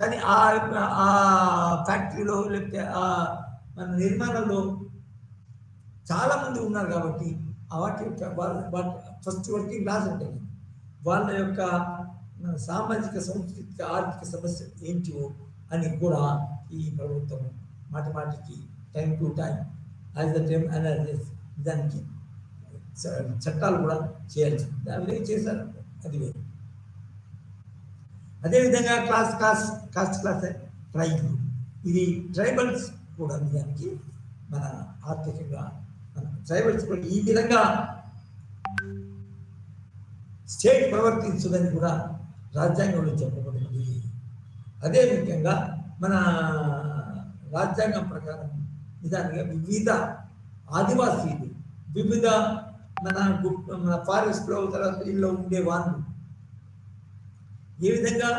కానీ ఆ ఫ్యాక్టరీలో లేకపోతే మన నిర్మాణంలో చాలామంది ఉన్నారు కాబట్టి వాటి ఫస్ట్ వర్కింగ్ క్లాస్ ఉంటాయి. వాళ్ళ యొక్క సామాజిక, సాంస్కృతిక, ఆర్థిక సమస్య ఏంటివో అని కూడా ఈ ప్రభుత్వం మాటికి time to time as the time analysis దానికి చట్టాలు కూడా చేయాల్సి అవి చేశారు. అది వేరు. అదేవిధంగా కాస్ట్ క్లాస్ ట్రైబ్, ఇది ట్రైబల్స్ కూడా దానికి మన ఆర్థికంగా మన ట్రైబల్స్ కూడా ఈ విధంగా స్టేట్ ప్రవర్తించదని కూడా రాజ్యాంగంలో చెప్పబడింది. అదే ముఖ్యంగా మన రాజ్యాంగం ప్రకారం నిజానికి వివిధ ఆదివాసీలు, వివిధ మన ఫారెస్ట్లో, తర్వాత ఇళ్ళలో ఉండే వాళ్ళు ఏ విధంగా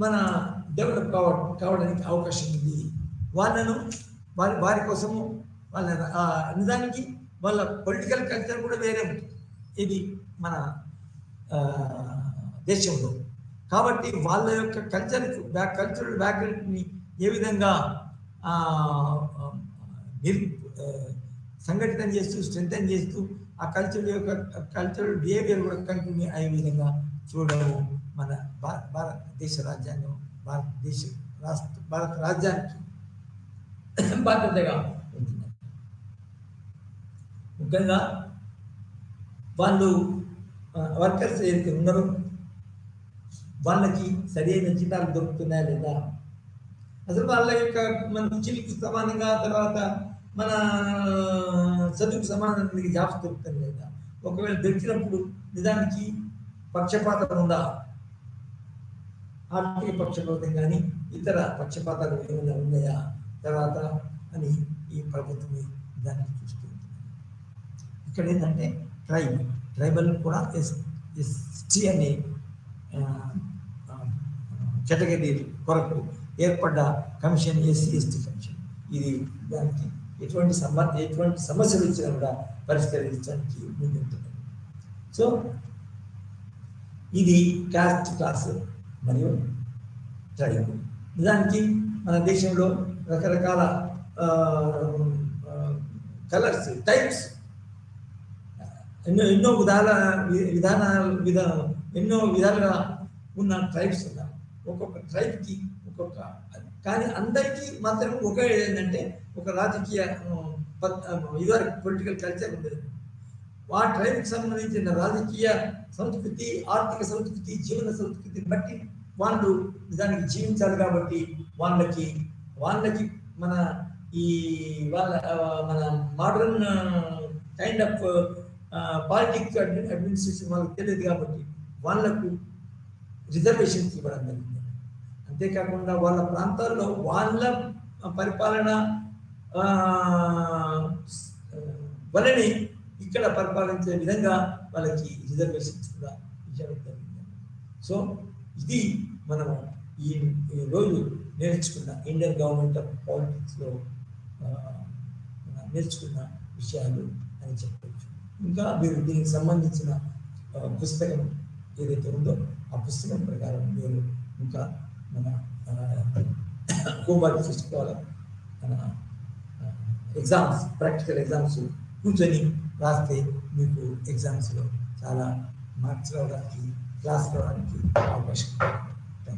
మన డెవలప్ కావడానికి అవకాశం ఉంది. వాళ్ళను వారి కోసము వాళ్ళ నిజానికి వాళ్ళ పొలిటికల్ కల్చర్ కూడా వేరే ఉంటుంది ఇది మన దేశంలో. కాబట్టి వాళ్ళ యొక్క కల్చరల్ బ్యాక్గ్రౌండ్ని ఏ విధంగా సంఘటితం చేస్తూ, స్ట్రెంథెన్ చేస్తూ ఆ కల్చరల్ బిహేవియర్ కూడా కంటిన్యూ అయ్యే విధంగా చూడడం మన భారతదేశ రాజ్యాంగం, భారత రాజ్యానికి బాధ్యతగా ఉంటుంది. ముఖ్యంగా వాళ్ళు వర్కర్స్ ఏదైతే ఉన్నారో వాళ్ళకి సరైన జీతాలు దొరుకుతున్నాయా లేదా, అసలు వాళ్ళ యొక్క మన చిలికి సమానంగా, తర్వాత మన చదువుకు సమానంగా జాబ్స్ దొరుకుతాయి లేదా, ఒకవేళ దొరికినప్పుడు నిజానికి పక్షపాతం ఉందా, ఆర్థిక పక్షపాతం కానీ ఇతర పక్షపాతాలు ఏమైనా ఉన్నాయా తర్వాత అని ఈ ప్రభుత్వం దాన్ని చూస్తుంది. ఇక్కడ ఏంటంటే ట్రైబల్ కూడా ఎస్టీ అనే కేటగిరీ కొరకు ఏర్పడ్డ కమిషన్, ఎస్సీ ఎస్టీ కమిషన్, ఇది దానికి ఎటువంటి సమస్యలు వచ్చినా కూడా పరిష్కరించడానికి ముందుంటుంది. సో ఇది కాస్ట్ క్లాస్ మరియు ట్రైబ్. నిజానికి మన దేశంలో రకరకాల కలర్స్, టైప్స్, ఎన్నో విధాలుగా ఉన్న ట్రైబ్స్ ఉన్నారు. ఒక్కొక్క ట్రైబ్కి ఒక్కొక్క, కానీ అందరికీ మాత్రం ఒకే ఏంటంటే ఒక రాజకీయ ఇదివరకు పొలిటికల్ కల్చర్ ఉండేది. ఆ ట్రైబ్కి సంబంధించిన రాజకీయ సంస్కృతి, ఆర్థిక సంస్కృతి, జీవన సంస్కృతిని బట్టి వాళ్ళు నిజానికి జీవించాలి కాబట్టి వాళ్ళకి వాళ్ళకి మన ఈ వాళ్ళ మన modern kind of politics administration వాళ్ళకి తెలియదు కాబట్టి వాళ్ళకు రిజర్వేషన్స్ ఇవ్వడం జరిగింది. అంతేకాకుండా వాళ్ళ ప్రాంతాల్లో వాళ్ళ పరిపాలన ఆ, వలని ఇక్కడ పరిపాలించే విధంగా వాళ్ళకి రిజర్వేషన్స్ కూడా ఇవ్వడం జరిగింది. సో ఇది మనము ఈ రోజు నేర్చుకున్న ఇండియన్ గవర్నమెంట్ ఆఫ్ పాలిటిక్స్లో నేర్చుకున్న విషయాలు అని చెప్పవచ్చు. ఇంకా మీరు దీనికి సంబంధించిన పుస్తకం ఏదైతే ఉందో ఆ పుస్తకం ప్రకారం మీరు ఇంకా మన హోంవర్క్ చూసుకోవాలి. మన ఎగ్జామ్స్ ప్రాక్టికల్ ఎగ్జామ్స్ కూర్చొని రాస్తే మీకు ఎగ్జామ్స్లో చాలా మార్క్స్ రావడానికి క్లాస్ రావడానికి అవకాశం ఉంది.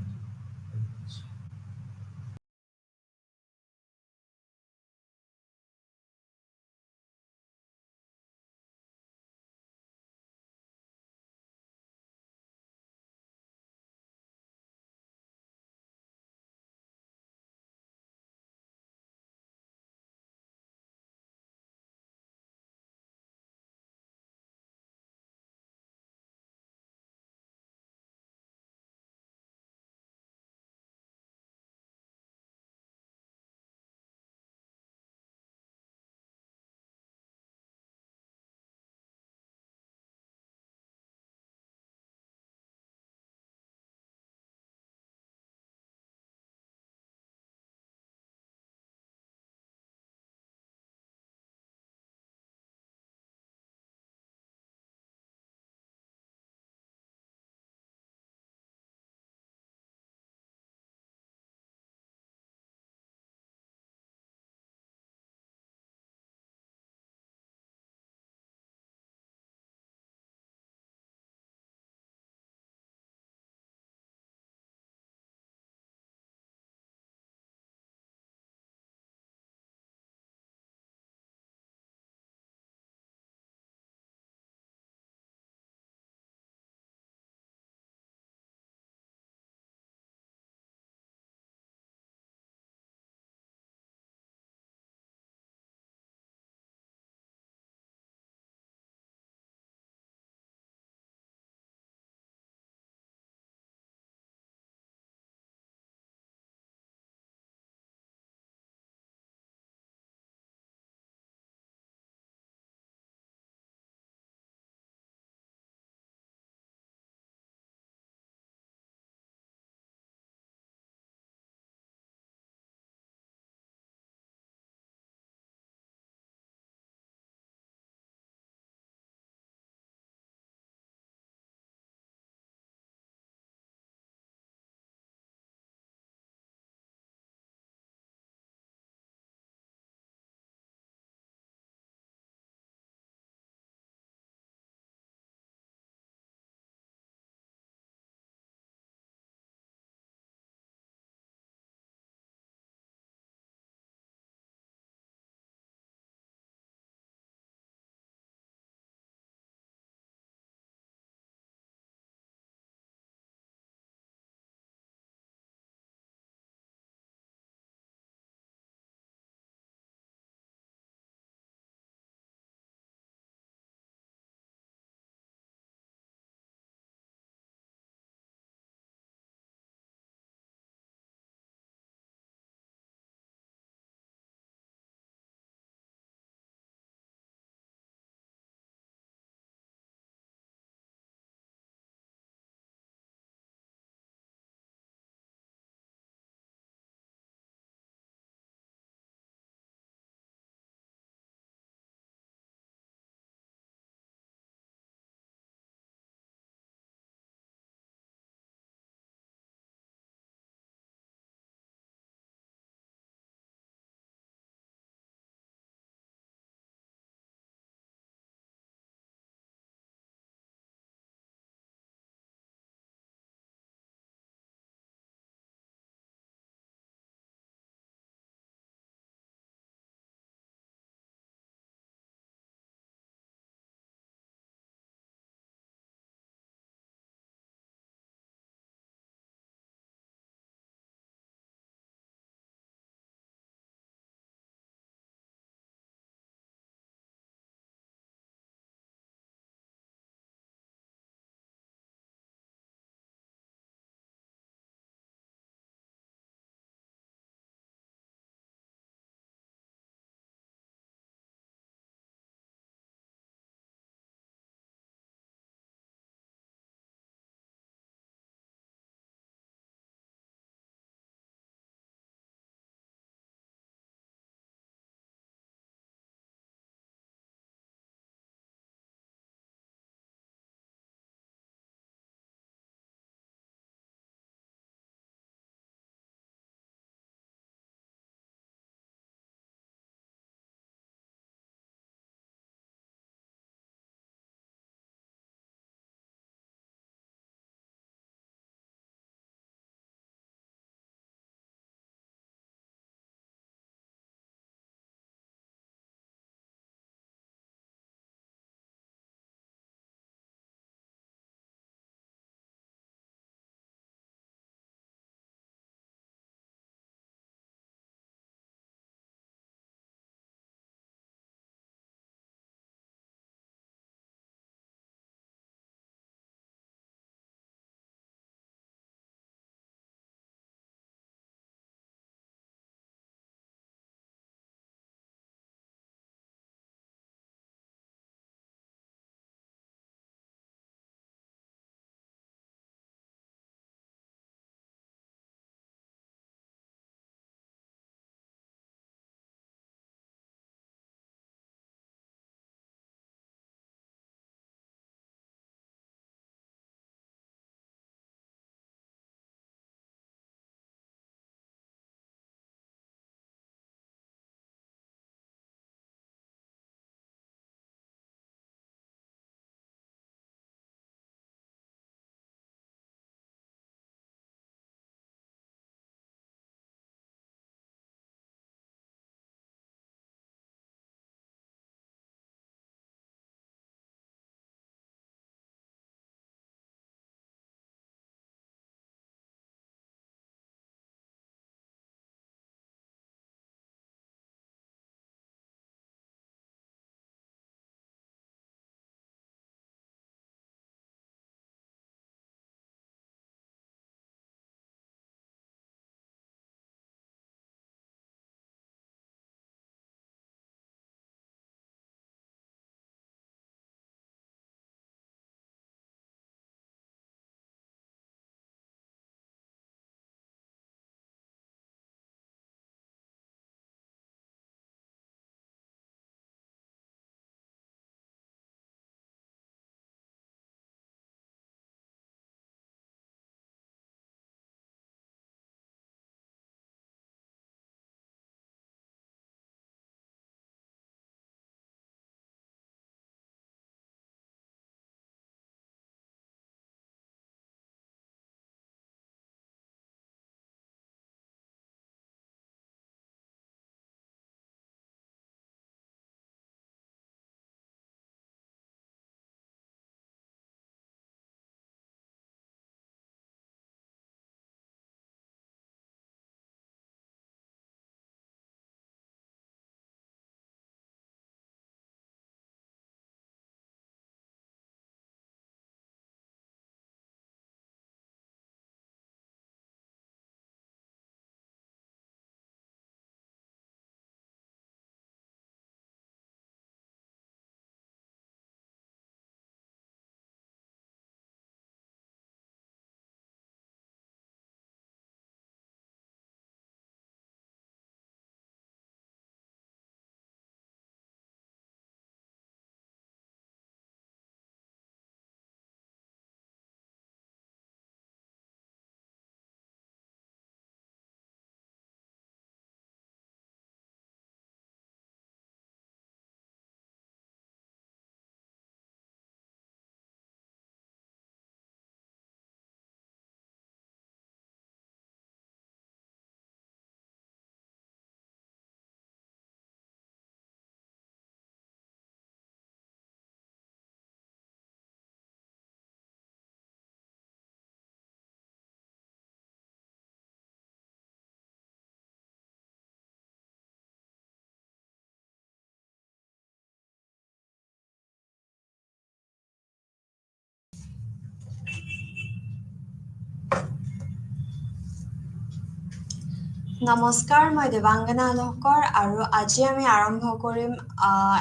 নমস্কাৰ, মই দেৱাংগনা লহকৰ আৰু আজি আমি আৰম্ভ কৰিম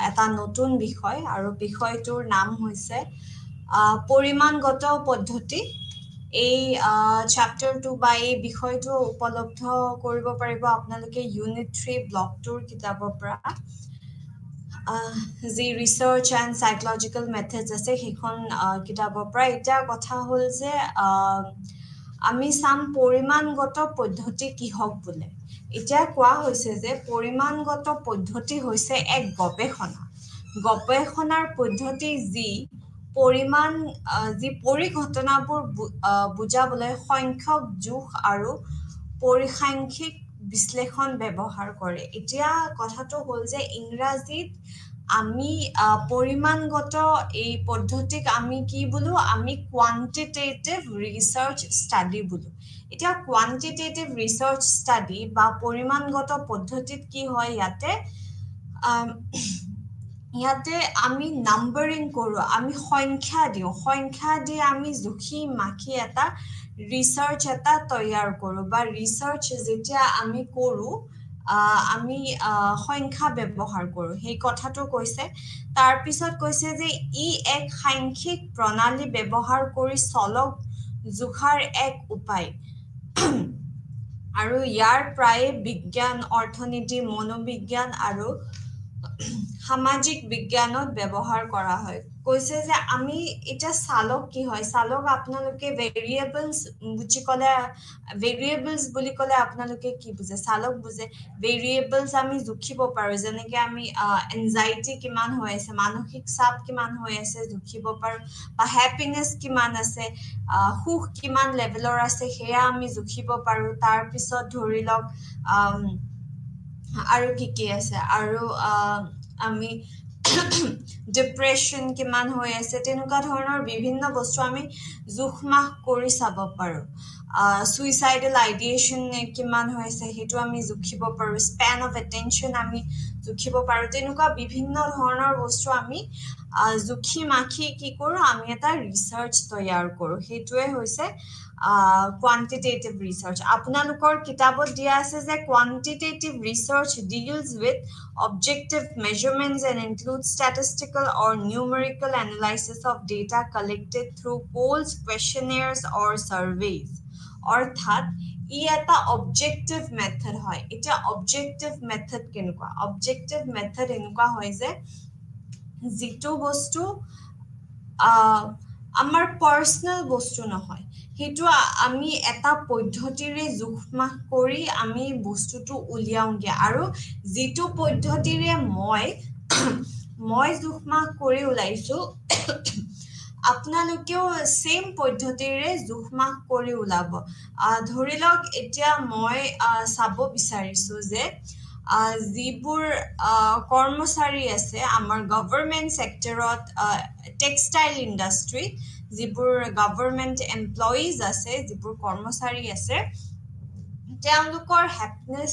এটা নতুন বিষয় আৰু বিষয়টোৰ নাম হৈছে পৰিমাণগত পদ্ধতি। এই চেপ্টাৰটো বা এই বিষয়টো উপলব্ধ কৰিব পাৰিব আপোনালোকে ইউনিট 3 ব্লক 2ৰ কিতাপৰ পৰা। যি ৰিচাৰ্চ এণ্ড সাইকলজিকেল মেথডছ আছে সেইখন কিতাপৰ পৰা। এতিয়া কথা হ'ল যে আমি চাম পৰিমাণগত পদ্ধতি কিহক বোলে। এতিয়া কোৱা হৈছে যে পৰিমাণগত পদ্ধতি হৈছে এক গৱেষণাৰ পদ্ধতি যি পৰিঘটনাবোৰ বুজাবলৈ সংখ্যক জোখ আৰু পৰিসাংখ্যিক বিশ্লেষণ ব্যৱহাৰ কৰে। এতিয়া কথাটো হ'ল যে ইংৰাজীত আমি পৰিমাণগত এই পদ্ধতিক আমি কি বোলো, আমি কোৱান্টিটেটিভ ৰিচাৰ্চ ষ্টাডি বোলো। এতিয়া কোৱান্টিটেটিভ ৰিচাৰ্চ ষ্টাডি বা পৰিমাণগত পদ্ধতিত কি হয়, ইয়াতে আমি নাম্বাৰিং কৰোঁ, আমি সংখ্যা দি আমি জুখি মাখি এটা ৰিচাৰ্চ এটা তৈয়াৰ কৰোঁ বা ৰিচাৰ্চ যেতিয়া আমি কৰোঁ আমি সংখ্যা ব্যৱহাৰ কৰোঁ, সেই কথাটো কৈছে। তাৰপিছত কৈছে যে ই এক সাংখ্যিক প্ৰণালী ব্যৱহাৰ কৰি চলক জোখাৰ এক উপায় আৰু ইয়াৰ প্ৰায়ে বিজ্ঞান, অৰ্থনীতি, মনোবিজ্ঞান আৰু সামাজিক বিজ্ঞানত ব্যৱহাৰ কৰা হয়। কৈছে যে আমি এতিয়া চালক কি হয়, চালক আপোনালোকে ভেৰিয়েবলছ বুলি ক'লে আপোনালোকে কি বুজে? চালক বুজে। ভেৰিয়েবলছ আমি জুখিব পাৰোঁ, যেনেকে আমি এনজাইটি কিমান হৈ আছে, মানসিক চাপ কিমান হৈ আছে জুখিব পাৰোঁ, বা হেপিনেছ কিমান আছে, সুখ কিমান লেভেলৰ আছে সেয়া আমি জুখিব পাৰোঁ। তাৰপিছত ধৰি লওক আৰু কি আছে, আৰু আমি ডিপ্ৰেশ্যন কিমান হৈ আছে, তেনেকুৱা ধৰণৰ বিভিন্ন বস্তু আমি জোখ মাখ কৰি চাব পাৰোঁ। সুইচাইডেল আইডিয়েশ্যন কিমান হৈ আছে সেইটো আমি জুখিব পাৰোঁ। স্পেন অফ এটেনশ্যন আমি জুখিব পাৰোঁ। তেনেকুৱা বিভিন্ন ধৰণৰ বস্তু আমি জুখি মাখি কি কৰোঁ, আমি এটা ৰিচাৰ্চ তৈয়াৰ কৰোঁ। সেইটোৱে হৈছে কোৱান্টিটেটিভ ৰিচাৰ্চ। আপোনালোকৰ কিতাপত দিয়া আছে যে quantitative research deals with objective measurements and includes statistical or numerical analysis of data collected through polls, questionnaires or surveys. অৰ্থাৎ ই এটা অবজেক্টিভ মেথড হয়। এতিয়া অবজেক্টিভ মেথড কেনেকুৱা? অবজেক্টিভ মেথড এনেকুৱা হয় যে যিটো বস্তু আমাৰ পাৰ্চনেল বস্তু নহয়, সেইটো আমি এটা পদ্ধতিৰে জোখ মাখ কৰি আমি বস্তুটো উলিয়াওঁগে, আৰু যিটো পদ্ধতিৰে মই জোখ মাখ কৰি ওলাইছো আপোনালোকেও সেম পদ্ধতিৰে জোখ মাখ কৰি ওলাব। ধৰি লওক এতিয়া মই চাব বিচাৰিছো যে যিবোৰ কৰ্মচাৰী আছে আমাৰ গভৰ্ণমেণ্ট ছেক্টৰত, টেক্সটাইল ইণ্ডাষ্ট্ৰীত যিবোৰ গভৰ্ণমেণ্ট এমপ্লয়িজ আছে, যিবোৰ কৰ্মচাৰী আছে, তেওঁলোকৰ হেপিনেছ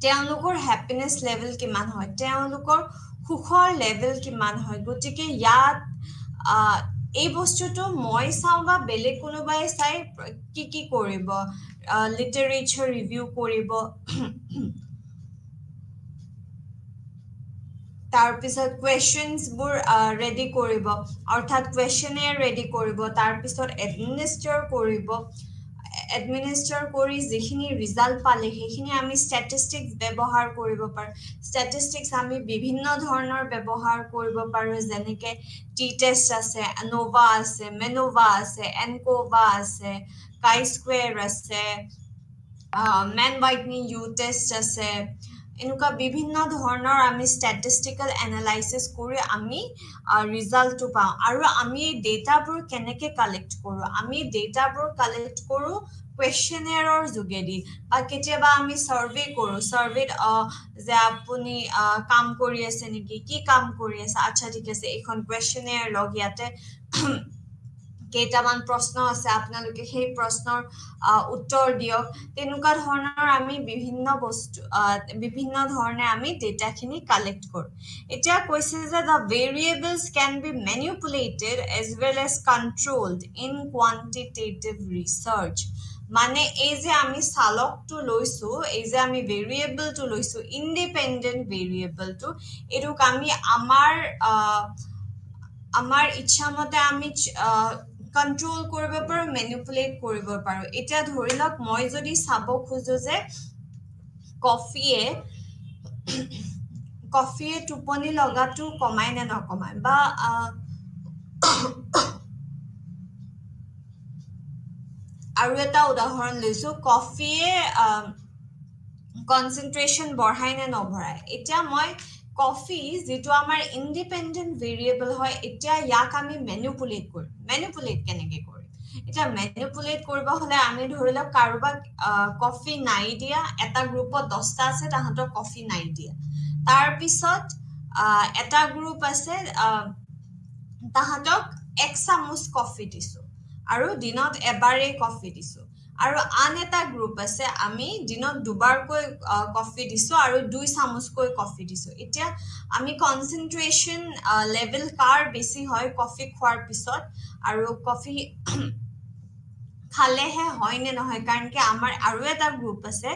তেওঁলোকৰ হেপিনেছ লেভেল কিমান হয়, তেওঁলোকৰ সুখৰ লেভেল কিমান হয়। গতিকে ইয়াত এই বস্তুটো মই চাওঁ বা বেলেগ কোনোবাই চাই কি কৰিব, লিটাৰেচাৰ ৰিভিউ কৰিব, তাৰপিছত কুৱেশ্যনছবোৰ ৰেডি কৰিব, অৰ্থাৎ কুৱেশ্যনেয়াৰ ৰেডি কৰিব, তাৰপিছত এডমিনিষ্ট্ৰেট কৰি যিখিনি ৰিজাল্ট পালে সেইখিনি আমি ষ্টেটিষ্টিক্স ব্যৱহাৰ কৰিব পাৰোঁ। ষ্টেটিষ্টিক্স আমি বিভিন্ন ধৰণৰ ব্যৱহাৰ কৰিব পাৰোঁ, যেনেকৈ টি টেষ্ট আছে, এন'ভা আছে, মেন'ভা আছে, এনক'ভা আছে, কাই স্কুৱেৰ আছে, মেন হোৱাইটনি ইউ টেষ্ট আছে। এনেকুৱা বিভিন্ন ধৰণৰ আমি ষ্টেটিষ্টিকেল এনালাইচিছ কৰি আমি ৰিজাল্টটো পাওঁ। আৰু আমি ডেটাবোৰ কেনেকৈ কালেক্ট কৰোঁ? আমি ডেটাবোৰ কালেক্ট কৰোঁ কুৱেশ্যনেয়াৰৰ যোগেদি, বা কেতিয়াবা আমি চাৰ্ভে কৰোঁ। চাৰ্ভেত যে আপুনি কাম কৰি আছে নেকি, কি কাম কৰি আছে, আচ্ছা ঠিক আছে, এইখন কুৱেশ্যনেয়াৰ লগ, ইয়াতে কেইটামান প্ৰশ্ন আছে আপোনালোকে সেই প্ৰশ্নৰ উত্তৰ দিয়ক তেনেকুৱা ধৰণৰ আমি বিভিন্ন ধৰণে আমি ডেটাখিনি কালেক্ট কৰোঁ এতিয়া কৈছে যে the variables can be manipulated as well as controlled in quantitative research মানে এই যে আমি চালকটো লৈছো এই যে আমি ভেৰিয়েবলটো লৈছো ইন্ডিপেন্ডেন্ট ভেৰিয়েবলটো এটোক আমি আমাৰ ইচ্ছা মতে আমি কন্ট্ৰোল কৰিব পাৰো ম্যানিপুলেট কৰিব পাৰো এটা ধৰি লওক মই যদি চাব খুজো যে কফিয়ে টোপনি লগাটো কমাই নে নকমাই বা আৰু এটা উদাহৰণ লৈছো কফিয়ে কনসেন্ট্ৰেশন বঢ়াই নে নবঢ়াই এতিয়া মই কফি যেটো আমাৰ ইন্ডিপেন্ডেন্ট ভেৰিয়েবল হয় এতিয়া ইয়াক আমি ম্যানিপুলেট কেনেকে কৰিম এটা ম্যানিপুলেট কৰিব হলে আমি ধৰিলা কাৰোবাক কফি নাই দিয়া এটা গ্ৰুপত 10টা আছে তাহাঁতক কফি নাই দিয়া তাৰ পিছত এটা গ্ৰুপ আছে তাহাঁতক 1 চামুচ কফি দিছো আৰু দিনত এবাৰে কফি দিছো আৰু আন এটা গ্ৰুপ আছে আমি দিনত দুবাৰকৈ কফি দিছো আৰু 2 চামুচকৈ কফি দিছো এতিয়া আমি কনসেন্ট্ৰেশন লেভেল কাৰ বেছি হয় কফি খোৱাৰ পিছত আৰু কফি খালেহে হয় নে নহয় কাৰণ কি আমাৰ আৰু এটা গ্ৰুপ আছে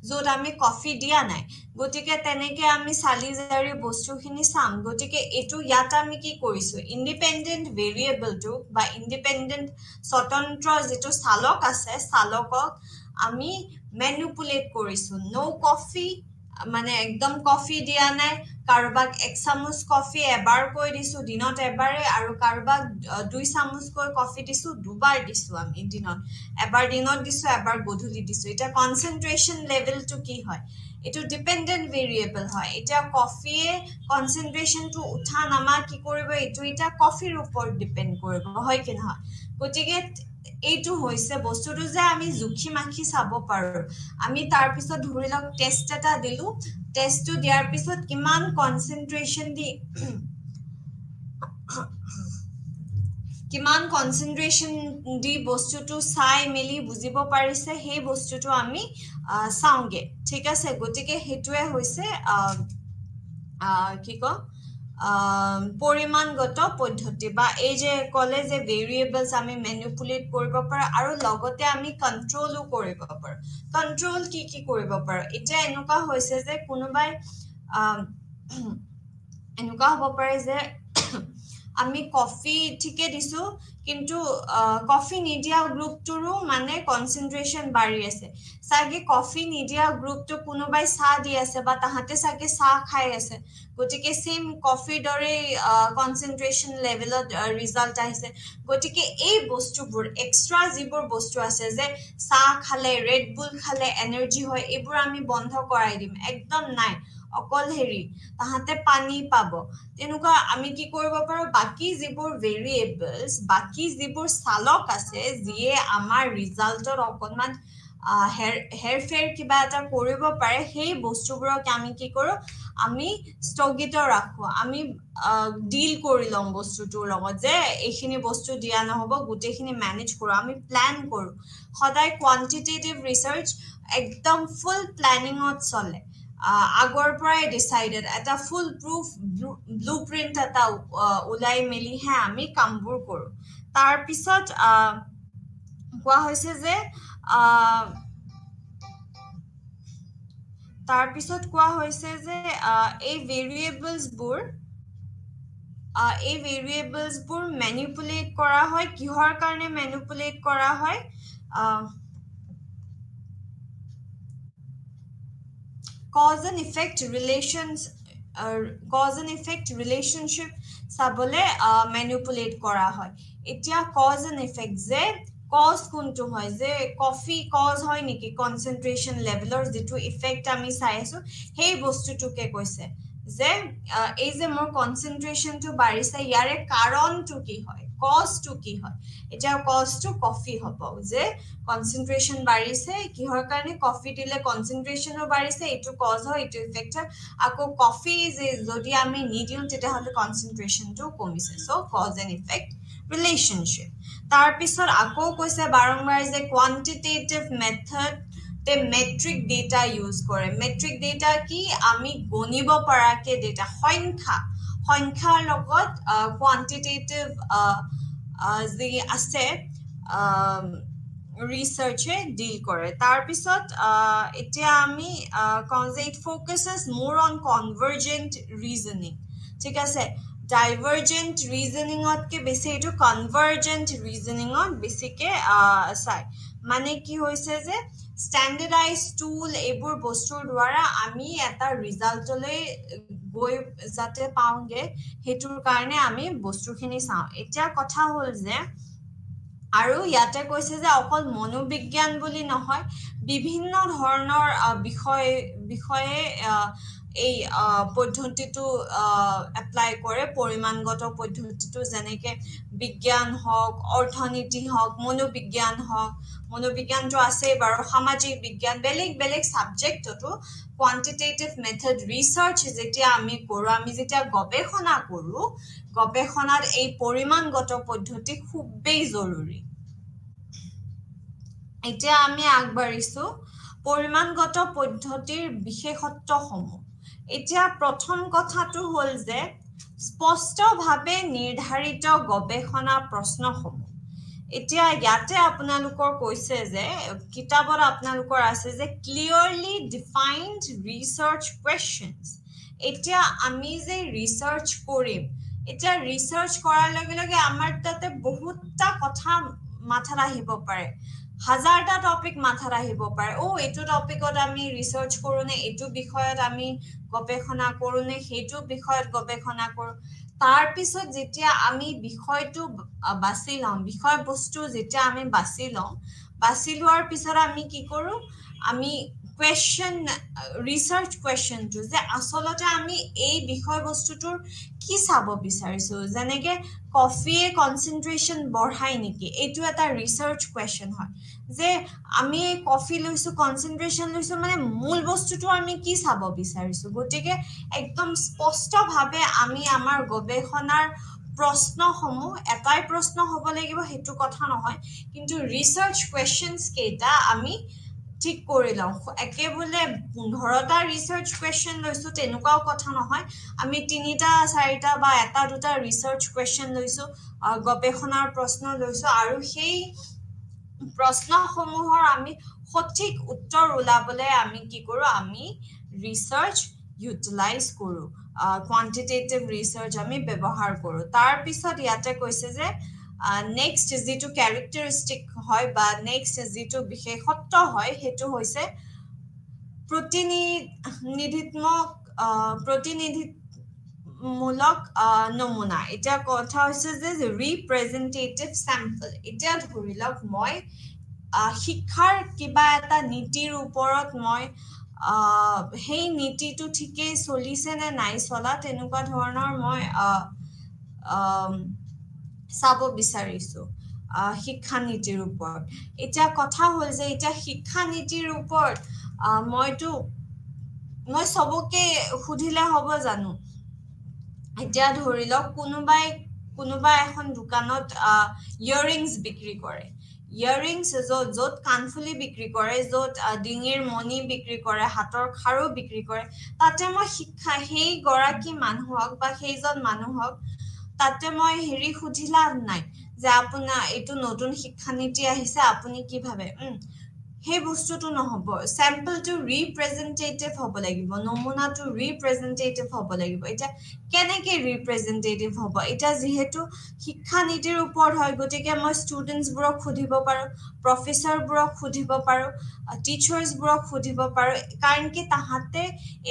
যত আমি কফি দিয়া নাই গটিকে তেনেকে আমি সালিজাৰি বস্তুখিনি চাম গটিকে এটো ইয়াত আমি কি কৰিছো ইন্ডিপেন্ডেন্ট ভেৰিয়েবলটো বা ইন্ডিপেন্ডেন্ট স্বতন্ত্ৰ যেটো চালক আছে চালকক আমি ম্যানিপুলেট কৰিছো নো কফি মানে একদম কফি দিয়া নাই কাৰোবাক 1 চামুচ কফি এবাৰ কৈ দিছো দিনত এবাৰে আৰু কাৰোবাক 2 চামুচ কৈ কফি দিছো দুবাৰ দিছো আমি দিনত এবাৰ দিনত দিছো এবাৰ গধূলি দিছো এটা কনসেন্ট্ৰেশন লেভেলটো কি হয় এটো ডিপেন্ডেন্ট ভেৰিয়েবল হয় এটা কফিয়ে কনসেন্ট্ৰেশনটো উঠা নামা কি কৰিব এটো এটা কফিৰ ওপৰত ডিপেন্ড কৰিব হয় কি নহয় গটিকে এইটো হৈছে বস্তুটো যে আমি জুখি মাখি চাব পাৰো আমি তাৰ পিছত ধৰি লওক টেস্ট এটা দিলু টেস্টটো দিয়াৰ পিছত কিমান কনসেন্ট্ৰেশন দি বস্তুটো চাই মেলি বুজিব পাৰিছে সেই বস্তুটো আমি চাওঁগে ঠিক আছে গটিকে হেতুৱে হৈছে কি ক পৰিমাণগত পদ্ধতি বা এই যে কলে যে ভেৰিয়েবলস আমি ম্যানিপুলেট কৰিব পাৰো আৰু লগতে আমি কন্ট্ৰোলও কৰিব পাৰো কন্ট্ৰোল কি কৰিব পাৰো এটা এনেকুৱা হৈছে যে কোনোবাই এনেকুৱা হ'ব পাৰে যে আমি কফি ঠিকে দিছো কিন্তু কফি নিদিয়া গ্ৰুপটোৰো মানে কনসেন্ট্ৰেশন বাঢ়ি আছে সাগে কফি নিদিয়া গ্ৰুপটো কোনোবাই চাহ দি আছে বা তাহাতে সাগে চাহ খাই আছে গটিকে সেম কফি দৰে কনসেন্ট্ৰেশন লেভেলত ৰিজাল্ট আহিছে গটিকে এই বস্তুবোৰ এক্সট্ৰা যিবোৰ বস্তু আছে যে চাহ খালে ৰেড বুল খালে এনাৰ্জি হয় এইবোৰ আমি বন্ধ কৰাই দিম একদম নাই অকল হেৰি তাহাতে পানী পাব তেনেকুৱা আমি কি কৰিব পাৰো বাকি যিবোৰ ভেৰিয়েবলস বাকি যিবোৰ চালক আছে যিয়ে আমাৰ ৰিজাল্টৰ অকনমান হেৰফেৰ কিবা এটা কৰিব পাৰে সেই বস্তুবোৰক আমি কি কৰো আমি স্থগিত ৰাখো আমি ডিল কৰি লম বস্তুটোৰ লগত যে এইখিনি বস্তু দিয়া নহব গুটেখিনি মেনেজ কৰো আমি প্ল্যান কৰো সদায় কোয়ান্টিটেটিভ ৰিসাৰ্চ একদম ফুল প্ল্যানিংত চলে আগৰ পৰাই ডিসাইডেড এটা ফুল প্রুফ ব্লুপ্ৰিন্ট এটা উলাই মেলি হে আমি কামবোৰ কৰো তাৰ পিছত কোৱা হৈছে যে তাৰ পিছত কোৱা হৈছে যে এই ভেৰিয়েবলস বোৰ ম্যানিপুলেট কৰা হয় কিহৰ কাৰণে ম্যানিপুলেট কৰা হয় cause and effect relationship sabole manipulate kora hoy etia cause and effect je cause kuntu hoy je coffee cause hoy niki concentration level or jitu effect ami sai asu hei bostu tu ke koise যে এই যে মোৰ কনচেন্ট্ৰেশনটো বাঢ়িছে ইয়াৰে কাৰণটো কি হয় কজটো কি হয় এটা কজটো কফি হ'ব যে কনচেন্ট্ৰেশন বাঢ়িছে কিহৰ কাৰণে কফি দিলে কনচেন্ট্ৰেশনো বাঢ়িছে এটো কজ হয় এটো ইফেক্ট হয় আকৌ কফি যে যদি আমি নিদিও তেতিয়াহ'লে কনচেন্ট্ৰেশনটো কমিছে so cos and effect relationship তাৰ পিছত আকৌ কৈছে বাৰংবাৰ যে কোৱান্টিটেটিভ মেথড তে মেট্ৰিক ডেটা ইউজ কৰে মেট্ৰিক ডেটা কি আমি গণিব পৰাকে ডেটা সংখ্যাৰ লগত কোৱান্টিটেটিভ যি আছে ৰিসাৰ্চে ডিল কৰে তাৰ পিছত এতিয়া আমি কওঁ যে it focuses more on convergent reasoning ঠিক আছে ডাইভার্জেন্ট রিজনিংতকে বেছি এটো কনভার্জেন্ট রিজনিংত বেছিকে চাই মানে কি হৈছে যে স্ট্যান্ডার্ডাইজ টুল এইবোৰ বস্তুৰ দ্বাৰা আমি এটা ৰিজাল্টলৈ গৈ যাতে পাওঁগে হেতুৰ কাৰণে আমি বস্তুখিনি চাওঁ এতিয়া কথা হ'ল যে আৰু ইয়াতে কৈছে যে অকল মনোবিজ্ঞান বুলি নহয় বিভিন্ন ধৰণৰ বিষয়ে এই পদ্ধতিটো এপ্লাই কৰে পৰিমাণগত পদ্ধতিটো যেনেকে বিজ্ঞান হওক অৰ্থনীতি হওক মনোবিজ্ঞানটো আছে বাৰু সামাজিক বিজ্ঞান বেলেগ সাবজেক্টটো কোৱান্টিটেটিভ মেথড ৰিসাৰ্চ যেতিয়া আমি কৰো আমি যেতিয়া গৱেষণা কৰো গৱেষণাত এই পৰিমাণগত পদ্ধতি খুবেই জৰুৰী এতিয়া আমি আগবাঢ়িছো পৰিমাণগত পদ্ধতিৰ বিশেষত্বসমূহ এতিয়া প্ৰথম কথাটো হ'ল যে স্পষ্টভাৱে নিৰ্ধাৰিত গৱেষণা প্ৰশ্নসমূহ এতিয়া ইয়াতে আপোনালোকৰ কৈছে যে কিতাপত আপোনালোকৰ আছে যে ক্লিয়াৰলি ডিফাইন্ড ৰিসাৰ্চ কোৱেশ্চনছ এতিয়া আমি যে ৰিসাৰ্চ কৰিম এতিয়া ৰিসাৰ্চ কৰাৰ লগে লগে আমাৰ তাতে বহুতটা কথা মাথাত আহিব পাৰে হাজাৰটা টপিক মাথাত আহিব পাৰে এইটো টপিকত আমি ৰিসাৰ্চ কৰো নে এইটো বিষয়ত আমি গৱেষণা কৰো নে সেইটো বিষয়ত গৱেষণা কৰো তাৰ পিছত যেতিয়া আমি বিষয়টো বাছি লওঁ বিষয়বস্তু যেতিয়া আমি বাছি লোৱাৰ পিছত আমি কি কৰো আমি question research question to যে আসলতে আমি এই বিষয়বস্তুটোৰ কি চাব বিচাৰিছো যেনেকে কফিয়ে কনসেন্ট্ৰেশন বঢ়াই নেকি এইটো এটা ৰিসাৰ্চ কোৱেশ্চন হয় যে আমি কফি লৈছো কনসেন্ট্ৰেশন লৈছো মানে মূল বস্তুটো আমি কি চাব বিচাৰিছো গতিকে একদম স্পষ্টভাৱে আমি আমাৰ গৱেষণাৰ প্ৰশ্নসমূহ এটাই প্ৰশ্ন হ'ব লাগিব হেতু কথা নহয় কিন্তু ৰিসাৰ্চ কোৱেশ্চনছ কেইটা আমি ঠিক কৰি লওঁ একেবোলে 15টা ৰিসাৰ্চ কোৱেশ্চন লৈছো তেনেকুৱাও কথা নহয় আমি 3টা 4টা বা এটা দুটা ৰিসাৰ্চ কোৱেশ্চন লৈছো গৱেষণাৰ প্ৰশ্ন লৈছো আৰু সেই প্ৰশ্নসমূহৰ আমি সঠিক উত্তৰ ওলাবলৈ আমি কি কৰো আমি ৰিসাৰ্চ ইউটিলাইজ কৰো কোৱান্টিটেটিভ ৰিসাৰ্চ আমি ব্যৱহাৰ কৰো তাৰ পিছত ইয়াতে কৈছে যে নেক্সট যেটো ক্যাৰেক্টাৰিস্টিক হয় বা নেক্সট যেটো বিশেষত্ব হয় হেতু হৈছে প্ৰতিনিধিত্বমূলক নমুনা এটা কথা হৈছে যে ৰিপ্ৰেজেন্টেটিভ স্যাম্পল এটা ধৰিলক মই শিক্ষাৰ কিবা এটা নীতিৰ ওপৰত মই সেই নীতিটো ঠিকই চলিছে নে নাই চলা তেনেকুৱা ধৰণৰ মই চাব বিচাৰিছো শিক্ষা নীতিৰ ওপৰত এটা কথা হ'ল যে এটা শিক্ষা নীতিৰ ওপৰত মই সবকে খুদিলে হ'ব জানো এতিয়া ধৰিলক কোনোবা এখন দোকানত ইয়াৰিংছ বিক্ৰী কৰে ইয়াৰিংছ য'ত কাণফুলি বিক্ৰী কৰে য'ত ডিঙিৰ মণি বিক্ৰী কৰে হাতৰ খাৰু বিক্ৰী কৰে তাতে মই শিক্ষা সেই গৰাকী মানুহক বা সেইজন মানুহক তাতে মই হেৰি খুদিলা নাই যে আপোনাৰ এটো নতুন শিক্ষা নীতি আহিছে আপুনি কি ভাবে সেই বস্তুটো নহব স্যাম্পলটো ৰিপ্ৰেজেন্টেটিভ হ'ব লাগিব নমুনাটো ৰিপ্ৰেজেন্টেটিভ হ'ব লাগিব এটা কেনেকে ৰিপ্ৰেজেন্টেটিভ হ'ব এটা যেহেতু শিক্ষা নীতিৰ ওপৰত হয় গতিকে মই ষ্টুডেন্টছ বোৰক খুদিব পাৰো প্ৰফেসৰ বোৰক খুদিব পাৰো টিচাৰ্ছ বোৰক খুদিব পাৰো কাৰণ কি তাহাতে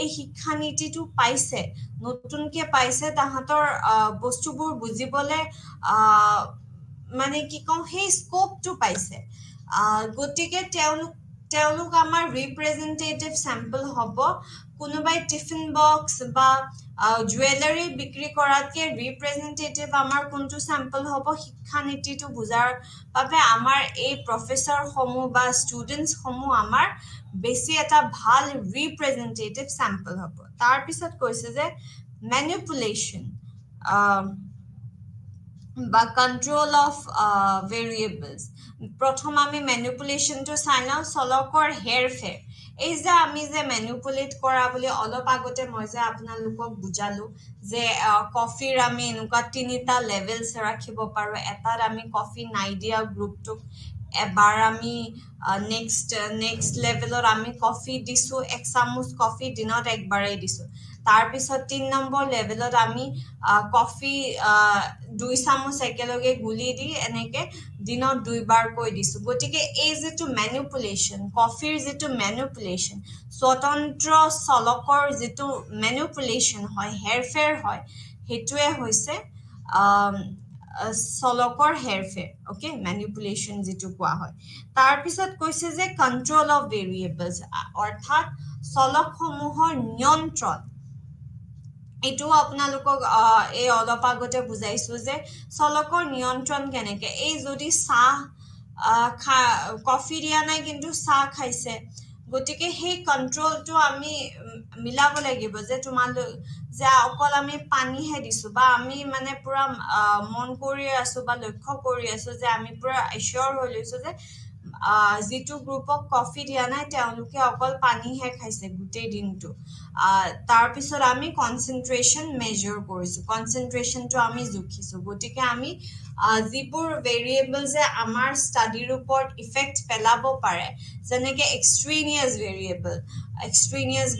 এই শিক্ষা নীতিটো পাইছে নতুনকে পাইছে তাহাতৰ বস্তুবোৰ বুজিবলে মানে কি কম সেই স্কোপটো পাইছে গতিকে তেওঁলোক আমাৰ ৰিপ্ৰেজেন্টেটিভ স্যাম্পল হ'ব কোনোবাই টিফিন বক্স বা জুৱেলাৰী বিক্ৰী কৰাতকে ৰিপ্ৰেজেন্টেটিভ আমাৰ কোনটো চেম্পল হ'ব শিক্ষানীতিটো বুজাৰ বাবে আমাৰ এই প্ৰফেসৰ সমূহ বা ষ্টুডেন্টস সমূহ আমাৰ বেছি এটা ভাল ৰিপ্ৰেজেন্টেটিভ চেম্পল হ'ব তাৰ পিছত কৈছে যে ম্যানিপুলেশন বা কন্ট্রোল অফ ভেৰিয়েবলস প্ৰথম আমি ম্যানিপুলেশনটো চাই লওঁ চলকৰ হেৰফেৰ এই যে আমি যে ম্যানিপুলেট কৰা বুলি অলপ আগতে মই যে আপোনালোকক বুজালো যে কফিৰ আমি এনেকুৱা তিনিটা লেভেলছ ৰাখিব পাৰো এটাত আমি কফি নাই দিয়া গ্ৰুপটোক এবাৰ আমি নেক্সট লেভেলত আমি কফি দিছো এক চামুচ কফি দিনত একবাৰেই দিছো তাৰপিছত 3 নম্বৰ লেভেলত আমি কফি 2 চামুচ একেলগে গুলি দি এনেকে দিনত দুইবাৰ কৈ দিছো গতিকে এই যেটো ম্যানিপুলেশন কফিৰ যেটো ম্যানিপুলেশন স্বতন্ত্ৰ চলকৰ যেটো ম্যানিপুলেশন হয় হেৰফেৰ হয় হেতুৱে হৈছে চলকৰ হেৰফেৰ ওকে ম্যানিপুলেশন যেটো কোৱা হয় তাৰ পিছত কৈছে যে কন্ট্ৰোল অফ ভেৰিয়েবলস অৰ্থাৎ চলকসমূহৰ নিয়ন্ত্ৰণ এটো আপোনালোকক এই অলপ আগতে বুজাইছো যে চলকৰ নিয়ন্ত্ৰণ কেনেকে এই যদি চাহ কফি দিয়া নাই কিন্তু চাহ খাইছে গতিকে সেই কন্ট্ৰোলটো আমি মিলাব লাগিব যে তোমালোক যে অকল আমি পানীহে দিছো বা আমি মানে পুৰা মন কৰি আছো বা লক্ষ্য কৰি আছো যে আমি পুৰা এশ্যোৰ হৈ লৈছো যে যেটো গ্ৰুপক কফি দিয়া নাই তেওঁলোকে অকল পানীহে খাইছে গোটেই দিনটো তাৰ পিছত আমি কনসেন্ট্ৰেশন মেজার কৰিছো কনসেন্ট্ৰেশনটো আমি জুখিছো গতিকে আমি যিবোৰ ভেৰিয়েবল যে আমাৰ ষ্টাডিৰ ওপৰত ইফেক্ট পেলাব পাৰে যেনেকে এক্সট্ৰেনিয়াস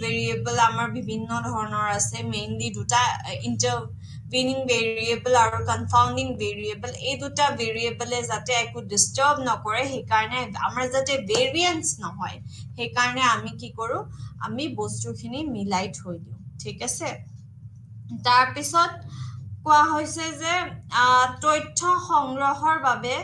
ভেৰিয়েবল আমাৰ বিভিন্ন ধৰণৰ আছে মেইনলি দুটা ইন্টাৰভিনিং ভেৰিয়েবল আৰু কনফাউন্ডিং ভেৰিয়েবল এই দুটা ভেৰিয়েবলে যাতে একো ডিস্টার্ব নকৰে সেইকাৰণে আমাৰ যাতে ভেৰিয়েন্স নহয় সেইকাৰণে আমি কি কৰো আমি বস্তুখিনি মিলাই থৈ দিও ঠিক আছে তাৰ পিছত কোৱা হৈছে যে তথ্য সংগ্ৰহৰ বাবে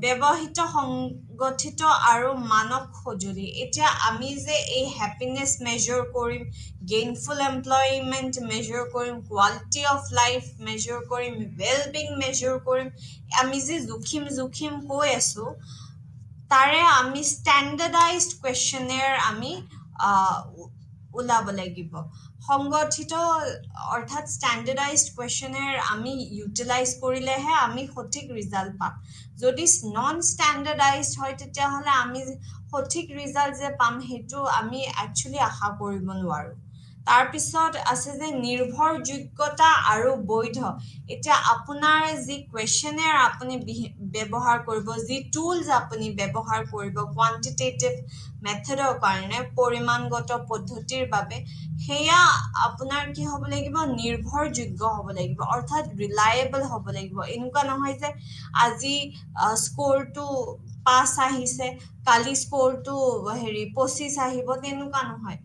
ব্যৱহৃত সংগঠিত আৰু মানক সঁজুলি এতিয়া আমি যে এই হ্যাপিনেস মেজার কৰিম গেইনফুল এমপ্লয়মেন্ট মেজার কৰিম কোৱালিটি অফ লাইফ মেজার কৰিম ওয়েলবিং মেজার কৰিম আমি যে জুখিম কৈ আছো তাৰে আমি স্ট্যান্ডার্ডাইজড কোয়েশ্চনেয়াৰ আমি ওলাব লাগিব সংগঠিত অৰ্থাৎ স্ট্যান্ডার্ডাইজড কোয়েশ্চনেয়াৰ আমি ইউটিলাইজ কৰিলেহে আমি সঠিক ৰিজাল্ট পাম যদি নন স্ট্যান্ডার্ডাইজড হয় তেতিয়া হলে আমি সঠিক ৰিজাল্ট যে পাম হেতু আমি একচুয়ালি আশা কৰিব নোৱাৰো তাৰ পিছত আছে যে নিৰ্ভৰযোগ্যতা আৰু বৈধ এটা আপোনাৰ যি কোয়েশ্চনেয়াৰ আপুনি ব্যৱহাৰ কৰিব যি টুলস আপুনি ব্যৱহাৰ কৰিব কোয়ান্টিটেটিভ মেথডৰ কাৰণে পৰিমাণগত পদ্ধতিৰ বাবে হেয়া আপোনাৰ কি হ'ব লাগিব নিৰ্ভৰযোগ্য হ'ব লাগিব অৰ্থাৎ ৰিলায়েবল হ'ব লাগিব এনেকুৱা নহয় যে আজি স্কোৰটো 5 আহিছে কালি স্কোৰটো 25 আহিব তেনেকুৱা নহয়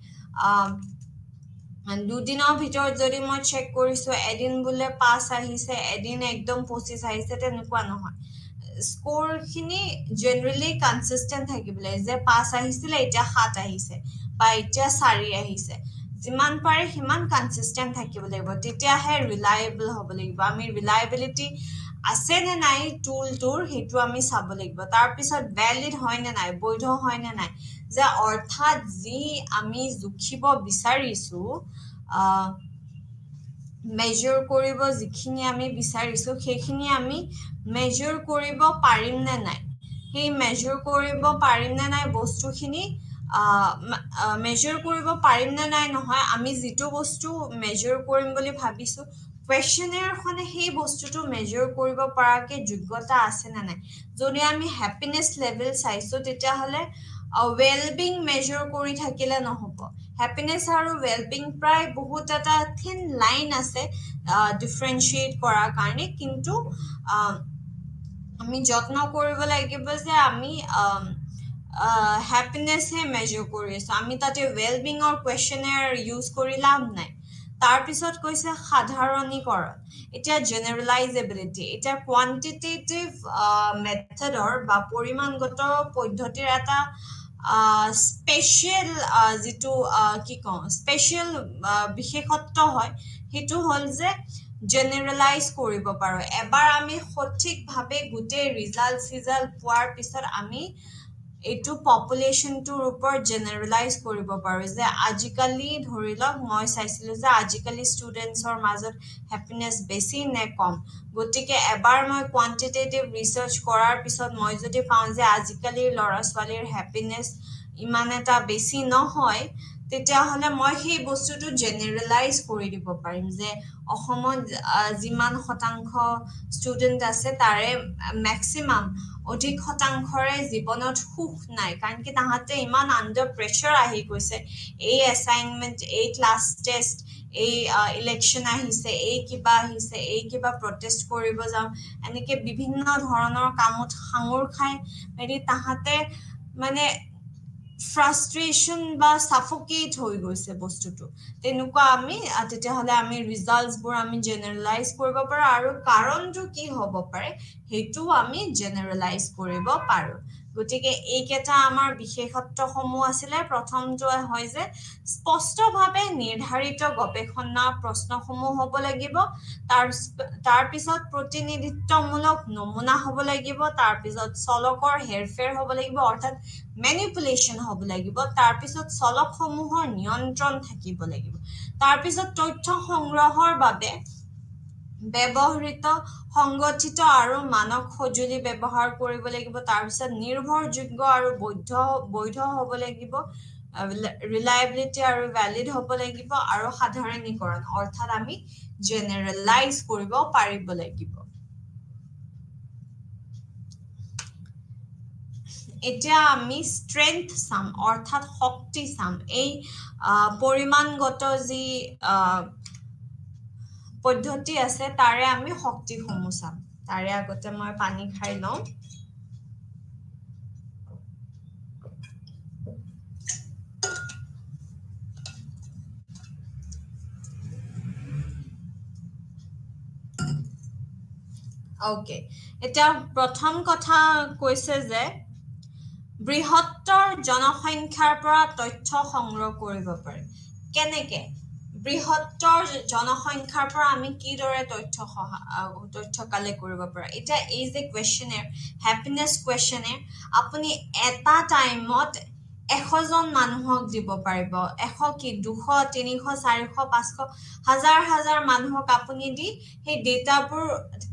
দুদিনৰ ভিতৰত যদি মই চেক কৰিছো এদিন বুলে 5 আহিছে এদিন একদম 25 আহিছে তেনেকুৱা নহয় স্কোৰ খিনি জেনাৰেলি কনসিস্টেন্ট থাকিবলে যে 5 আহিছিল এতিয়া 7 আহিছে বা এতিয়া 4 আহিছে যিমান পাৰে হিমান কনসিস্টেন্ট থাকিব লাগিব তেতিয়াহে ৰিলায়েবল হ'ব লাগিব আমি ৰিলায়েবিলিটি আছে নে নাই টুলটোৰ হেতু আমি চাব লাগিব তাৰ পিছত ভ্যালিড হয় নে নাই বৈধ হয় নে নাই যে অৰ্থাৎ যি আমি জুখিব বিচাৰিছো মেজার কৰিব যিখিনি আমি বিচাৰিছো সেইখিনি আমি মেজার কৰিব পাৰিম নে নাই সেই মেজার কৰিব পাৰিম নে নাই বস্তুখিনি মেজার কৰিব পাৰিম নে নাই নহয় আমি যেটো বস্তু মেজার কৰিম বুলি ভাবিছো কোয়েশ্চনেয়াৰ খনে সেই বস্তুটো মেজার কৰিব পৰাকে যোগ্যতা আছে না নাই যদি আমি হ্যাপিনেস লেভেল চাইছো তেতিয়া হলে ওয়েলবিং মেজার কৰি থাকিলে নহব হ্যাপিনেস আৰু ওয়েলবিং প্ৰায় বহুত এটা থিন লাইন আছে ডিফাৰেন্সিয়েট কৰাৰ কাৰণে কিন্তু আমি যত্ন কৰিব লাগিব যে আমি হ্যাপিনেস হে মেজার কৰি আছো আমি তাতে ওয়েলবিং অৰ কোয়েশ্চনেয়াৰ ইউজ কৰি লাভ নাই তাৰ পিছত কৈছে সাধাৰণীকৰণ এটা জেনাৰেলাইজেবিলিটি এটা কোয়ান্টিটেটিভ মেথডৰ বা পৰিমাণগত পদ্ধতিৰ এটা স্পেচিয়েল যিটো কি কওঁ স্পেচিয়েল বিশেষত্ব হয় সেইটো হ'ল যে জেনেৰেলাইজ কৰিব পাৰো এবাৰ আমি সঠিকভাৱে গোটেই ৰিজাল্ট পোৱাৰ পিছত আমি এইটো পপুলেশ্যনটোৰ ওপৰত জেনেৰেলাইজ কৰিব পাৰো যে আজিকালি ধৰি লওক মই চাইছিলো যে আজিকালি ষ্টুডেণ্টছৰ মাজত হেপিনেছ বেছি নে কম গতিকে এবাৰ মই কোৱান্টিটেটিভ ৰিচাৰ্চ কৰাৰ পিছত মই যদি পাওঁ যে আজিকালিৰ ল'ৰা ছোৱালীৰ হেপিনেছ ইমান এটা বেছি নহয় তেতিয়াহ'লে মই সেই বস্তুটো জেনেৰেলাইজ কৰি দিব পাৰিম যে অসমত যিমান শতাংশ ষ্টুডেণ্ট আছে তাৰে মেক্সিমাম অধিক শতাংশৰে জীৱনত সুখ নাই কাৰণ কি তাহাঁতে ইমান আণ্ডাৰ প্ৰেছাৰ আহি গৈছে এই এছাইনমেণ্ট এই ক্লাছ টেষ্ট এই ইলেকশ্যন আহিছে এই কিবা প্ৰটেষ্ট কৰিব যাওঁ এনেকে বিভিন্ন ধৰণৰ কামত সাঙুৰ খাই মেলি তাহাঁতে মানে ফ্ৰাষ্ট্ৰেশ্যন বা সাফোকেট হৈ গৈছে বস্তুটো তেনেকুৱা আমি তেতিয়াহ'লে আমি ৰিজাল্টছবোৰ আমি জেনেৰেলাইজ কৰিব পাৰোঁ আৰু কাৰণটো কি হ'ব পাৰে সেইটোও আমি জেনেৰেলাইজ কৰিব পাৰোঁ গতিকে এইকেইটা আমাৰ বিশেষত্বসমূহ আছিলে প্ৰথমটো হয় যে স্পষ্টভাৱে নিৰ্ধাৰিত গৱেষণা প্ৰশ্নসমূহ হ'ব লাগিব তাৰপিছত প্ৰতিনিধিত্বমূলক নমুনা হ'ব লাগিব তাৰপিছত চলকৰ হেৰফেৰ হ'ব লাগিব অৰ্থাৎ মেনিপুলেশ্যন হ'ব লাগিব তাৰপিছত চলকসমূহৰ নিয়ন্ত্ৰণ থাকিব লাগিব তাৰপিছত তথ্য সংগ্ৰহৰ বাবে ব্যৱহৃত সংগঠিত আৰু মানক সঁজুলি ব্যৱহাৰ কৰিব লাগিব তাৰপিছত নিৰ্ভৰযোগ্য আৰু বৈধ হ'ব লাগিব ৰিলায়েবিলিটি আৰু ভ্যালিড হ'ব লাগিব আৰু সাধাৰণীকৰণ অৰ্থাৎ আমি জেনেৰেলাইজ কৰিব পাৰিব লাগিব এতিয়া আমি ষ্ট্ৰেংথ চাম অৰ্থাৎ শক্তি চাম এই পৰিমাণগত যি পদ্ধতি আছে তাৰে আমি শক্তিসমূহ চাম তাৰে আগতে মই পানী খাই লওঁ ওকে এতিয়া প্ৰথম কথা কৈছে যে বৃহত্তৰ জনসংখ্যাৰ পৰা তথ্য সংগ্ৰহ কৰিব পাৰে কেনেকে বৃহত্তৰ জনসংখ্যাৰ পৰা আমি কিদৰে তথ্য কালেক্ট কৰিব পাৰো এটা এই যে কোৱেশ্চনেৰ হ্যাপিনেছ কোৱেশ্চনেৰ আপুনি এটা টাইমত 100 জন মানুহক দিব পাৰিব 100 কি 200 300 400 500 হাজাৰ মানুহক আপুনি দি সেই ডেটাবোৰ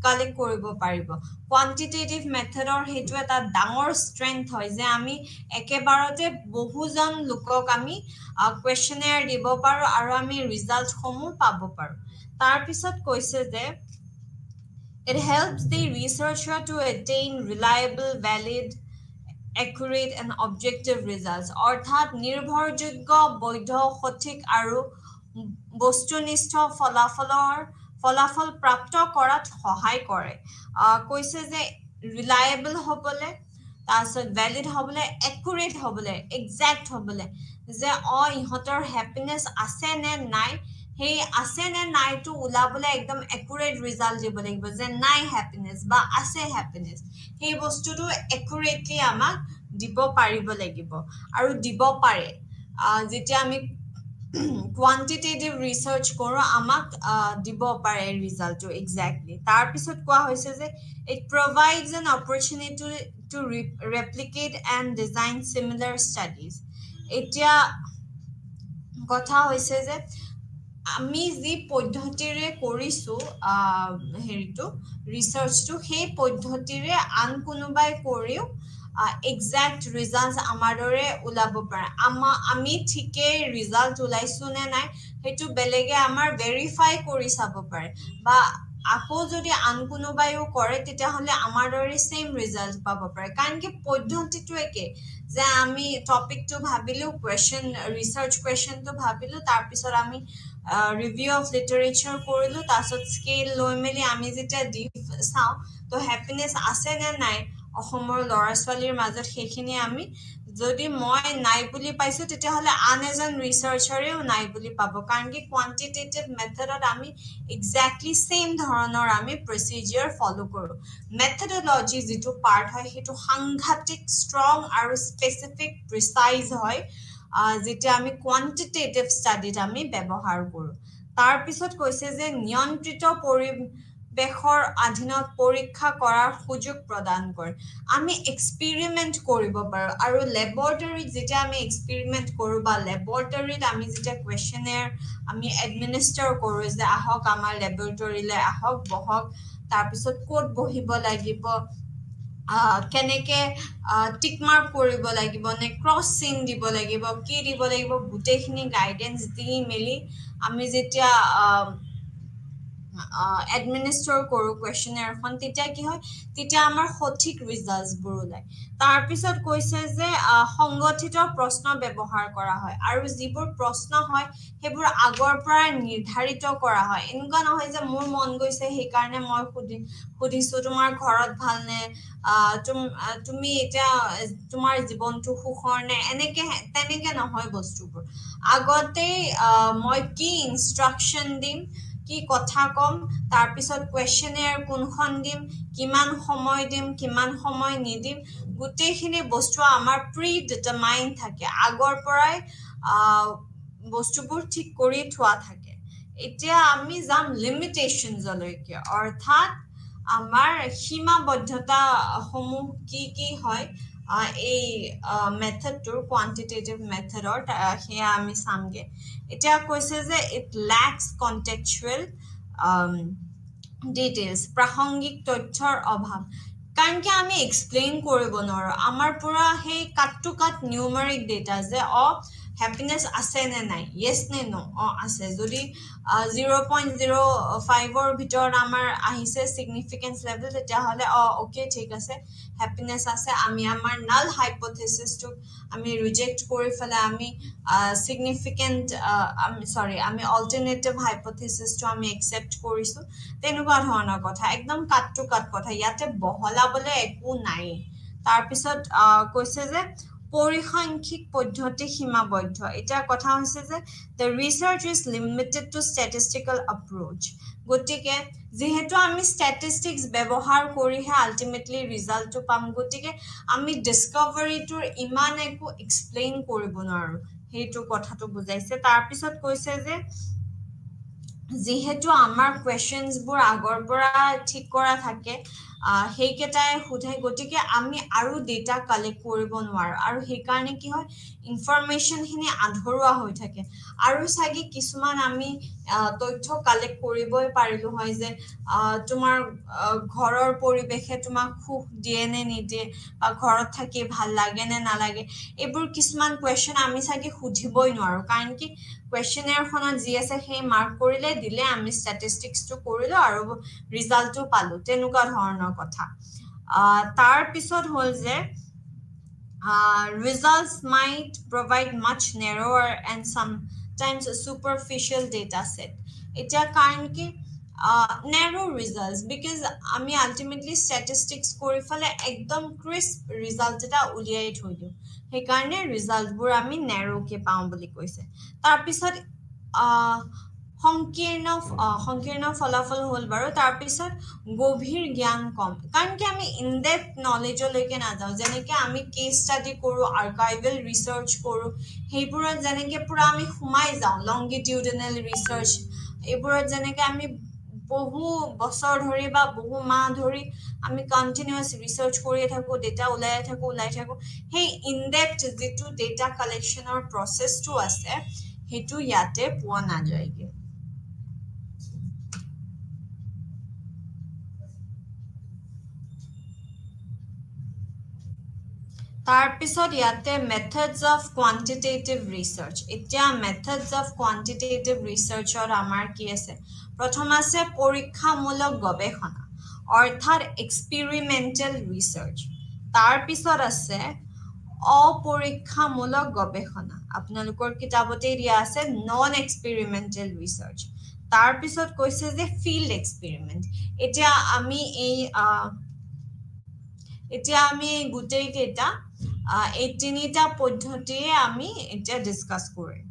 কালেক্ট কৰিব পাৰিব কোৱান্টিটেটিভ মেথডৰ হেতু এটা ডাঙৰ ষ্ট্ৰেংথ হয় যে আমি একেবাৰতে বহুজন লোকক আমি কোৱেশ্চনেৰ দিব পাৰো আৰু আমি ৰিজাল্টসমূহ পাব পাৰো তাৰ পিছত কৈছে যে it helps the researcher to attain reliable valid accurate and objective results অৰ্থাৎ নিৰ্ভৰযোগ্য বৈধ সঠিক আৰু বস্তুনিষ্ঠ ফলাফল প্ৰাপ্ত কৰাত সহায় কৰে কৈছে যে ৰিলায়েবল হ'বলে তাৰপিছত ভ্যালিড হ'বলে একুৰেট হ'বলে এক্সাক্ট হ'বলে যে ইহঁতৰ হ্যাপিনেছ আছে নে নাই সেই আছে নে নাইটো ওলাবলে একদম একুৰেট ৰিজাল্ট দিব লাগিব যে নাই হ্যাপিনেছ বা আছে হ্যাপিনেছ সেই বস্তুটো একুৰেটলি আমাক দিব পাৰিব লাগিব আৰু দিব পাৰে যেতিয়া আমি কোয়ান্টিটেটিভ ৰিসাৰ্চ কৰো আমাক দিব পাৰে ৰিজাল্টটো এক্স্যাক্টলি তাৰ পিছত কোৱা হৈছে যে it provides an opportunity to replicate and design similar studies এতিয়া কথা হৈছে যে আমি যি পদ্ধতিৰে কৰিছো হেৰিটো ৰিসাৰ্চটো সেই পদ্ধতিৰে আন কোনোবাই কৰিও exact results আমাৰৰে ওলাব পাৰে আমি ঠিকে ৰিজাল্ট ওলাইছো নে নাই হেতু বেলেগে আমাৰ ভেৰিফাই কৰি চাব পাৰে বা আকৌ যদি আন কোনোবাইও কৰে তেতিয়া হলে আমাৰৰে সেম ৰিজাল্ট পাব পাৰে কাৰণ কি পদ্ধতিটো একে যে আমি টপিকটো ভাবিলো কোৱেশ্চন ৰিসাৰ্চ কোৱেশ্চনটো ভাবিলো তাৰ পিছত আমি ৰিভিউ অফ লিটাৰেচাৰ কৰিলো তাৰপিছত স্কেল লৈ মেলি আমি যেতিয়া দি চাও তো হ্যাপিনেছ আছে নে নাই অসমৰ ল'ৰা ছোৱালীৰ মাজত সেইখিনি আমি যদি মই নাই বুলি পাইছো তেতিয়াহ'লে আন এজন ৰিচাৰ্চাৰেও নাই বুলি পাব কাৰণ কি কোৱান্টিটেটিভ মেথডত আমি এক্স্যাক্টলি সেম ধৰণৰ আমি প্ৰচিডিউৰ ফলো কৰো মেথডোলজি যিটো পাৰ্ট হয় সেইটো সাংঘাতিক ষ্ট্ৰং আৰু স্পেসিফিক প্ৰিসাইজ হয় যেতিয়া আমি কোৱান্টিটেটিভ ষ্টাডিত আমি ব্যৱহাৰ কৰো তাৰ পিছত কৈছে যে নিয়ন্ত্ৰিত পৰিবেশৰ অধীনত পৰীক্ষা কৰাৰ সুযোগ প্ৰদান কৰে আমি এক্সপেৰিমেন্ট কৰিব পাৰো আৰু ল্যাবৰেটৰীত যেতিয়া আমি এক্সপেৰিমেন্ট কৰো বা ল্যাবৰেটৰীত আমি যেতিয়া কোৱেশ্চনেয়াৰ আমি এডমিনিস্টাৰ কৰো যে আহক আমাৰ ল্যাবৰেটৰীলে আহক বহক তাৰ পিছত কোড বহিব লাগিব কেনেকে টিক মাৰ্ক কৰিব লাগিব নে ক্ৰছ চিন দিব লাগিব কি দিব লাগিব গুটেখিনি গাইডেন্স দি মেলি আমি যেতিয়া এডমিনিস্টাৰ কৰো কোৱেশ্চনেয়াৰখন তেতিয়া কি হয় তেতিয়া আমাৰ সঠিক ৰিজাল্টছবোৰ ওলাই তাৰ পিছত কৈছে যে সংগঠিত প্ৰশ্ন ব্যৱহাৰ কৰা হয় আৰু যিবোৰ প্ৰশ্ন হয় সেইবোৰ আগৰ পৰা নিৰ্ধাৰিত কৰা হয় এনেকুৱা নহয় যে মোৰ মন গৈছে সেই কাৰণে মই সুধিছো তোমাৰ ঘৰত ভালনে তুমি এতিয়া তোমাৰ জীৱনটো সুখৰ নে এনেকে তেনেকে নহয় বস্তুবোৰ আগতে মই কি ইনষ্ট্ৰাকচন দিম কি কথা কম তাৰ পিছত কোৱেশ্চনেয়াৰ কোনখন দিম কিমান সময় নিদিম গুটেখিনি বস্তু আমাৰ প্ৰি ডিটাৰমাইন থাকে আগৰ পৰাই বস্তুবোৰ ঠিক কৰি থোৱা থাকে এতিয়া আমি যাম লিমিটেশনছলৈকে অৰ্থাৎ আমাৰ সীমাবদ্ধতা সমূহ কি হয় এই মেথডটোৰ কোৱান্টিটেটিভ মেথডৰ সেয়া আমি চামগে এতিয়া কৈছে যে ইট ল্যাক্স কন্টেক্সচুৱেল ডিটেইলছ প্ৰাসংগিক তথ্যৰ অভাৱ কাৰণ কি আমি এক্সপ্লেইন কৰিব নোৱাৰো আমাৰ পুৰা সেই কাট টু কাট নিউমেৰিক ডেটা যে হ্যাপিনেস আছে নে নাই ইয়েস নে নো আছে যদি 0.05 ৰ ভিতৰত আমাৰ আহিছে সিগনিফিকেন্স লেভেল তেতিয়া হলে ওকে ঠিক আছে হ্যাপিনেস আছে আমি আমাৰ নাল হাইপোথিসিসটো আমি ৰিজেক্ট কৰি ফেলে আমি সিগনিফিকেন্ট আমি অল্টাৰনেটিভ হাইপোথিসিসটো আমি একসেপ্ট কৰিছো তেনেকুৱা ধৰণৰ কথা একদম কাট টু কাট কথা ইয়াতে বহলাবলে একো নাই তাৰ পিছত কৈছে যে পৰিসাংখ্যিক পদ্ধতি সীমাবদ্ধ এটা কথা হৈছে যে the research is limited to statistical approach গতিকে যেহেতু আমি statistics ব্যৱহাৰ কৰিহে ultimately ৰিজাল্টটো পাম গতিকে আমি ডিসকভাৰীটোৰ ইমান একো এক্সপ্লেইন কৰিব নোৱাৰো সেইটো কথাটো বুজাইছে তাৰ পিছত কৈছে যে যেহেতু আমাৰ কোৱেশ্চনছবোৰ আগৰ পৰা ঠিক কৰা থাকে সেইকেইটাই সুধে গতিকে আমি আৰু ডেটা কালেক্ট কৰিব নোৱাৰো আৰু সেইকাৰণে কি হয় ইনফৰমেশনখিনি আধৰুৱা হৈ থাকে আৰু সাগি কিছুমান আমি তথ্য কালেক্ট কৰিবই পাৰিলো হয় যে তোমাৰ ঘৰৰ পৰিবেশে তোমাক সুখ দিয়ে নে নিদিয়ে বা ঘৰত থাকি ভাল লাগে নে নালাগে এইবোৰ কিছুমান কোৱেশ্চন আমি সাগি সুধিবই নোৱাৰো কাৰণ কি কোৱেশ্চনেয়াৰখনত যি আছে সেই মাৰ্ক কৰিলে দিলে আমি ষ্টেটিষ্টিক্সটো কৰিলো আৰু ৰিজাল্টটো পালো তেনেকুৱা ধৰণৰ কথা তাৰ পিছত হল যে results might provide much narrower and sometimes superficial data set এটা কাৰণ কি narrow results because আমি ultimately statistics কৰি ফলে একদম crisp result এটা উলিয়াই থৈ দিও সেইকাৰণে ৰিজাল্টবোৰ আমি narrow কে পাওঁ বুলি কৈছে তাৰ পিছত সংকীৰ্ণ ফলাফল হল বাৰু তাৰ পিছত গভীৰ জ্ঞান কম কাৰণ কি আমি ইন ডেপথ নলেজলৈকে নাযাওঁ যেনেকে আমি কেস ষ্টাডি কৰো আৰ্কাইভেল ৰিসাৰ্চ কৰো সেইবোৰত যেনেকে পুৰা আমি সোমাই যাওঁ লংগিটিউডিনেল ৰিসাৰ্চ এইবোৰত যেনেকে আমি বহু বছৰ ধৰি বা বহু মাহ ধৰি আমি কন্টিনিউয়াস ৰিসাৰ্চ কৰি থাকো ডেটা উলাই থাকো সেই ইন ডেপথ যেটো ডেটা কালেকশনৰ প্ৰসেসটো আছে হেতু ইয়াতে পোৱা নাযায়গে তাৰ পিছত ইয়াতে মেথডছ অফ কোয়ান্টিটেটিভ ৰিসাৰ্চ এতিয়া মেথডছ অফ কোয়ান্টিটেটিভ ৰিসাৰ্চৰ আমাৰ কি আছে প্ৰথম আছে পৰীক্ষামূলক গৱেষণা অৰ্থাৎ এক্সপেৰিমেন্টাল ৰিসাৰ্চ তাৰ পিছত আছে অপৰীক্ষামূলক গৱেষণা আপোনালোকৰ কিতাপতে দিয়া আছে নন এক্সপেৰিমেন্টাল ৰিসাৰ্চ তাৰ পিছত কৈছে যে ফিল্ড এক্সপেৰিমেন্ট এতিয়া আমি এই গুটেই কেইটা এই তিনিটা পদ্ধতিয়ে আমি এতিয়া ডিসকাস কৰিম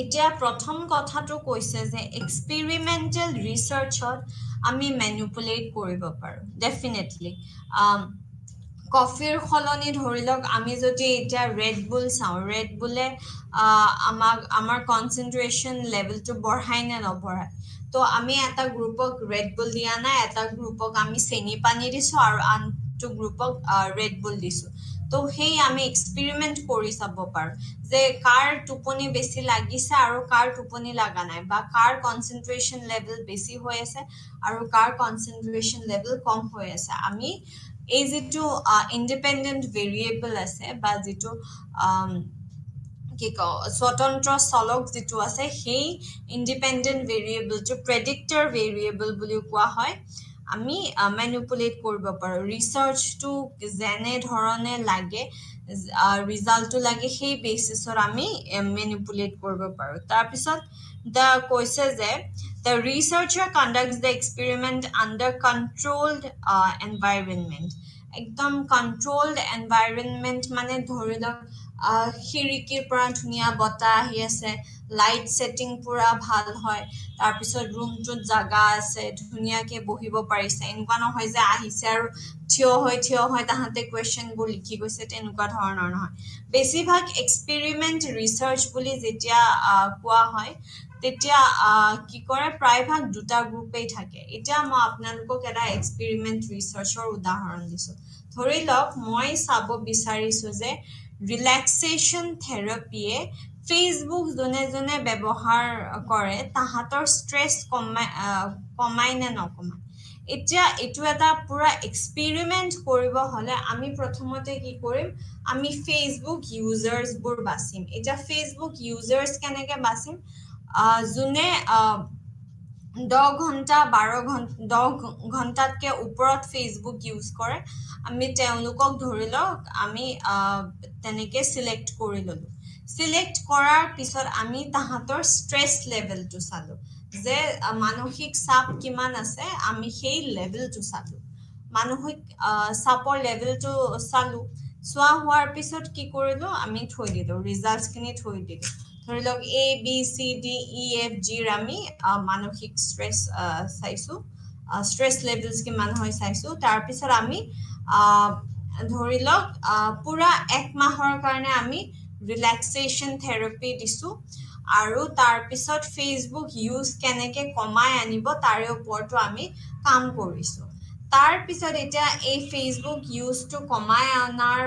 এতিয়া প্ৰথম কথাটো কৈছে যে এক্সপেৰিমেন্টাল ৰিসাৰ্চত আমি ম্যানিপুলেট কৰিব পাৰো ডেফিনেটলি কফিৰ খলনি ধৰি লওক আমি যদি এতিয়া ৰেড বুল চাওঁ ৰেড বুলে আমাৰ কনসেন্ট্ৰেশন লেভেলটো বঢ়াই নে নবঢ়াই তো আমি এটা গ্ৰুপক ৰেড বুল দিয়া নাই এটা গ্ৰুপক আমি চেনি পানী দিছো আৰু আনটো গ্ৰুপক ৰেড বুল দিছো তো সেই আমি এক্সপেৰিমেন্ট কৰি চাব পাৰো যে কাৰ টোপনি বেছি লাগিছে আৰু কাৰ টোপনি লাগা নাই বা কাৰ কনসেন্ট্ৰেশন লেভেল বেছি হৈ আছে আৰু কাৰ কনসেন্ট্ৰেশন লেভেল কম হৈ আছে আমি এই যেটো ইন্ডিপেন্ডেন্ট ভেৰিয়েবল আছে বা যেটো কি কও স্বতন্ত্ৰ চলক যেটো আছে সেই ইন্ডিপেন্ডেন্ট ভেৰিয়েবলটো প্ৰেডিক্টৰ ভেৰিয়েবল বুলি কোৱা হয় আমি ম্যানিপুলেট কৰিব পাৰো ৰিসাৰ্চটো যেনে ধৰণে লাগে ৰিজাল্টটো লাগে সেই বেসিছত আমি ম্যানিপুলেট কৰিব পাৰো তাৰ পিছত দা কৈছে যে the researcher conducts the experiment under controlled environment একদম controlled environment মানে ধৰি লওক খিৰিকিৰ পৰা ধুনীয়া বতাহ আহি আছে লাইট সেটিং পুৰা ভাল হয় তাৰ পিছত ৰুমটোত জাগা আছে ধুনীয়াকে বহিব পাৰিছে এনেকুৱা নহয় যে আহিছে আৰু থিয় হয় তাহাতে কোৱেশ্চন বোৰ লিখি গৈছে তেনেকুৱা ধৰণৰ নহয় বেছিভাগ এক্সপেৰিমেন্ট ৰিসাৰ্চ বুলি যেতিয়া কোৱা হয় তেতিয়া কি কৰে প্ৰায়ভাগ দুটা গ্ৰুপেই থাকে এতিয়া মই আপোনালোকক এটা এক্সপেৰিমেন্ট ৰিসাৰ্চৰ উদাহৰণ দিছো ধৰি লওক মই চাব বিচাৰিছো যে ৰিলেক্সেশন থেৰাপিয়ে ফেসবুক জনে ব্যৱহাৰ কৰে তাহাতৰ ষ্ট্ৰেছ কমাই নে নকমাই এতিয়া এটো এটা পুৰা এক্সপেৰিমেন্ট কৰিব হলে আমি প্ৰথমতে কি কৰিম আমি ফেসবুক ইউজাৰ্স বোৰ বাছিম এটা ফেসবুক ইউজাৰ্স কেনেকে বাছিম জুনে 10 ঘন্টা 12 ঘন্টাতকে ওপৰত ফেসবুক ইউজ কৰে আমি তেওঁলোকক ধৰিলক আমি তেনেকে সিলেক্ট কৰি ললো সিলেক্ট কৰাৰ পিছত আমি তাহাতৰ ষ্ট্ৰেছ লেভেলটো চালো যে মানসিক চাপ কিমান আছে আমি সেই লেভেলটো চালো মানসিক চাপৰ লেভেলটো চালো সোৱা হোৱাৰ পিছত কি কৰিলো আমি থৈ দিলো ৰিজাল্টস খিনি থৈ দিলো ধৰি লওক A B C D E F G আমি মানসিক ষ্ট্ৰেছ চাইছো ষ্ট্ৰেছ লেভেলস কিমান হয় চাইছো তাৰ পিছত আমি ধৰি লওক পুৰা এক মাহৰ কাৰণে আমি ৰিলেক্সেশন থেৰাপি দিছো আৰু তাৰ পিছত ফেসবুক ইউজ কেনেকে কমাই আনিব তাৰে ওপৰতো আমি কাম কৰিছো তাৰ পিছত এতিয়া এই ফেসবুক ইউজটো কমাই আনাৰ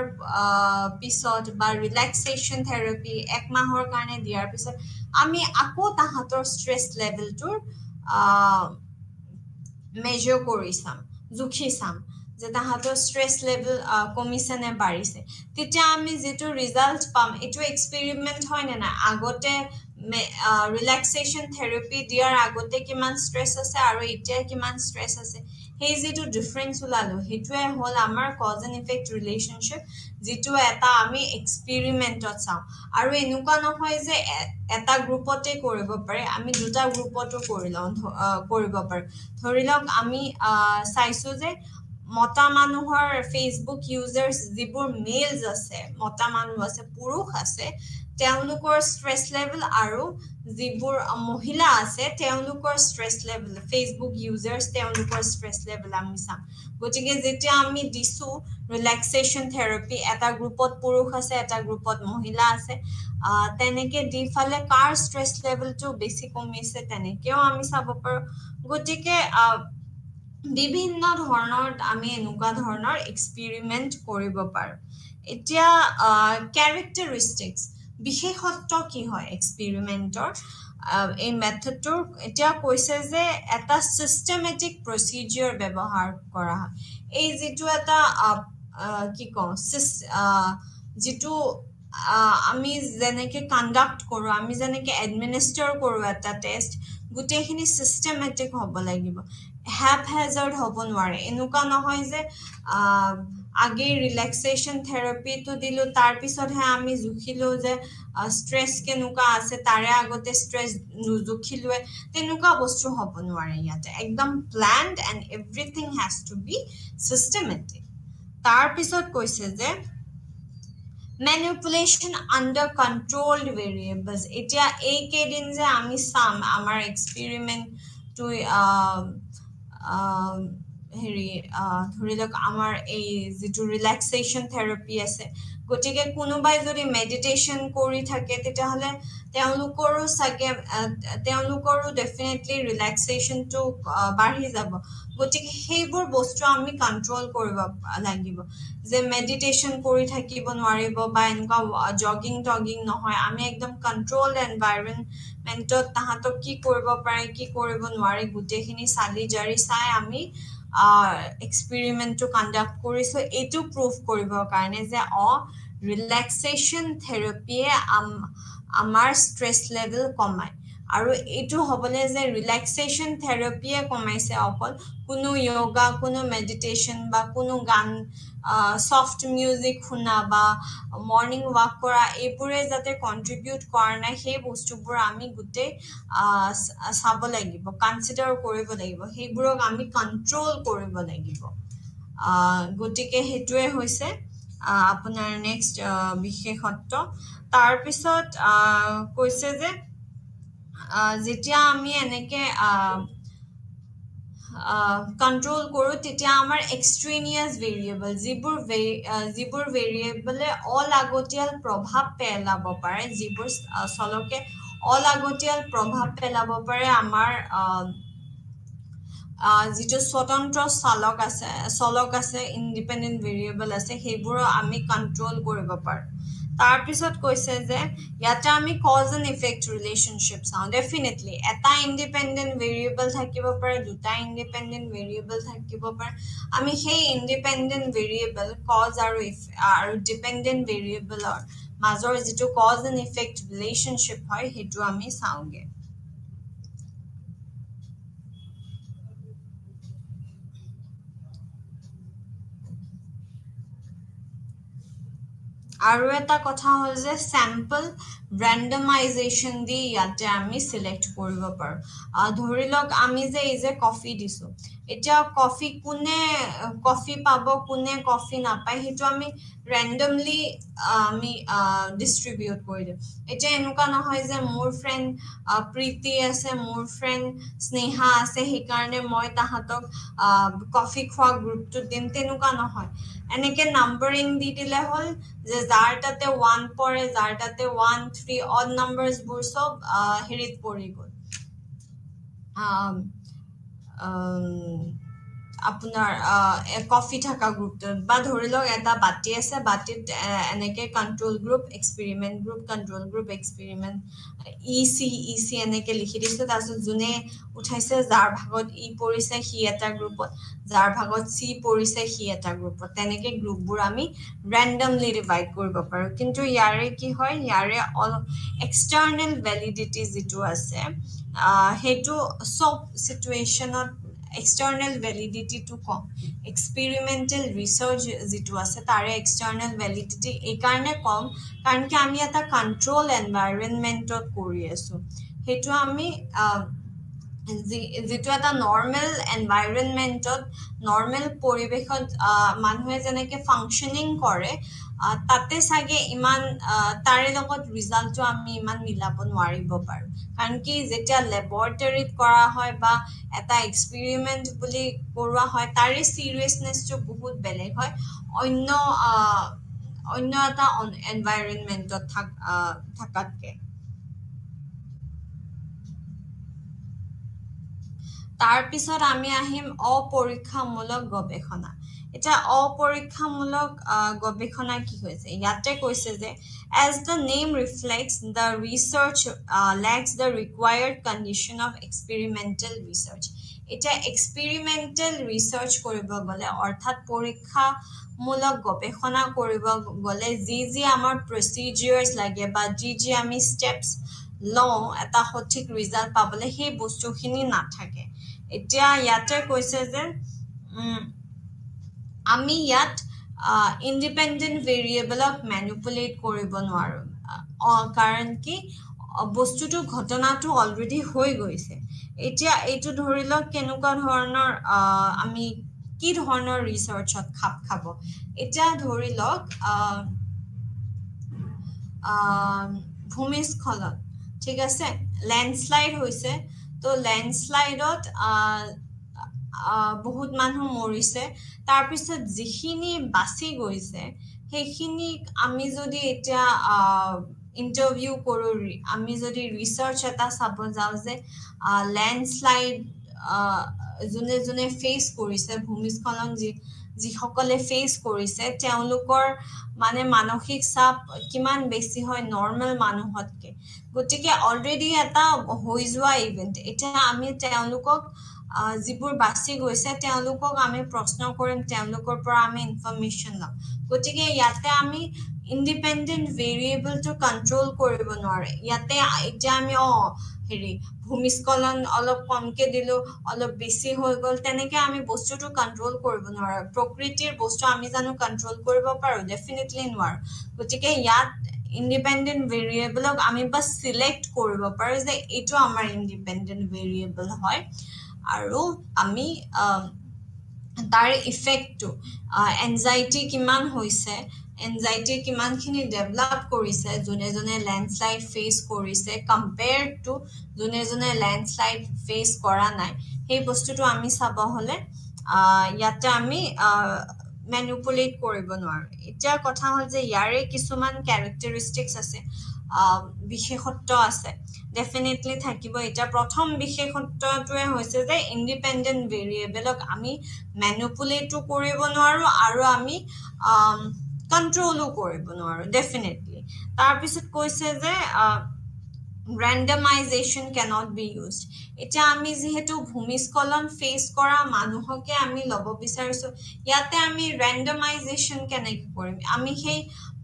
পিছত বা ৰিলেক্সেশন থেৰাপি এক মাহৰ কাৰণে দিয়াৰ পিছত আমি আকৌ তাহাতৰ ষ্ট্ৰেছ লেভেলটোৰ মেজৰ কৰি চাম জুখি চাম যে তাহাতৰ ষ্ট্ৰেছ লেভেল কমিছে নে বাঢ়িছে তেতিয়া আমি যেটো ৰিজাল্ট পাম এটো এক্সপেৰিমেন্ট হয় না আগতে ৰিলেক্সেশন থেৰাপি দিয়াৰ আগতে কিমান ষ্ট্ৰেছ আছে আৰু এতিয়া কিমান ষ্ট্ৰেছ আছে সেই যেটো ডিফাৰেন্স ওলালো হেতুৱে হল আমাৰ কজ এণ্ড ইফেক্ট ৰিলেশনশিপ যেটো এটা আমি এক্সপেৰিমেন্টত চাও আৰু এনেকুৱা নহয় যে এটা গ্ৰুপতে কৰিব পাৰে আমি দুটা গ্ৰুপতো কৰিব পাৰো ধৰি লওক আমি চাইছো যে মতা মানুহৰ ফেসবুক ইউজাৰ্স যিবোৰ মেলস আছে মতা মানুহ আছে পুৰুষ আছে তেওঁলোকৰ ষ্ট্ৰেছ লেভেল আৰু যিবোৰ মহিলা আছে তেওঁলোকৰ ষ্ট্ৰেছ লেভেল ফেসবুক ইউজাৰ্স তেওঁলোকৰ ষ্ট্ৰেছ লেভেল আমি চাম গতিকে যেতিয়া আমি দিছো ৰিলেক্সেশন থেৰাপি এটা গ্ৰুপত পুৰুষ আছে এটা গ্ৰুপত মহিলা আছে তেনেকে দিফালে কাৰ ষ্ট্ৰেছ লেভেলটো বেছি কমিছে তেনেকেও আমি চাব পাৰো গতিকে বিভিন্ন ধৰণৰ আমি এনেকুৱা ধৰণৰ এক্সপেৰিমেন্ট কৰিব পাৰো এতিয়া ক্যাৰেক্টাৰিষ্টিক্স বিশেষত্ব কি হয় এক্সপেৰিমেন্টৰ এই মেথডটোৰ এতিয়া কৈছে যে এটা সিস্টেমেটিক প্ৰসিডিউৰ ব্যৱহাৰ কৰা হয় এই যেটো এটা কি কও যেটো আমি যেনেকে কন্ডাক্ট কৰো আমি যেনেকে এডমিনিস্ট্ৰেট কৰো এটা টেষ্ট গুটেখিনি সিস্টেমেটিক হ'ব লাগিব হ্যাপহেজাৰ্ড হ'ব নোৱাৰে এনেকুৱা নহয় যে আগে ৰিলেক্সেশ্যন থেৰাপিটো দিলো তাৰ পিছতহে আমি জুখিলো যে ষ্ট্ৰেছ কেনেকুৱা আছে তাৰে আগতে ষ্ট্ৰেছ নুজুখিলোৱে তেনেকুৱা বস্তু হ'ব নোৱাৰে ইয়াতে একদম planned and everything has to be systematic তাৰ পিছত কৈছে যে manipulation under controlled variables এতিয়া এই কেইদিন যে আমি চাম আমাৰ এক্সপেৰিমেন্ট টু হেৰি ধৰি লওক আমাৰ এই যিটো ৰিলেক্সেশ্যন থেৰাপি আছে গতিকে কোনোবাই যদি মেডিটেশ্যন কৰি থাকে তেতিয়াহ'লে তেওঁলোকৰো ডেফিনেটলি ৰিলেক্সেশ্যনটো বাঢ়ি যাব গতিকে সেইবোৰ বস্তু আমি কণ্ট্ৰল কৰিব লাগিব যে মেডিটেশ্যন কৰি থাকিব নোৱাৰিব বা এনেকুৱা জগিং টগিং নহয় আমি একদম কণ্ট্ৰলড এনভাইৰনমেণ্টত তাহাঁতক কি কৰিব পাৰে কি কৰিব নোৱাৰে গোটেইখিনি চালি জাৰি চাই আমি এক্সপেৰিমেন্টটো কণ্ডাক্ট কৰিছো এইটো প্ৰুভ কৰিবৰ কাৰণে যে ৰিলেক্সেশ্যন থেৰাপিয়ে আমাৰ ষ্ট্ৰেছ লেভেল কমায় আৰু এইটো হ'বলে যে ৰিলেক্সেশ্যন থেৰাপিয়ে কমাইছে অকল কোনো য়োগা কোনো মেডিটেশ্যন বা কোনো গান সফট মিউজিক শুনা বা মৰ্নিং ৱাক কৰা এইবোৰে যাতে কন্ট্ৰিবিউট কৰা নাই সেই বস্তুবোৰ আমি গোটেই চাব লাগিব কনচিডাৰ কৰিব লাগিব সেইবোৰক আমি কন্ট্ৰল কৰিব লাগিব গতিকে সেইটোৱে হৈছে আপোনাৰ নেক্সট বিশেষত্ব তাৰপিছত কৈছে যে যেতিয়া আমি এনেকে কন্ট্ৰল কৰোঁ তেতিয়া আমাৰ এক্সট্ৰেনিয়াছ ভেৰিয়েবল যিবোৰ ভেৰিয়েবলে অলাগতিয়াল প্ৰভাৱ পেলাব পাৰে যিবোৰ চলকে অলাগতিয়াল প্ৰভাৱ পেলাব পাৰে আমাৰ যিটো স্বতন্ত্ৰ চলক আছে ইণ্ডিপেণ্ডেণ্ট ভেৰিয়েবল আছে সেইবোৰ আমি কণ্ট্ৰল কৰিব পাৰোঁ তাৰপিছত কৈছে যে ইয়াতে আমি কজ এণ্ড ইফেক্ট ৰিলেশ্যনশ্বিপ চাওঁ ডেফিনেটলি এটা ইণ্ডিপেণ্ডেণ্ট ভেৰিয়েবল থাকিব পাৰে দুটা ইণ্ডিপেণ্ডেণ্ট ভেৰিয়েবল থাকিব পাৰে আমি সেই ইণ্ডিপেণ্ডেণ্ট ভেৰিয়েবল কজ আৰু ডিপেণ্ডেণ্ট ভেৰিয়েবলৰ মাজৰ যিটো কজ এণ্ড ইফেক্ট ৰিলেশ্যনশ্বিপ হয় সেইটো আমি চাওঁগে আৰু এটা কথা হ'ল যে চেম্পল ৰেণ্ডমাইজেশ্যন দি ইয়াতে আমি চিলেক্ট কৰিব পাৰোঁ ধৰি লওক আমি যে এই যে কফি দিছোঁ এতিয়া কোনে কফি পাব কোনে কফি নাপায় সেইটো আমি ৰেণ্ডমলি আমি ডিষ্ট্ৰিবিউট কৰি দিওঁ এতিয়া এনেকুৱা নহয় যে মোৰ ফ্ৰেণ্ড প্ৰীতি আছে মোৰ ফ্ৰেণ্ড স্নেহা আছে সেইকাৰণে মই তাহাঁতক কফি খোৱা গ্ৰুপটোত দিম তেনেকুৱা নহয় এনেকে নাম্বাৰিং দি দিলে হ'ল যে যাৰ তাতে 1 পৰে যাৰ তাতে 1 3 অড নাম্বাৰছবোৰ সব হেৰিত পৰি গ'ল আপোনাৰ কফি থকা গ্ৰুপটোত বা ধৰি লওক এটা বাতি আছে বাতিত এনেকে control group experiment group control group experiment itchy এনেকে লিখি দিছোঁ তাৰপিছত যোনে উঠাইছে যাৰ ভাগত ই পৰিছে সি এটা গ্ৰুপত যাৰ ভাগত চি পৰিছে সি এটা গ্ৰুপত তেনেকে গ্ৰুপবোৰ আমি ৰেণ্ডমলি ডিভাইড কৰিব পাৰোঁ কিন্তু ইয়াৰে কি হয় ইয়াৰে এক্সটাৰ্নেল ভেলিডিটি যিটো আছে সেইটো চব চিটুৱেশ্যনত এক্সটাৰ্নেল ভেলিডিটিটো কম এক্সপেৰিমেণ্টেল ৰিচাৰ্চ যিটো আছে তাৰে এক্সটাৰ্নেল ভেলিডিটি এইকাৰণে কম কাৰণ কি আমি এটা কণ্ট্ৰল এনভাইৰনমেণ্টত কৰি আছোঁ সেইটো আমি যিটো এটা নৰ্মেল এনভাইৰনমেণ্টত নৰ্মেল পৰিৱেশত মানুহে যেনেকে ফাংচনিং কৰে তাতে চাগে ইমান তাৰে লগত ৰিজাল্টটো আমি ইমান মিলাব নোৱাৰিব পাৰোঁ কাৰণ কি যেতিয়া লেবৰেটৰীত কৰা হয় বা এটা এক্সপেৰিমেণ্ট বুলি কৰোৱা হয় তাৰে চিৰিয়াছনেছটো বহুত বেলেগ হয় অন্য এটা এনভাইৰনমেণ্টত থকাতকে তাৰপিছত আমি আহিম অপৰীক্ষামূলক গৱেষণা এটা অপৰীক্ষামূলক গৱেষণা কি হৈছে ইয়াতে কৈছে যে as the name reflects the research lacks the required condition of experimental research এটা experimental research কৰিব গলে অৰ্থাৎ পৰীক্ষামূলক গৱেষণা কৰিব গলে যি আমাৰ procedures লাগে বা যি আমি steps লওঁ এটা সঠিক ৰিজাল্ট পাবলৈ সেই বস্তুখিনি নাথাকে এতিয়া ইয়াতে কৈছে যে আমি ইয়াত ইণ্ডিপেণ্ডেণ্ট ভেৰিয়েবলক মেনুপুলেট কৰিব নোৱাৰোঁ কাৰণ কি বস্তুটো ঘটনাটো অলৰেডি হৈ গৈছে এতিয়া এইটো ধৰি লওক কেনেকুৱা ধৰণৰ আমি কি ধৰণৰ ৰিচাৰ্চত খাপ খাব এতিয়া ধৰি লওক ভূমিস্খলন ঠিক আছে লেণ্ডশ্লাইড হৈছে তো লেণ্ডশ্লাইডত বহুত মানুহ মৰিছে তাৰপিছত যিখিনি বাচি গৈছে সেইখিনিক আমি যদি এতিয়া ইণ্টাৰভিউ কৰোঁ আমি যদি ৰিচাৰ্চ এটা চাব যাওঁ যে লেণ্ডশ্লাইড যোনে যোনে ফেচ কৰিছে ভূমিস্খলন যিসকলে ফেচ কৰিছে তেওঁলোকৰ মানে মানসিক চাপ কিমান বেছি হয় নৰ্মেল মানুহতকে গতিকে অলৰেডি এটা হৈ যোৱা ইভেণ্ট এতিয়া আমি তেওঁলোকক যিবোৰ বাচি গৈছে তেওঁলোকক আমি প্ৰশ্ন কৰিম তেওঁলোকৰ পৰা আমি ইনফৰমেশ্যন ল'ম গতিকে ইয়াতে আমি ইণ্ডিপেণ্ডেণ্ট ভেৰিয়েবলটো কণ্ট্ৰল কৰিব নোৱাৰে ইয়াতে এতিয়া আমি হেৰি ভূমিস্খলন অলপ কমকে দিলো অলপ বেছি হৈ গ'ল তেনেকে আমি বস্তুটো কণ্ট্ৰল কৰিব নোৱাৰো প্ৰকৃতিৰ বস্তু আমি জানো কণ্ট্ৰল কৰিব পাৰো ডেফিনেটলি নোৱাৰো গতিকে ইয়াত ইণ্ডিপেণ্ডেণ্ট ভেৰিয়েবলক আমি বাছ চিলেক্ট কৰিব পাৰো যে এইটো আমাৰ ইণ্ডিপেণ্ডেণ্ট ভেৰিয়েবল হয় আৰু আমি তাৰ ইফেক্টটো এনজাইটি কিমান হৈছে এনজাইটি কিমানখিনি ডেভেলপ কৰিছে যোনে যোনে লেণ্ডশ্লাইড ফেচ কৰিছে কম্পেয়াৰ্ড টু যোনে যোনে লেণ্ডশ্লাইড ফেচ কৰা নাই সেই বস্তুটো আমি চাব হ'লে ইয়াতে আমি মেনুপুলেট কৰিব নোৱাৰো এতিয়া কথা হ'ল যে ইয়াৰে কিছুমান কেৰেক্টাৰিষ্টিক্স আছে বিশেষত্ব আছে ডেফিনেটলি থাকিব এতিয়া প্ৰথম বিশেষত্বটোৱে হৈছে যে ইণ্ডিপেণ্ডেণ্ট ভেৰিয়েবলক আমি মেনুপুলেটো কৰিব নোৱাৰো আৰু আমি কণ্ট্ৰলো কৰিব নোৱাৰো ডেফিনেটলি তাৰপিছত কৈছে যে randomization cannot be used এতিয়া আমি যেহেতু ভূমিস্খলন ফেচ কৰা মানুহকে আমি ল'ব বিচাৰিছো ইয়াতে আমি randomization কেনেকৈ কৰিম আমি সেই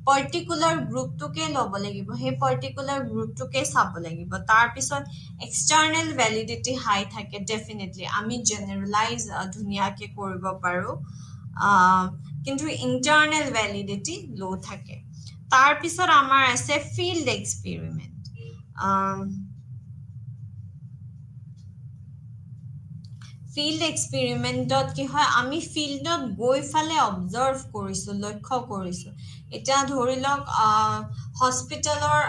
পাৰ্টিকুলাৰ গ্ৰুপটোকে ল'ব লাগিব সেই পাৰ্টিকুলাৰ গ্ৰুপটোকে চাব লাগিব তাৰপিছত এক্সটাৰ্নেল ভ্যালিডিটি হাই থাকে ডেফিনেটলি আমি জেনাৰেলাইজ ধুনীয়াকে কৰিব পাৰো কিন্তু ইন্টাৰনেল ভ্যালিডিটি লো থাকে তাৰপিছত আমাৰ আছে ফিল্ড এক্সপেৰিমেন্ট ফিল্ড এক্সপেৰিমেন্টত কি হয় আমি ফিল্ডত গৈ ফালে অবজাৰ্ভ কৰিছো লক্ষ্য কৰিছো এতিয়া ধৰি লওক হস্পিটেলৰ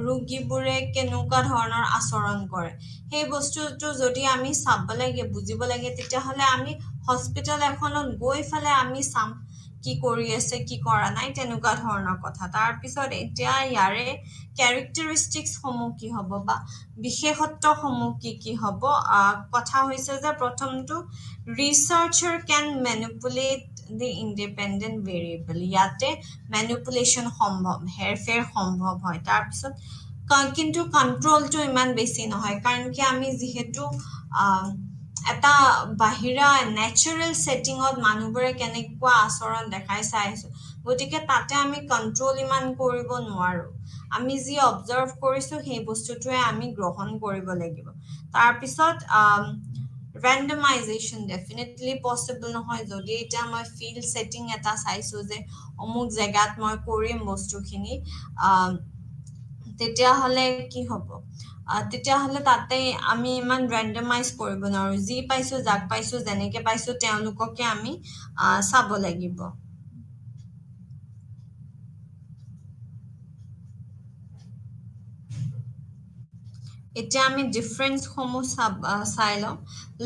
ৰোগীবোৰে কেনেকুৱা ধৰণৰ আচৰণ কৰে সেই বস্তুটো যদি আমি চাব লাগে বুজিব লাগে তেতিয়াহ'লে আমি হস্পিটেল এখনত গৈ ফালে আমি চাম কি কৰি আছে কি কৰা নাই তেনেকুৱা ধৰণৰ কথা তাৰপিছত এতিয়া ইয়াৰে কেৰেক্টাৰিষ্টিক্স সমূহ কি হ'ব বা বিশেষত্ব সমূহ কি হ'ব কথা হৈছে যে প্ৰথমটো researcher can manipulate the independent variable ইয়াতে ম্যানিপুলেশন সম্ভৱ হেৰফেৰ সম্ভৱ হয় তাৰপিছত কিন্তু কন্ট্ৰলটো ইমান বেছি নহয় কাৰণ কি আমি যেহেতু এটা বাহিৰা নেচাৰেল সেটিংত মানুহবোৰে কেনেকুৱা আচৰণ দেখাই চাইছো গতিকে তাতে আমি কন্ট্ৰল ইমান কৰিব নোৱাৰো আমি যি অবজাৰ্ভ কৰিছো সেই বস্তুটোৱে আমি গ্ৰহণ কৰিব লাগিব তাৰপিছত randomization definitely possible নহয় যদি এটা মই field setting এটা চাইছো যে অমুক জায়গাত মই কৰিম বস্তুখিনি তেতিয়া হলে কি হ'ব তেতিয়া হলে তাতে আমি ইমান randomize কৰিব নোৱাৰো যি পাইছো যাক পাইছো যেনেকে পাইছো তেওঁলোককে আমি চাব লাগিব এতিয়া আমি ডিফারেন্স সমূহ চাই লম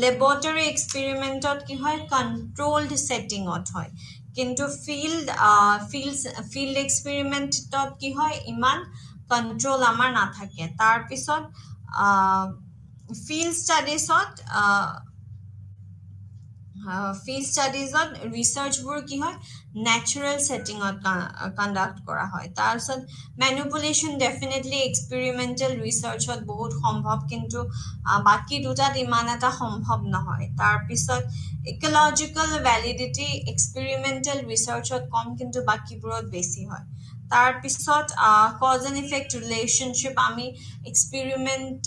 ল্যাবৰেটৰী এক্সপেৰিমেন্টত কি হয় কন্ট্ৰোলড সেটিংত হয় কিন্তু ফিল্ড এক্সপেৰিমেন্টত কি হয় ইমান কন্ট্ৰোল আমাৰ নাথাকে তাৰ পিছত ফিল্ড ষ্টাডিজত ৰিচাৰ্চবোৰ কি হয় ন্যাচাৰাল সেটিংত কন্ডাক্ট কৰা হয় তাৰপিছত ম্যানিপুলেশন ডেফিনেটলি এক্সপেৰিমেন্টাল ৰিচাৰ্চত বহুত সম্ভৱ কিন্তু বাকি দুটাত ইমান এটা সম্ভৱ নহয় তাৰপিছত ইকোলজিক্যাল ভ্যালিডিটি এক্সপেৰিমেন্টাল ৰিচাৰ্চত কম কিন্তু বাকিবোৰত বেছি হয় তাৰপিছত কজ এণ্ড ইফেক্ট ৰিলেশনশ্বিপ আমি এক্সপেৰিমেন্ট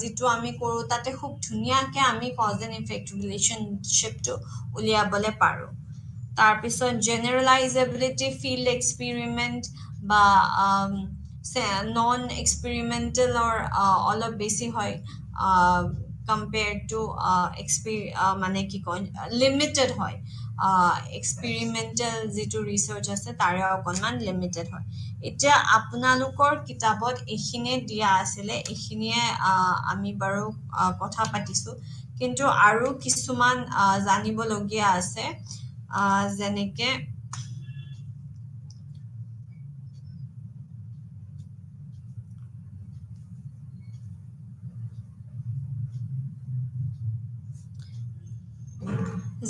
যেটো আমি কৰো তাতে খুব ধুনীয়াকে আমি কজ এণ্ড ইফেক্ট ৰিলেশনশ্বিপটো উলিয়াবলে পাৰো তাৰপিছত জেনেৰেলাইজেবিলিটি ফিল্ড এক্সপেৰিমেণ্ট বা নন এক্সপেৰিমেণ্টেলৰ অলপ বেছি হয় কম্পেয়াৰ্ড টু মানে কি কয় লিমিটেড হয় এক্সপেৰিমেণ্টেল যিটো ৰিচাৰ্চ আছে তাৰে অকণমান লিমিটেড হয় এতিয়া আপোনালোকৰ কিতাপত এইখিনিয়ে দিয়া আছিলে এইখিনিয়ে আমি বাৰু কথা পাতিছোঁ কিন্তু আৰু কিছুমান জানিবলগীয়া আছে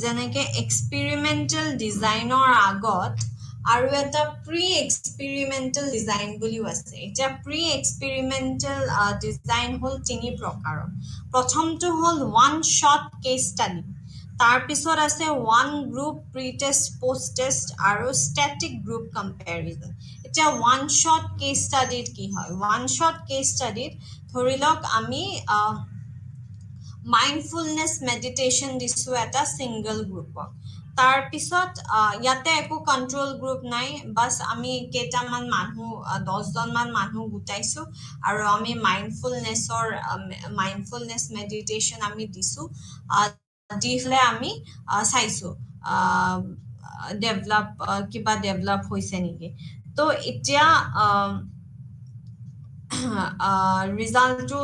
যেনেকে এক্সপেৰিমেণ্টেল ডিজাইনৰ আগত আৰু এটা প্ৰি এক্সপেৰিমেণ্টেল ডিজাইন বুলিও আছে এতিয়া প্ৰি এক্সপেৰিমেণ্টেল ডিজাইন হ'ল তিনি প্ৰকাৰৰ প্ৰথমটো হ'ল ওৱান শ্বট কেছ ষ্টাডি তাৰপিছত আছে one group pre test post test আৰু ষ্টেটিক গ্ৰুপ কম্পেৰিজন এতিয়া ওৱান শ্বট কেছ ষ্টাডিত কি হয় ওৱান শ্বট কেছ ষ্টাডিত ধৰি লওক আমি মাইণ্ডফুলনেছ মেডিটেশ্যন দিছোঁ এটা ছিংগল গ্ৰুপক তাৰপিছত ইয়াতে একো কণ্ট্ৰল গ্ৰুপ নাই বাছ আমি কেইটামান মানুহ 10জনমান মানুহ গোটাইছোঁ আৰু আমি মাইণ্ডফুলনেছ মেডিটেশ্যন আমি দিছোঁ দি পেলাই আমি চাইছোঁ কিবা ডেভেলপ হৈছে নেকি তো এতিয়া ৰিজাল্টটো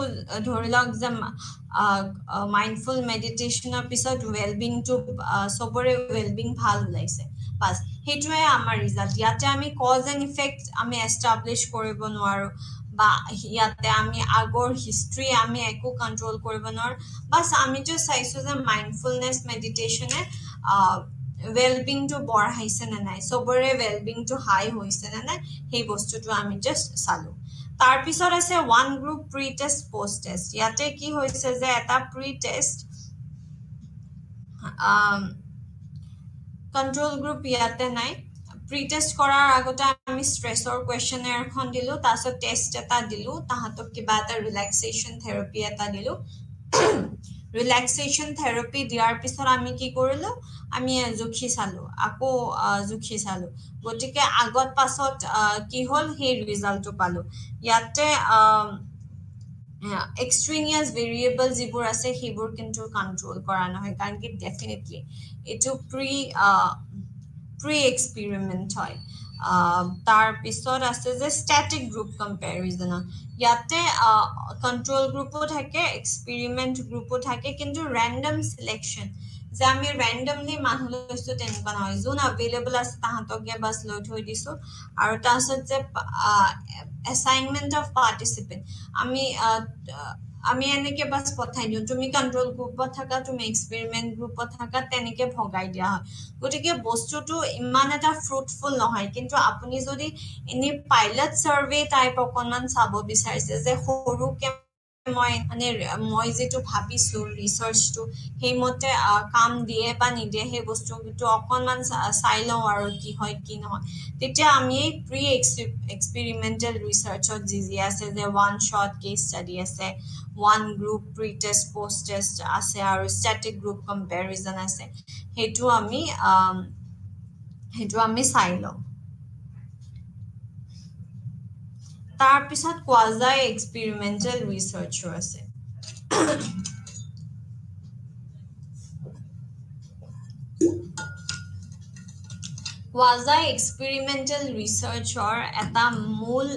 ধৰি লওক যে মাইণ্ডফুল মেডিটেশ্যনৰ পিছত ৱেলবিংটো চবৰে ৱেলবিং ভাল ওলাইছে বাছ সেইটোৱে আমাৰ ৰিজাল্ট ইয়াতে আমি কজ এণ্ড ইফেক্ট আমি এষ্টাব্লিছ কৰিব নোৱাৰোঁ বা ইয়াতে আমি আগৰ হিষ্ট্ৰী আমি একো কণ্ট্ৰল কৰিব নোৱাৰোঁ বাছ আমিতো চাইছোঁ যে মাইণ্ডফুলনেছ মেডিটেশ্যনে ৱেলবিংটো বঢ়াইছে নে নাই চবৰে ৱেলবিংটো হাই হৈছে নে নাই সেই বস্তুটো আমি জাষ্ট চালোঁ তাৰপিছত আছে one group pre test post test ইয়াতে কি হৈছে যে এটা প্ৰি টেষ্ট কণ্ট্ৰল গ্ৰুপ ইয়াতে নাই প্ৰি টেষ্ট কৰাৰ আগতে আমি ষ্ট্ৰেছৰ কুৱেশ্যনেয়াৰখন দিলোঁ তাৰপিছত টেষ্ট এটা দিলোঁ তাহাঁতক কিবা এটা ৰিলেক্সেশ্যন থেৰাপি এটা দিলোঁ ৰিলেক্সেশ্যন থেৰাপি দিয়াৰ পিছত আমি কি কৰিলোঁ আমি জুখি চালোঁ আকৌ জুখি চালোঁ গতিকে আগত পাছত কি হ'ল সেই ৰিজাল্টটো পালোঁ ইয়াতে এক্সট্ৰেনিয়াছ ভেৰিয়েবল যিবোৰ আছে সেইবোৰ কিন্তু কণ্ট্ৰল কৰা নহয় কাৰণ কি ডেফিনেটলি এইটো প্ৰি এক্সপেৰিমেণ্ট হয় তাৰপিছত আছে যে ষ্টেটিক গ্ৰুপ কম্পেৰিজনত ইয়াতে কণ্ট্ৰল গ্ৰুপো থাকে এক্সপেৰিমেণ্ট গ্ৰুপো থাকে কিন্তু ৰেণ্ডম চিলেকশ্যন যে আমি ৰেণ্ডমলি মানুহ লৈছোঁ তেনেকুৱা নহয় যোন এভেইলেবল আছে তাহাঁতকে বাছ লৈ থৈ দিছোঁ আৰু তাৰপিছত যে এছাইনমেণ্ট অফ পাৰ্টিচিপেণ্ট আমি এনেকৈ বাছ পঠাই দিওঁ তুমি কণ্ট্ৰল গ্ৰুপত থাকা তুমি এক্সপেৰিমেণ্ট গ্ৰুপত থাকা তেনেকৈ ভগাই দিয়া হয় গতিকে বস্তুটো ইমান এটা ফ্ৰুটফুল নহয় কিন্তু আপুনি যদি এনেই পাইলট ছাৰ্ভে টাইপ অকণমান চাব বিচাৰিছে যে সৰুকৈ মই যিটো ভাবিছোঁ ৰিচাৰ্চটো সেইমতে কাম দিয়ে বা নিদিয়ে সেই বস্তুটো অকণমান চাই লওঁ আৰু কি হয় কি নহয় তেতিয়া আমি এই প্ৰি এক্সপেৰিমেণ্টেল ৰিচাৰ্চত যি আছে যে ওৱান শ্বট কেছ ষ্টাডি আছে one group pre test post test আছে আৰু ষ্টেটিক গ্ৰুপ কম্পেৰিজন আছে সেইটো আমি চাই লওঁ তাৰপিছত কোৱাজাই এক্সপেৰিমেণ্টেল ৰিচাৰ্চো আছে কোৱাজাই এক্সপেৰিমেণ্টেল ৰিচাৰ্চৰ এটা মূল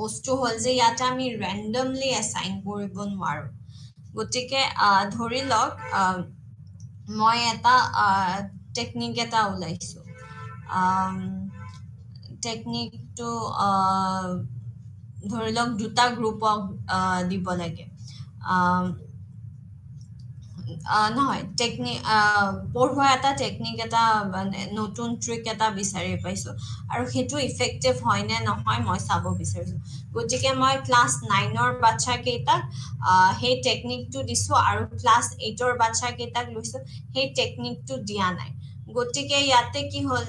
বস্তু হ'ল যে ইয়াতে আমি ৰেণ্ডমলি এছাইন কৰিব নোৱাৰোঁ গতিকে ধৰি লওক মই এটা টেকনিক এটা ওলাইছোঁ টেকনিকটো ধৰি লওক দুটা গ্ৰুপক দিব লাগে নহয় পঢ়োৱা এটা টেকনিক এটা নতুন ট্ৰিক এটা বিচাৰি পাইছোঁ আৰু সেইটো ইফেক্টিভ হয় নে নহয় মই চাব বিচাৰিছোঁ গতিকে মই ক্লাছ 9ৰ বাচ্চাকেইটাক সেই টেকনিকটো দিছোঁ আৰু ক্লাছ 8ৰ বাচ্চাকেইটাক লৈছোঁ সেই টেকনিকটো দিয়া নাই গতিকে ইয়াতে কি হ'ল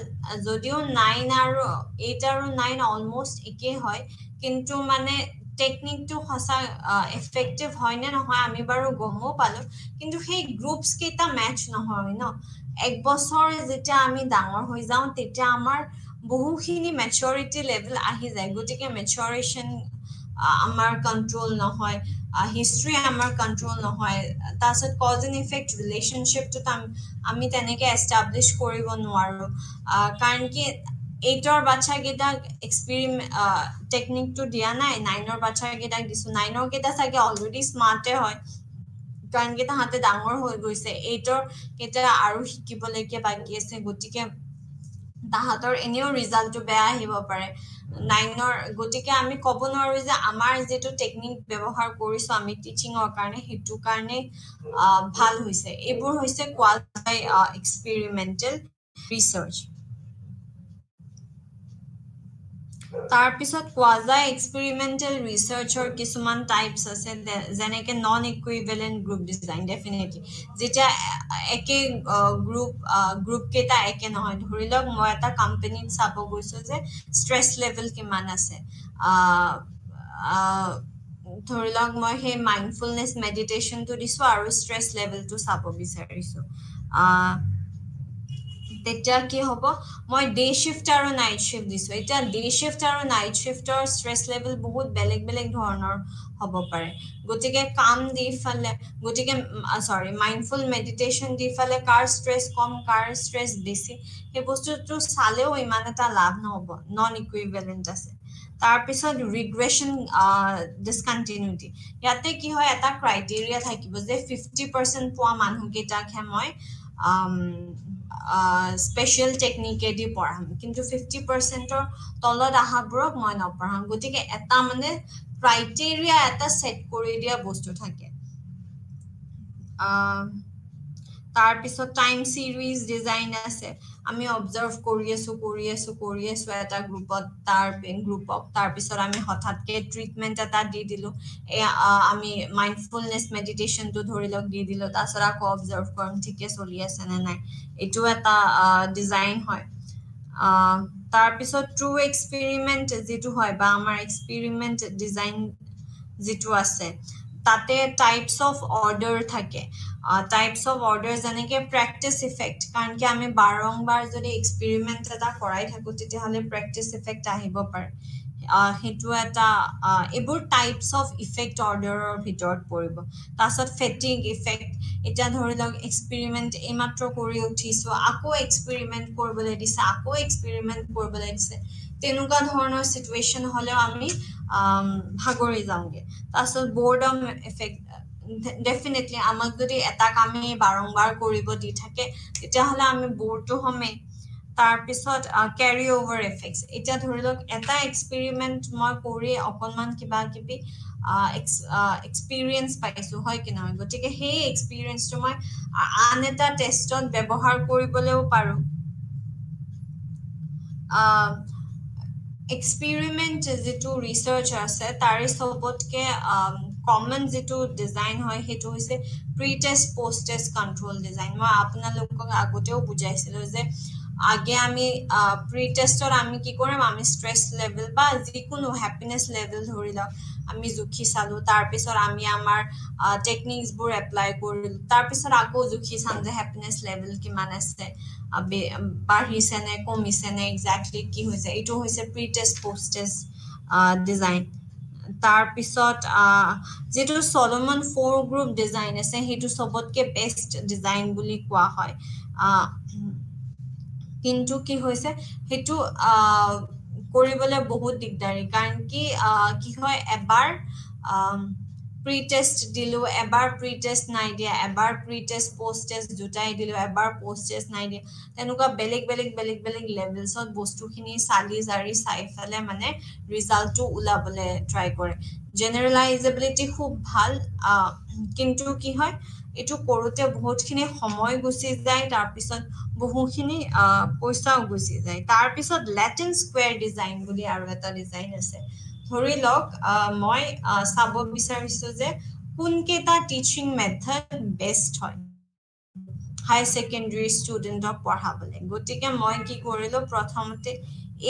যদিও 9 আৰু 8 আৰু 9 অলমষ্ট একেই হয় কিন্তু মানে টেকনিকটো সঁচা এফেক্টিভ হয় নে নহয় আমি বাৰু গমো পালোঁ কিন্তু সেই গ্ৰুপছ কেইটা মেচ নহয় ন এক বছৰ যেতিয়া আমি ডাঙৰ হৈ যাওঁ তেতিয়া আমাৰ বহুখিনি মেচুৰিটি লেভেল আহি যায় গতিকে মেচুৰেশ্যন আমাৰ কন্ট্ৰোল নহয় হিষ্ট্ৰী আমাৰ কন্ট্ৰোল নহয় তাৰপিছত কজ এণ্ড ইফেক্ট ৰিলেশ্যনশ্বিপটোত আমি তেনেকে এষ্টাব্লিছ কৰিব নোৱাৰো কাৰণ কি 8ৰ বাচ্চাকেইটাক টেকনিকটো দিয়া নাই 9ৰ বাচ্চাকেইটাক দিছো 9ৰ কেইটা চাগে অলৰেডি স্মাৰ্টে হয় কাৰণ কি তাহাঁতে ডাঙৰ হৈ গৈছে 8ৰ কেইটা আৰু শিকিবলৈকে বাকী আছে গতিকে তাহাঁতৰ এনেও ৰিজাল্টটো বেয়া আহিব পাৰে 9ৰ গতিকে আমি ক'ব নোৱাৰো যে আমাৰ যেটো টেকনিক ব্যৱহাৰ কৰিছো আমি টিচিংৰ কাৰণে হেতু কাৰণে ভাল হৈছে এইবোৰ হৈছে কোৱালিফাই এক্সপেৰিমেন্টেল ৰিসাৰ্চ তাৰপিছত কোৱাজাই এক্সপেৰিমেন্টেল ৰিসাৰ্চৰ কিছুমান টাইপস আছে যেনেকে নন ইকুইভেলেন্ট গ্ৰুপ ডিজাইন ডেফিনেটলি যেতিয়া একে গ্ৰুপ কেইটা একে নহয় ধৰি লওক মই এটা কোম্পানীত চাব গৈছো যে ষ্ট্ৰেছ লেভেল কিমান আছে ধৰি লওক মই সেই মাইণ্ডফুলনেছ মেডিটেশ্যনটো দিছো আৰু ষ্ট্ৰেছ লেভেলটো চাব বিচাৰিছো তেতিয়া কি হ'ব মই ডে শিফট আৰু নাইট শিফট দিছো এতিয়া ডে শিফট আৰু নাইট শিফটৰ ষ্ট্ৰেছ লেভেল বহুত বেলেগ বেলেগ ধৰণৰ হ'ব পাৰে গতিকে কাম দি ফালে গতিকে সৰি মাইণ্ডফুল মেডিটেশ্যন দি ফালে কাৰ ষ্ট্ৰেছ কম কাৰ ষ্ট্ৰেছ বেছি সেই বস্তুটো চালেও ইমান এটা লাভ নহ'ব নন ইকুইভেলেন্ট আছে তাৰপিছত ৰিগ্ৰেশ্যন ডিছকণ্টিনিউটি ইয়াতে কি হয় এটা ক্ৰাইটেৰিয়া থাকিব যে 50% পোৱা মানুহকেইটাকহে মই স্পেচিয়েল টেকনিকেদি পঢ়াম কিন্তু 50%ৰ তলত আহাবোৰক মই নপঢ়াম গতিকে এটা মানে ক্ৰাইটেৰিয়া এটা সেট কৰি দিয়া বস্তু থাকে তাৰপিছত টাইম সিৰিজ ডিজাইন আছে আমি অবজাৰ্ভ কৰি আছো এটা গ্ৰুপত তাৰপিছত আমি হঠাৎকে ট্ৰিটমেন্ট এটা দি দিলো আমি মাইণ্ডফুলনেছ মেডিটেশ্যনটো ধৰি লওক দি দিলো তাৰপিছত আকৌ অবজাৰ্ভ কৰিম ঠিকে চলি আছে নে নাই এইটো এটা ডিজাইন হয় তাৰপিছত ট্ৰু এক্সপেৰিমেন্ট যেটো হয় বা আমাৰ এক্সপেৰিমেন্ট ডিজাইন যেটো আছে তাতে টাইপস অফ অৰ্ডাৰ থাকে টাইপস অফ অৰ্ডাৰ যেনেকে প্ৰেক্টিস ইফেক্ট কাৰণ কি আমি বাৰংবাৰ যদি এক্সপেৰিমেন্ট এটা কৰাই থাকো তেতিয়াহলে প্ৰেক্টিস ইফেক্ট আহিব পাৰে হেতু এটা এইবোৰ টাইপস অফ ইফেক্ট অৰ্ডাৰৰ ভিতৰত পৰিব তাৰপিছত ফেটিগ ইফেক্ট এটা ধৰি লওক এক্সপেৰিমেন্ট এইমাত্ৰ কৰি উঠিছো আকৌ এক্সপেৰিমেন্ট কৰিবলৈ দিছে তেনেকুৱা ধৰণৰ সিচুৱেচন হলেও আমি ভাগৰি যাওঁগে তাৰপিছত বৰ্ডম এফেক্ট ডেফিনেটলি আমাক যদি এটা কামে বাৰংবাৰ কৰিব দি থাকে তেতিয়াহলে আমি বৰটো হমেই তাৰপিছত ক্যাৰি ওভাৰ এফেক্টস এটা ধৰি লওক এটা এক্সপেৰিমেন্ট মই কৰি অকনমান কিবা কিবি এক্সপেৰিয়েন্স পাইছো হয় কি নহয় গতিকে সেই এক্সপেৰিয়েন্সটো মই আন এটা টেষ্টত ব্যৱহাৰ কৰিবলৈও পাৰো এক্সপেৰিমেন্ট যেটো ৰিসাৰ্চ আছে তাৰে সবতকে কমন যেটো ডিজাইন হয় হেতু হৈছে pre test post test control design মই আপোনালোকক আগতেও বুজাইছিলো যে আগে আমি প্ৰি টেষ্টৰ আমি কি কৰিম আমি ষ্ট্ৰেছ লেভেল বা যিকোনো হ্যাপিনেস লেভেল ধৰি লওক আমি জুখি চালো তাৰ পিছত আমি আমাৰ টেকনিকস বোৰ এপ্লাই কৰিলো তাৰ পিছত আকৌ জুখি চাম যে হ্যাপিনেস লেভেল কিমান আছে বাঢ়িছে নে কমিছে নে এক্স্যাক্টলি কি হৈছে এইটো হৈছে pre test post test design তাৰ পিছত যেটো সলোমন 4 গ্ৰুপ ডিজাইন আছে হেতু সবতকে বেস্ট ডিজাইন বুলি কোৱা হয় কিন্তু কি হৈছে হেতু কৰিবলৈ বহুত দিগদাৰী কাৰণ কি হয় এবাৰ প্ৰি টেষ্ট দিলো এবাৰ প্ৰি টেষ্ট নাই দিয়া এবাৰ প্ৰি টেষ্ট পোষ্ট টেষ্ট দুটাই দিলো এবাৰ পোষ্ট টেষ্ট নাই দিয়া তেনেকুৱা বেলেগ লেভেলছত বস্তুখিনি চালি জাৰি চাই ফেলে মানে ৰিজাল্টটো উলাবলে ট্ৰাই কৰে জেনাৰেলাইজেবিলিটি খুব ভাল কিন্তু কি হয় এটো কৰোতে বহুতখিনি সময় গুছি যায় তাৰ পিছত বহুখিনি পইচাও গুছি যায় তাৰ পিছত ল্যাটিন স্কয়াৰ ডিজাইন বুলি আৰু এটা ডিজাইন আছে ধৰি লওক মই চাব বিচাৰিছো যে কোনকেটা টিচিং মেথড বেস্ট হয় হাই সেকেন্ডাৰী ষ্টুডেন্টক পঢ়াবলে গতিকে মই কি কৰিলো প্ৰথমতে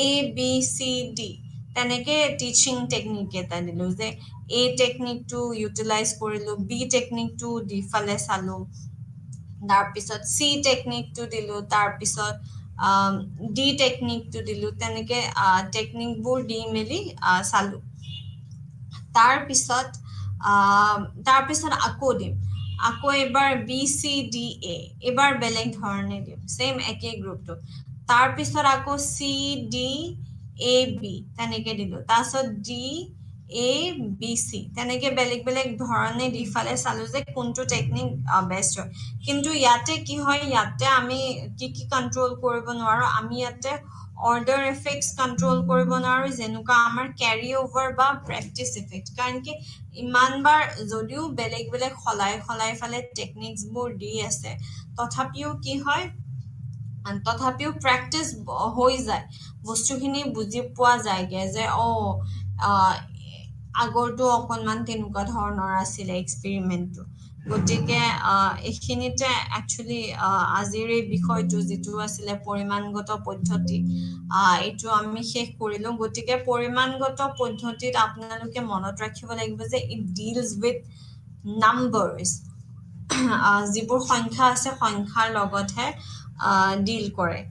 এ বি সি ডি তেনেকে টিচিং টেকনিক এটা দিলো যে এ টেকনিকটো ইউটিলাইজ কৰিলো বি টেকনিকটো দি ফালে চালো তাৰপিছত C টেকনিকটো দিলোঁ, তাৰপিছত D টেকনিকটো দিলোঁ, তেনেকৈ টেকনিকবোৰ দি মেলি চালোঁ। তাৰপিছত আকৌ দিম, আকৌ এবাৰ BCDA, এবাৰ বেলেগ ধৰণে দিম, চেম একেই গ্ৰুপটো। তাৰপিছত আকৌ CDAB তেনেকৈ দিলোঁ, তাৰপিছত DABC তেনেকৈ বেলেগ বেলেগ ধৰণে দি ফালে চালোঁ যে কোনটো টেকনিক বেষ্ট হয়। কিন্তু ইয়াতে কি হয়, ইয়াতে আমি কি কণ্ট্ৰল কৰিব নোৱাৰোঁ, আমি ইয়াতে অৰ্ডাৰ এফেক্টছ কণ্ট্ৰল কৰিব নোৱাৰোঁ, যেনেকুৱা আমাৰ কেৰি অভাৰ বা প্ৰেক্টিচ ইফেক্ট। কাৰণ কি ইমানবাৰ যদিও বেলেগ বেলেগ সলাই ফালে টেকনিকছবোৰ দি আছে, তথাপিও কি হয়, তথাপিও প্ৰেক্টিচ হৈ যায়, বস্তুখিনি বুজি পোৱা যায়গে যে আগৰটো অকণমান তেনেকুৱা ধৰণৰ আছিলে এক্সপেৰিমেণ্টটো। গতিকে এইখিনিতে একচুৱেলি আজিৰ এই বিষয়টো যিটো আছিলে পৰিমাণগত পদ্ধতি, এইটো আমি শেষ কৰিলোঁ। গতিকে পৰিমাণগত পদ্ধতিত আপোনালোকে মনত ৰাখিব লাগিব যে ইট ডিলছ উইথ নাম্বাৰ্ছ, যিবোৰ সংখ্যা আছে সংখ্যাৰ লগতহে ডিল কৰে।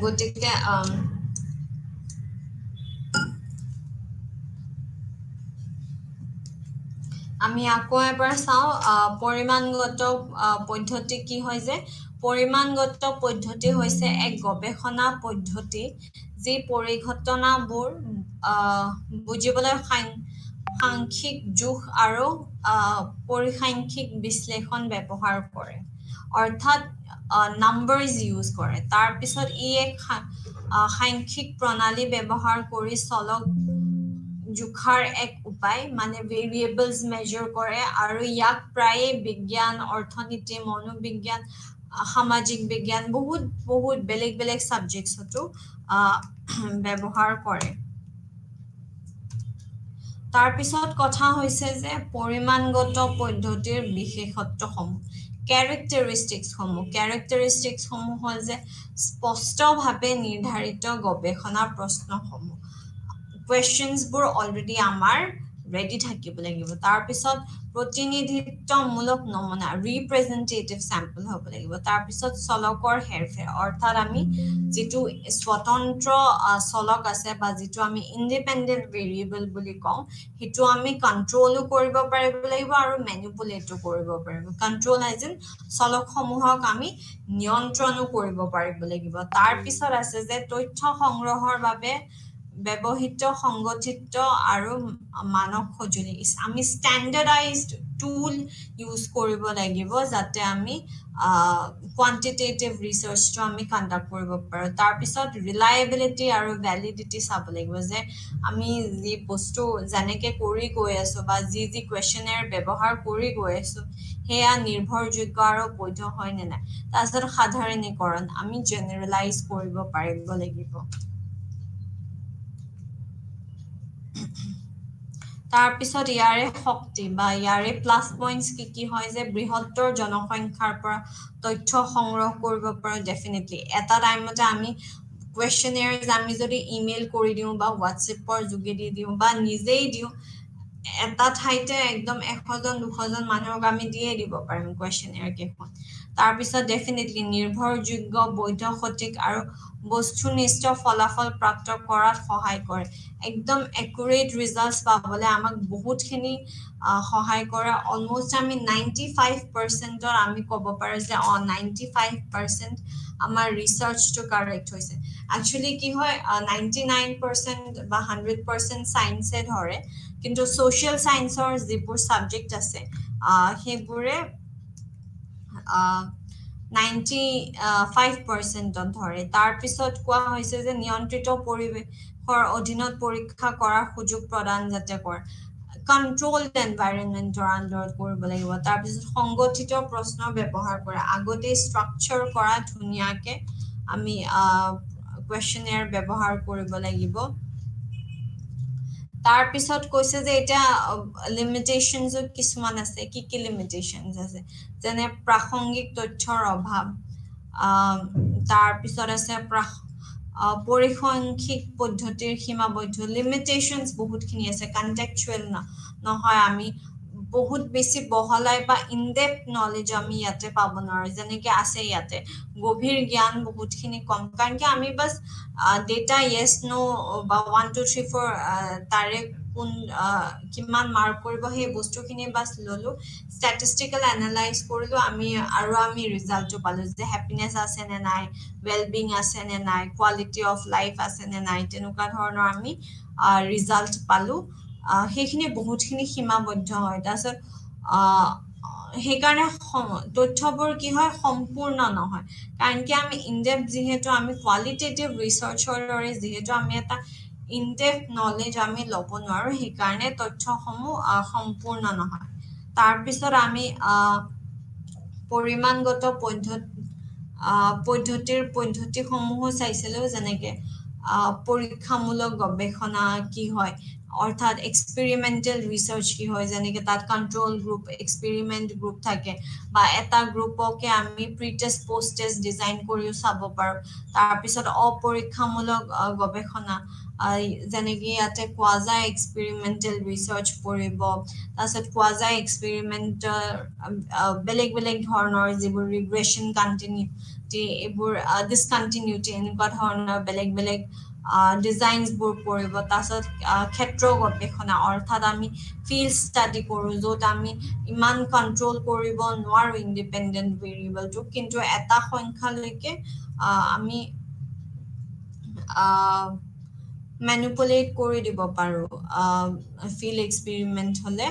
গতিকে আমি আকৌ এবাৰ চাওঁ পৰিমাণগত পদ্ধতি কি হয়। যে পৰিমাণগত পদ্ধতি হৈছে এক গৱেষণা পদ্ধতি যি পৰিঘটনাবোৰ বুজিবলৈ সাংখ্যিক জোখ আৰু পৰিসাংখ্যিক বিশ্লেষণ ব্যৱহাৰ কৰে, অৰ্থাৎ নাম্বাৰছ ইউজ কৰে। তাৰপিছত ই এক সাংখ্যিক প্ৰণালী ব্যৱহাৰ কৰি চলক জোখাৰ এক উপায়, মানে ভেৰিয়েবলছ মেজৰ কৰে, আৰু ইয়াক প্ৰায়ে বিজ্ঞান, অৰ্থনীতি, মনোবিজ্ঞান, সামাজিক বিজ্ঞান, বহুত বেলেগ বেলেগ ছাবজেক্টছতো ব্যৱহাৰ কৰে। তাৰপিছত কথা হৈছে যে পৰিমাণগত পদ্ধতিৰ বিশেষত্বসমূহ, কেৰেক্টাৰিষ্টিক্সসমূহ হ'ল যে স্পষ্টভাৱে নিৰ্ধাৰিত গৱেষণা প্ৰশ্নসমূহ, কুৱেশ্যনছবোৰ অলৰেডি আমাৰ ৰেডি থাকিব লাগিব। তাৰপিছত প্ৰতিনিধিত্বমূলক নমুনা, ৰিপ্ৰেজেণ্টেটিভ চেম্পল হ'ব লাগিব। তাৰপিছত চলকৰ হেৰফেৰ, অৰ্থাৎ আমি যিটো স্বতন্ত্ৰ চলক আছে বা যিটো আমি ইণ্ডিপেণ্ডেণ্ট ভেৰিয়েবল বুলি কওঁ, সেইটো আমি কণ্ট্ৰলো কৰিব পাৰিব লাগিব আৰু মেনিপুলেটো কৰিব পাৰিব। কণ্ট্ৰল এজ ইন চলকসমূহক আমি নিয়ন্ত্ৰণো কৰিব পাৰিব লাগিব। তাৰপিছত আছে যে তথ্য সংগ্ৰহৰ বাবে ব্যৱহৃত সংগঠিত আৰু মানক সঁজুলি, আমি ষ্টেণ্ডাৰ্ডাইজড টুল ইউজ কৰিব লাগিব, যাতে আমি কোৱান্টিটেটিভ ৰিচাৰ্চটো আমি কণ্ডাক্ট কৰিব পাৰোঁ। তাৰপিছত ৰিলায়েবিলিটি আৰু ভেলিডিটি চাব লাগিব, যে আমি যি বস্তু যেনেকৈ কৰি গৈ আছোঁ বা যি কুৱেশ্যনেৰ ব্যৱহাৰ কৰি গৈ আছোঁ, সেয়া নিৰ্ভৰযোগ্য আৰু বৈধ হয় নে নাই। তাৰপিছত সাধাৰণীকৰণ, আমি জেনেৰেলাইজ কৰিব পাৰিব লাগিব। তাৰপিছত ইয়াৰে শক্তি বা ইয়াৰে প্লাছ পইণ্টছ কি হয়, যে বৃহত্তৰ জনসংখ্যাৰ পৰা তথ্য সংগ্ৰহ কৰিব পাৰোঁ। ডেফিনেটলি এটা টাইমতে আমি কুৱেশ্যনেয়াৰ্ছ আমি যদি ইমেইল কৰি দিওঁ বা হোৱাটছএপৰ যোগেদি দিওঁ বা নিজেই দিওঁ, এটা ঠাইতে একদম 100-200 মানুহক আমি দিয়ে দিব পাৰিম কুৱেশ্যনেয়াৰ কেইখন। তাৰপিছত ডেফিনেটলি নিৰ্ভৰযোগ্য, বৈধ, সঠিক আৰু বস্তুনিষ্ঠ ফলাফল প্ৰাপ্ত কৰাত সহায় কৰে। একদম একুৰেট ৰিজাল্টছ পাবলৈ আমাক বহুতখিনি সহায় কৰে। অলমষ্ট আমি 95% আমি ক'ব পাৰোঁ যে 95% আমাৰ ৰিচাৰ্চটো কাৰেক্ট হৈছে। একচুৱেলি কি হয়, 99% বা 100% চায়েন্সে ধৰে, কিন্তু ছ'চিয়েল চায়েন্সৰ যিবোৰ ছাবজেক্ট আছে সেইবোৰে 95% ধৰে। তাৰপিছত কোৱা হৈছে যে নিয়ন্ত্ৰিত পৰিৱেশৰ অধীনত পৰীক্ষা কৰাৰ সুযোগ প্ৰদান যাতে কৰে, কণ্ট্ৰলড এনভাইৰনমেণ্টৰ আণ্ডাৰত কৰিব লাগিব। তাৰপিছত সংগঠিত প্ৰশ্ন ব্যৱহাৰ কৰে, আগতে ষ্ট্ৰাকচাৰ কৰা ধুনীয়াকৈ আমি কুৱেশ্যনেয়াৰ ব্যৱহাৰ কৰিব লাগিব। তাৰপিছত কৈছে যে এতিয়া লিমিটেশ্যনছো কিছুমান আছে। কি লিমিটেশ্যনছ আছে, যেনে প্ৰাসংগিক তথ্যৰ অভাৱ, তাৰপিছত আছে পৰিসংখ্যিক পদ্ধতিৰ সীমাবদ্ধ লিমিটেশনস বহুতখিনি আছে কনটেক্সচুৱেল নহয় আমি বহুত বেছি বহলাই বা ইনডেপথ নলেজ আমি ইয়াতে পাব নোৱাৰো যেনেকে আছে ইয়াতে গভীৰ জ্ঞান বহুতখিনি কম কাৰণ কি আমি বাস ডেটা ইয়েস নো বা 1 2 3 4 তাৰে কোন কিমান মাৰ্ক কৰিব সেই বস্তুখিনি বাস ললো ষ্টেটিষ্টিকেল এনালাইজ কৰিলো আমি আৰু আমি ৰিজাল্টটো পালো যে হ্যাপিনেস আছে নে নাই ওয়েল বিং আছে নে নাই কোৱালিটি অফ লাইফ আছে নে নাই তেনেকুৱা ধৰণৰ আমি ৰিজাল্ট পালো সেইখিনি বহুতখিনি সীমাবদ্ধ হয় তাৰপিছত সেইকাৰণে তথ্যবোৰ কি হয় সম্পূৰ্ণ নহয় কাৰণ কি আমি ইনডেপথ যিহেতু আমি কোৱালিটেটিভ ৰিচাৰ্চৰ দৰে যিহেতু আমি এটা ইনডেপথ নলেজ আমি ল'ব নোৱাৰো সেইকাৰণে তথ্যসমূহ সম্পূৰ্ণ নহয় তাৰপিছত আমি পৰিমাণগত পদ্ধতিসমূহো চাইছিলো যেনেকে পৰীক্ষামূলক গৱেষণা কি হয় অৰ্থাৎ এক্সপেৰিমেন্টাল ৰিসাৰ্চ কি হয় যেনেকে তাত কন্ট্ৰোল গ্ৰুপ এক্সপেৰিমেন্ট গ্ৰুপ থাকে বা এটা গ্ৰুপকে আমি pre test post test design কৰিও চাব পাৰো তাৰ পিছত অপৰীক্ষামূলক গৱেষণা যেনেকে ইয়াতে কোৱাজাই এক্সপেৰিমেন্টাল ৰিসাৰ্চ পৰিব তাৰপিছত কোৱাজাই এক্সপেৰিমেন্টাল বেলেগ বেলেগ ধৰণৰ যিবোৰ ৰিগ্ৰেশন কন্টিনিউটি এইবোৰ ডিসকন্টিনিউটি এনেকুৱা ধৰণৰ বেলেগ বেলেগ ডিজাইনছ বোৰ পৰিব তাৰপিছত ক্ষেত্ৰ গৱেষণা অৰ্থাৎ আমি ফিল্ড ষ্টাডি কৰো য'ত আমি ইমান কন্ট্ৰোল কৰিব নোৱাৰো ইণ্ডিপেণ্ডেন্ট ভেৰিয়েবলটো কিন্তু এটা সংখ্যালৈকে আমি ম্যানিপুলেট কৰি দিব পাৰো ফিল্ড এক্সপেৰিমেন্ট হলে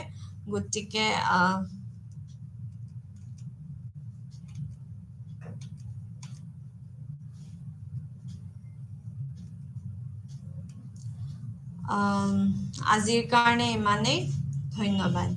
গতিকে আজিৰ কাৰণে ইমানেই ধন্যবাদ